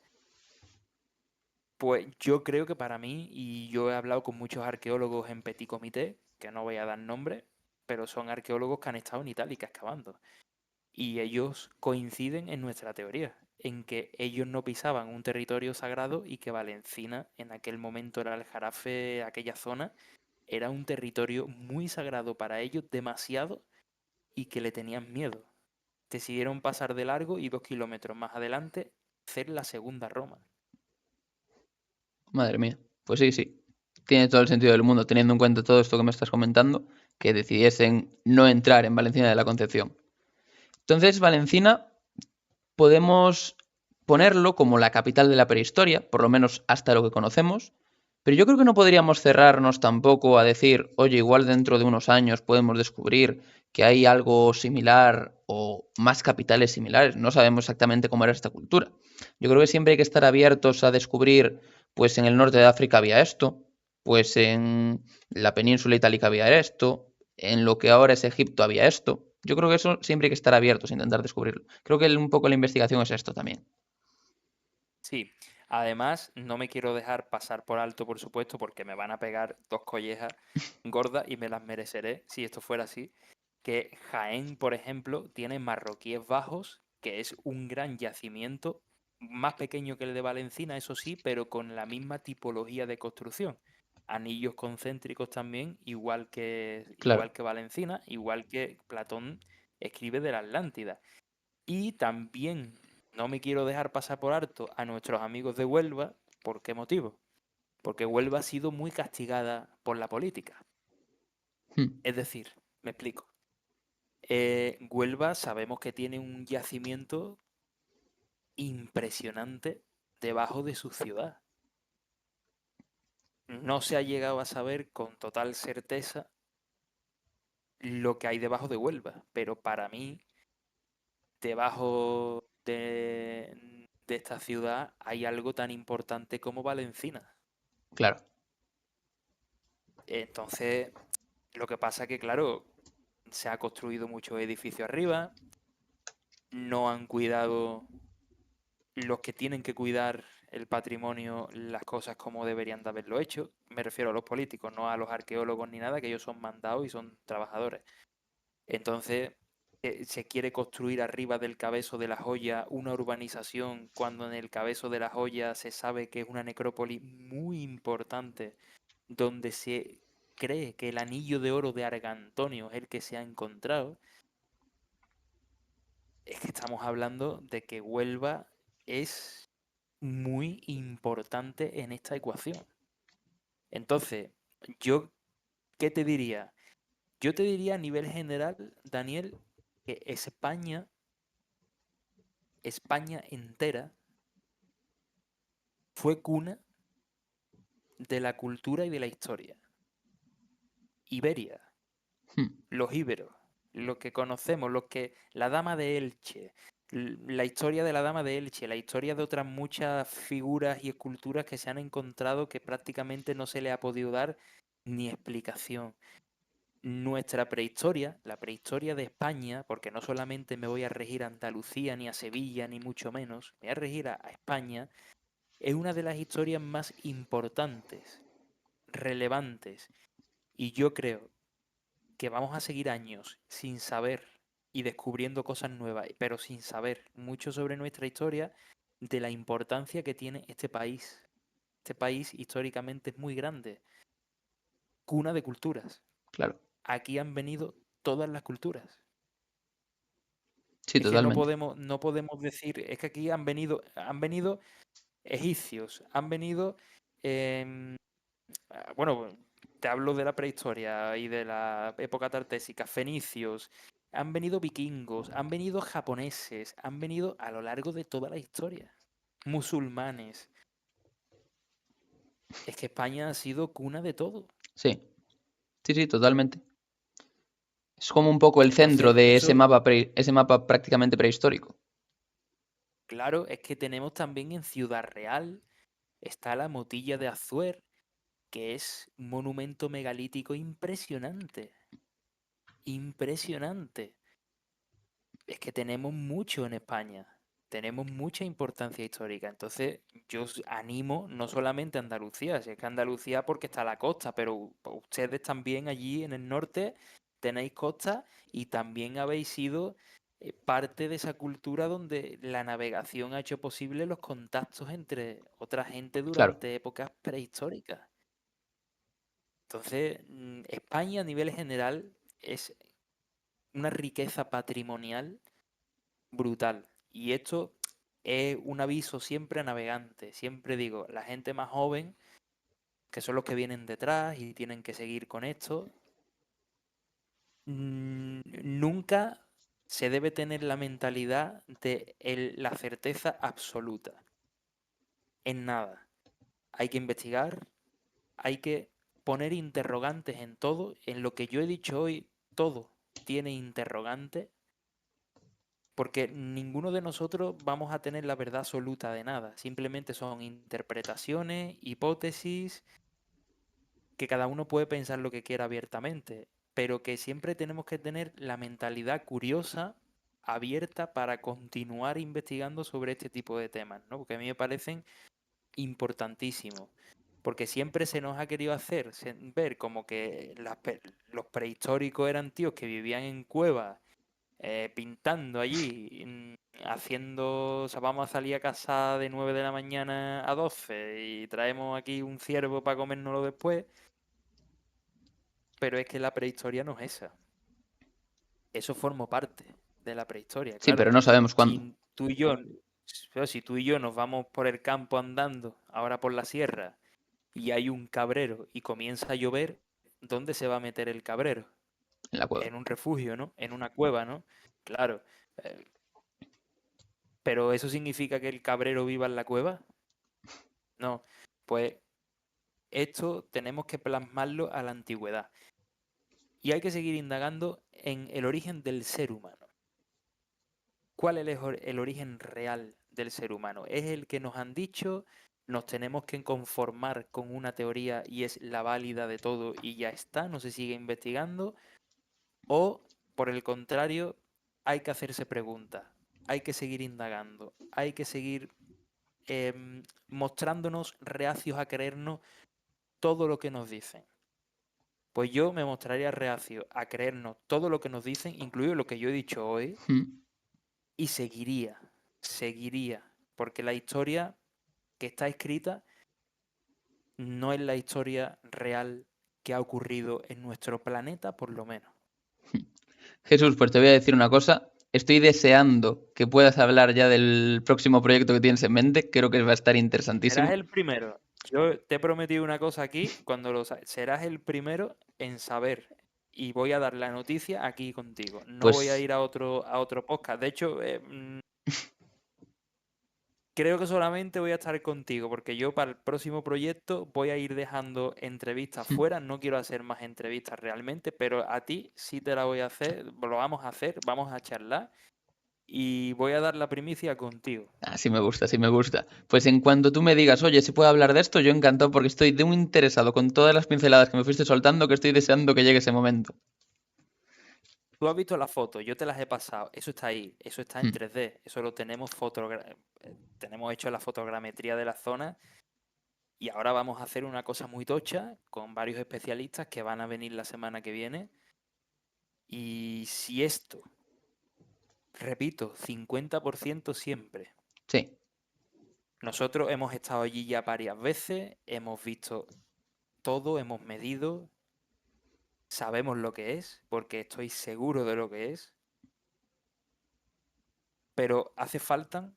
Pues yo creo que para mí, y yo he hablado con muchos arqueólogos en Petit Comité, que no voy a dar nombre, pero son arqueólogos que han estado en Itálica excavando. Y ellos coinciden en nuestra teoría, en que ellos no pisaban un territorio sagrado y que Valencina, en aquel momento era el Jarafe, aquella zona, era un territorio muy sagrado para ellos, demasiado, y que le tenían miedo. Decidieron pasar de largo y 2 kilómetros más adelante hacer la segunda Roma. Madre mía. Pues sí, sí. Tiene todo el sentido del mundo, teniendo en cuenta todo esto que me estás comentando, que decidiesen no entrar en Valencina de la Concepción. Entonces, Valencina podemos ponerlo como la capital de la prehistoria, por lo menos hasta lo que conocemos, pero yo creo que no podríamos cerrarnos tampoco a decir, oye, igual dentro de unos años podemos descubrir que hay algo similar o más capitales similares. No sabemos exactamente cómo era esta cultura. Yo creo que siempre hay que estar abiertos a descubrir, pues en el norte de África había esto, pues en la península itálica había esto, en lo que ahora es Egipto había esto. Yo creo que eso siempre hay que estar abiertos a intentar descubrirlo. Creo que un poco la investigación es esto también. Sí, además no me quiero dejar pasar por alto, por supuesto, porque me van a pegar 2 collejas gordas y me las mereceré si esto fuera así. Que Jaén, por ejemplo, tiene Marroquíes Bajos, que es un gran yacimiento, más pequeño que el de Valencina, eso sí, pero con la misma tipología de construcción. Anillos concéntricos también, Claro. igual que Valencina, igual que Platón escribe de la Atlántida. Y también no me quiero dejar pasar por alto a nuestros amigos de Huelva. ¿Por qué motivo? Porque Huelva ha sido muy castigada por la política. Hmm. Es decir, me explico. Huelva sabemos que tiene un yacimiento impresionante debajo de su ciudad. No se ha llegado a saber con total certeza lo que hay debajo de Huelva, pero para mí, debajo de esta ciudad hay algo tan importante como Valencina. Claro, Entonces, lo que pasa que, claro, se ha construido muchos edificios arriba, no han cuidado los que tienen que cuidar el patrimonio, las cosas como deberían de haberlo hecho. Me refiero a los políticos, no a los arqueólogos ni nada, que ellos son mandados y son trabajadores. Entonces, se quiere construir arriba del Cabezo de la Joya una urbanización cuando en el Cabezo de la Joya se sabe que es una necrópolis muy importante donde se cree que el anillo de oro de Argantonio es el que se ha encontrado. Es que estamos hablando de que Huelva es muy importante en esta ecuación. Entonces, yo, ¿qué te diría? Yo te diría a nivel general, Daniel, que España entera, fue cuna de la cultura y de la historia. Iberia, hmm, los íberos, lo que conocemos, la Dama de Elche, la historia de la Dama de Elche, la historia de otras muchas figuras y esculturas que se han encontrado que prácticamente no se le ha podido dar ni explicación. Nuestra prehistoria, la prehistoria de España, porque no solamente me voy a regir a Andalucía, ni a Sevilla, ni mucho menos, me voy a regir a España, es una de las historias más importantes, relevantes, y yo creo que vamos a seguir años sin saber y descubriendo cosas nuevas, pero sin saber mucho sobre nuestra historia, de la importancia que tiene este país. Este país históricamente es muy grande, cuna de culturas. claro. Aquí han venido todas las culturas. Sí, Es que totalmente. no podemos decir, es que aquí han venido egipcios, han venido, em, bueno, te hablo de la prehistoria y de la época tartésica, fenicios, han venido vikingos, han venido japoneses, han venido a lo largo de toda la historia, musulmanes. Es que España ha sido cuna de todo. Sí, sí, sí, totalmente. Es como un poco el centro Entonces, de eso, ese mapa prácticamente prehistórico. claro, es que tenemos también en Ciudad Real, está la Motilla de Azuer, que es un monumento megalítico impresionante. Impresionante. Es que tenemos mucho en España. Tenemos mucha importancia histórica. Entonces, yo os animo no solamente a Andalucía, si es que Andalucía porque está la costa, pero ustedes también allí en el norte tenéis costa y también habéis sido parte de esa cultura donde la navegación ha hecho posible los contactos entre otra gente Claro, durante épocas prehistóricas. Entonces, España a nivel general es una riqueza patrimonial brutal. Y esto es un aviso siempre a navegantes. Siempre digo, la gente más joven, que son los que vienen detrás y tienen que seguir con esto, nunca se debe tener la mentalidad de la certeza absoluta en nada. Hay que investigar, hay que poner interrogantes en todo. En lo que yo he dicho hoy, todo tiene interrogantes, porque ninguno de nosotros vamos a tener la verdad absoluta de nada. Simplemente son interpretaciones, hipótesis, que cada uno puede pensar lo que quiera abiertamente, pero que siempre tenemos que tener la mentalidad curiosa, abierta para continuar investigando sobre este tipo de temas, ¿no? Porque a mí me parecen importantísimos. Porque siempre se nos ha querido hacer ver como que los prehistóricos eran tíos que vivían en cuevas pintando allí, haciendo, o sea, vamos a salir a casa de 9 de la mañana a 12 y traemos aquí un ciervo para comérnoslo después, pero es que la prehistoria no es esa. Eso formó parte de la prehistoria, sí, claro. pero no sabemos cuándo. Si tú y yo nos vamos por el campo andando, ahora por la sierra, y hay un cabrero y comienza a llover, ¿dónde se va a meter el cabrero? En la cueva. En un refugio, ¿no? En una cueva, ¿no? Claro. eh, Pero ¿eso significa que el cabrero viva en la cueva? No, pues esto tenemos que plasmarlo a la antigüedad. Y hay que seguir indagando en el origen del ser humano. ¿Cuál es el origen real del ser humano? ¿Es el que nos han dicho? ¿Nos tenemos que conformar con una teoría y es la válida de todo y ya está? ¿No se sigue investigando? ¿O, por el contrario, hay que hacerse preguntas? Hay que seguir indagando. Hay que seguir mostrándonos reacios a creernos todo lo que nos dicen. Pues yo me mostraría reacio a creernos todo lo que nos dicen, incluido lo que yo he dicho hoy, y seguiría, porque la historia que está escrita no es la historia real que ha ocurrido en nuestro planeta, por lo menos. Jesús, pues te voy a decir una cosa. Estoy deseando que puedas hablar ya del próximo proyecto que tienes en mente. Creo que va a estar interesantísimo. Serás el primero. Yo te he prometido una cosa aquí, serás el primero en saber. Y voy a dar la noticia aquí contigo. No voy a Pues ir a otro podcast. De hecho, creo que solamente voy a estar contigo, porque yo para el próximo proyecto voy a ir dejando entrevistas fuera. No quiero hacer más entrevistas realmente, pero a ti sí te la voy a hacer. Lo vamos a hacer, vamos a charlar. Y voy a dar la primicia contigo. sí me gusta, sí me gusta. Pues en cuanto tú me digas, oye, ¿se puede hablar de esto? Yo encantado porque estoy de un interesado con todas las pinceladas que me fuiste soltando que estoy deseando que llegue ese momento. Tú has visto las fotos, yo te las he pasado. Eso está ahí, eso está en 3D. Eso lo tenemos tenemos hecho la fotogrametría de la zona. Y ahora vamos a hacer una cosa muy tocha con varios especialistas que van a venir la semana que viene. Y si esto, repito, 50% siempre. Sí. Nosotros hemos estado allí ya varias veces, hemos visto todo, hemos medido, sabemos lo que es, porque estoy seguro de lo que es. Pero hace falta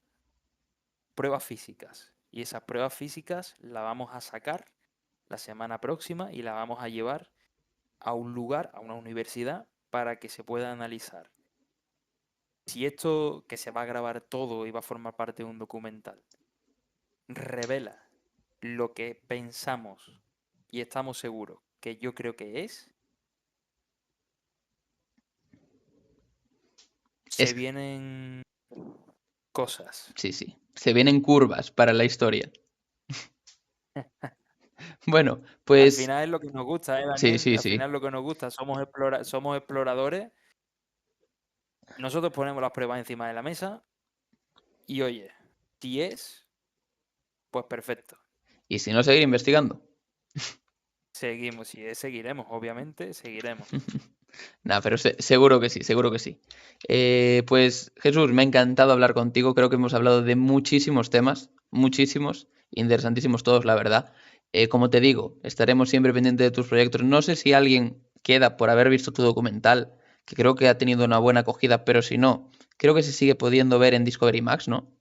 pruebas físicas. Y esas pruebas físicas las vamos a sacar la semana próxima y la vamos a llevar a un lugar, a una universidad, para que se pueda analizar. Si esto, que se va a grabar todo y va a formar parte de un documental, revela lo que pensamos y estamos seguros que yo creo que se Es... vienen cosas. Sí, sí. Se vienen curvas para la historia. Bueno, Al pues final es lo que nos gusta, sí, Daniel? sí, Al sí. final lo que nos gusta, somos exploradores. Nosotros ponemos las pruebas encima de la mesa y oye, si es, pues perfecto. Y si no, seguir investigando. Seguimos, si es, seguiremos, obviamente, seguiremos. Nada, pero seguro que sí, seguro que sí. Pues Jesús, me ha encantado hablar contigo. Creo que hemos hablado de muchísimos temas, muchísimos, interesantísimos todos, la verdad. Como te digo, estaremos siempre pendientes de tus proyectos. No sé si alguien queda por haber visto tu documental, que creo que ha tenido una buena acogida, pero si no, creo que se sigue pudiendo ver en Discovery Max, ¿no?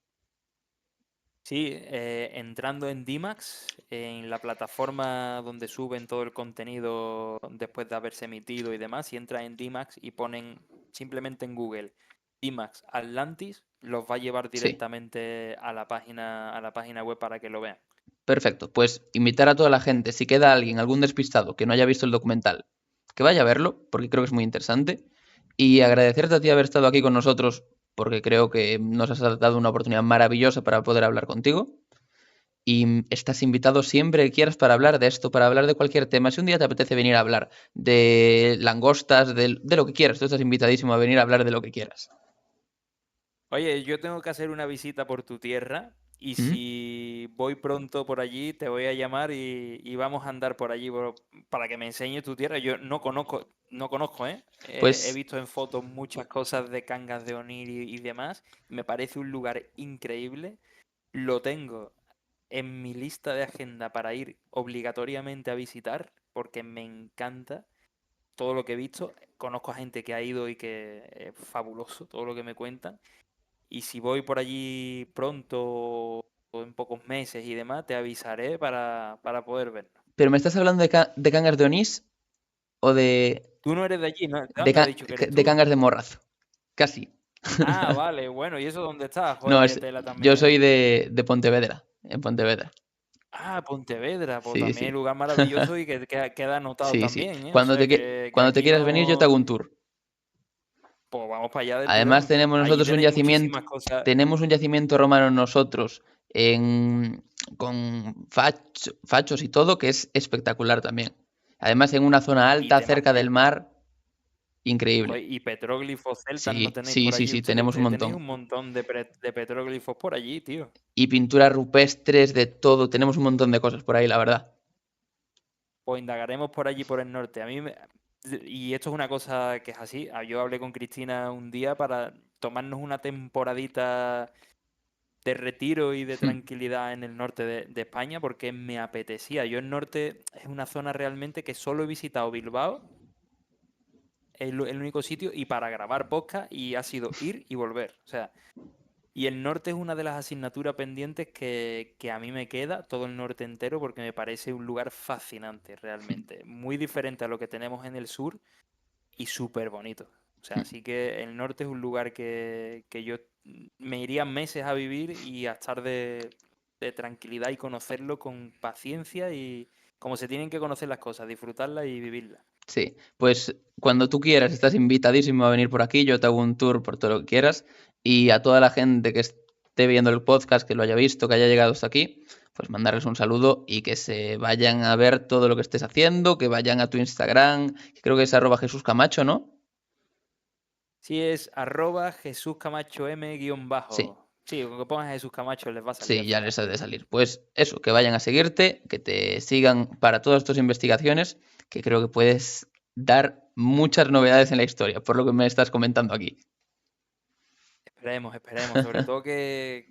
Sí, entrando en D-Max, en la plataforma donde suben todo el contenido después de haberse emitido y demás, si entras en D-Max y ponen simplemente en Google D-Max Atlantis, los va a llevar Sí. directamente a la página web para que lo vean. Perfecto, pues invitar a toda la gente, si queda alguien, algún despistado que no haya visto el documental, que vaya a verlo, porque creo que es muy interesante, y agradecerte a ti haber estado aquí con nosotros, porque creo que nos has dado una oportunidad maravillosa para poder hablar contigo, y estás invitado siempre que quieras para hablar de esto, para hablar de cualquier tema. Si un día te apetece venir a hablar de langostas, de lo que quieras, tú estás invitadísimo a venir a hablar de lo que quieras. Oye, yo tengo que hacer una visita por tu tierra y ¿Mm? si voy pronto por allí te voy a llamar y vamos a andar por allí para que me enseñes tu tierra. Yo no conozco, ¿eh? He Pues visto en fotos muchas cosas de Cangas de Onir y demás. Me parece un lugar increíble. Lo tengo en mi lista de agenda para ir obligatoriamente a visitar porque me encanta todo lo que he visto. Conozco a gente que ha ido y que es fabuloso todo lo que me cuentan. Y si voy por allí pronto o en pocos meses y demás, te avisaré para poder verlo. ¿pero me estás hablando de Cangas de Onís o Tú no eres de allí, ¿no? ¿De dónde has dicho que eres de tú? Cangas de Morrazo? Casi. Ah, vale, bueno, ¿y eso dónde está? Joder, No, vaya tela yo también, soy ¿eh? de Pontevedra, en Pontevedra. Ah, Pontevedra, pues Sí, también es sí. un lugar maravilloso y que queda anotado Sí, sí. también, ¿eh? O Cuando sea te, que cuando te aquí quieras venir, yo te no, hago un tour. pues vamos para allá del Además, tirón. tenemos Allí nosotros tenéis muchísimas cosas. tenemos un yacimiento romano nosotros con fachos y todo, que es espectacular también. Además, en una zona Y alta, temas cerca del mar, joder, increíble. y petróglifos celtas no Sí, tenéis sí, por sí, allí sí, ustedes. tenemos un Ustedes tenéis montón. un montón de petróglifos por allí, tío. Y pinturas rupestres, de todo. Tenemos un montón de cosas por ahí, la verdad. Pues indagaremos por allí, por el norte. Y esto es una cosa que es así. Yo hablé con Cristina un día para tomarnos una temporadita de retiro y de Hmm. tranquilidad en el norte de España porque me apetecía. Yo el norte es una zona realmente que solo he visitado Bilbao, el único sitio, y para grabar podcast y ha sido ir y volver. O sea, y el norte es una de las asignaturas pendientes que a mí me queda, todo el norte entero, porque me parece un lugar fascinante realmente. Muy diferente a lo que tenemos en el sur y súper bonito. O sea, así que el norte es un lugar que yo me iría meses a vivir y a estar de tranquilidad y conocerlo con paciencia y como se tienen que conocer las cosas, disfrutarlas y vivirlas. Sí, pues cuando tú quieras, estás invitadísimo a venir por aquí. Yo te hago un tour por todo lo que quieras. Y a toda la gente que esté viendo el podcast, que lo haya visto, que haya llegado hasta aquí, pues mandarles un saludo y que se vayan a ver todo lo que estés haciendo, que vayan a tu Instagram, que creo que es @Jesús Camacho, ¿no? Si es @Jesús Camacho M Sí, _. Sí, con que pongas Jesús Camacho les va a salir sí, al ya final. les ha de salir. Pues eso, que vayan a seguirte, que te sigan para todas tus investigaciones, que creo que puedes dar muchas novedades en la historia, por lo que me estás comentando aquí. Esperemos, esperemos. Sobre todo que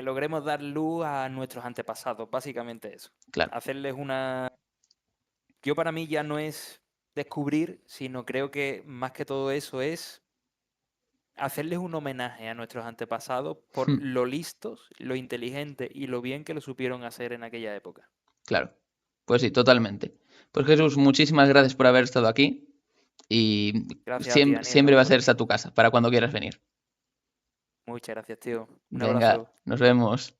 logremos dar luz a nuestros antepasados, básicamente eso. Claro. Hacerles una... Yo para mí ya no es descubrir, sino creo que más que todo eso es hacerles un homenaje a nuestros antepasados por Hmm. lo listos, lo inteligentes y lo bien que lo supieron hacer en aquella época. Claro, pues sí, totalmente. Pues Jesús, muchísimas gracias por haber estado aquí y Gracias a ti, siempre, Daniel, a siempre va a ser vosotros. esta tu casa para cuando quieras venir. Muchas gracias, tío. Un Venga, abrazo. nos vemos.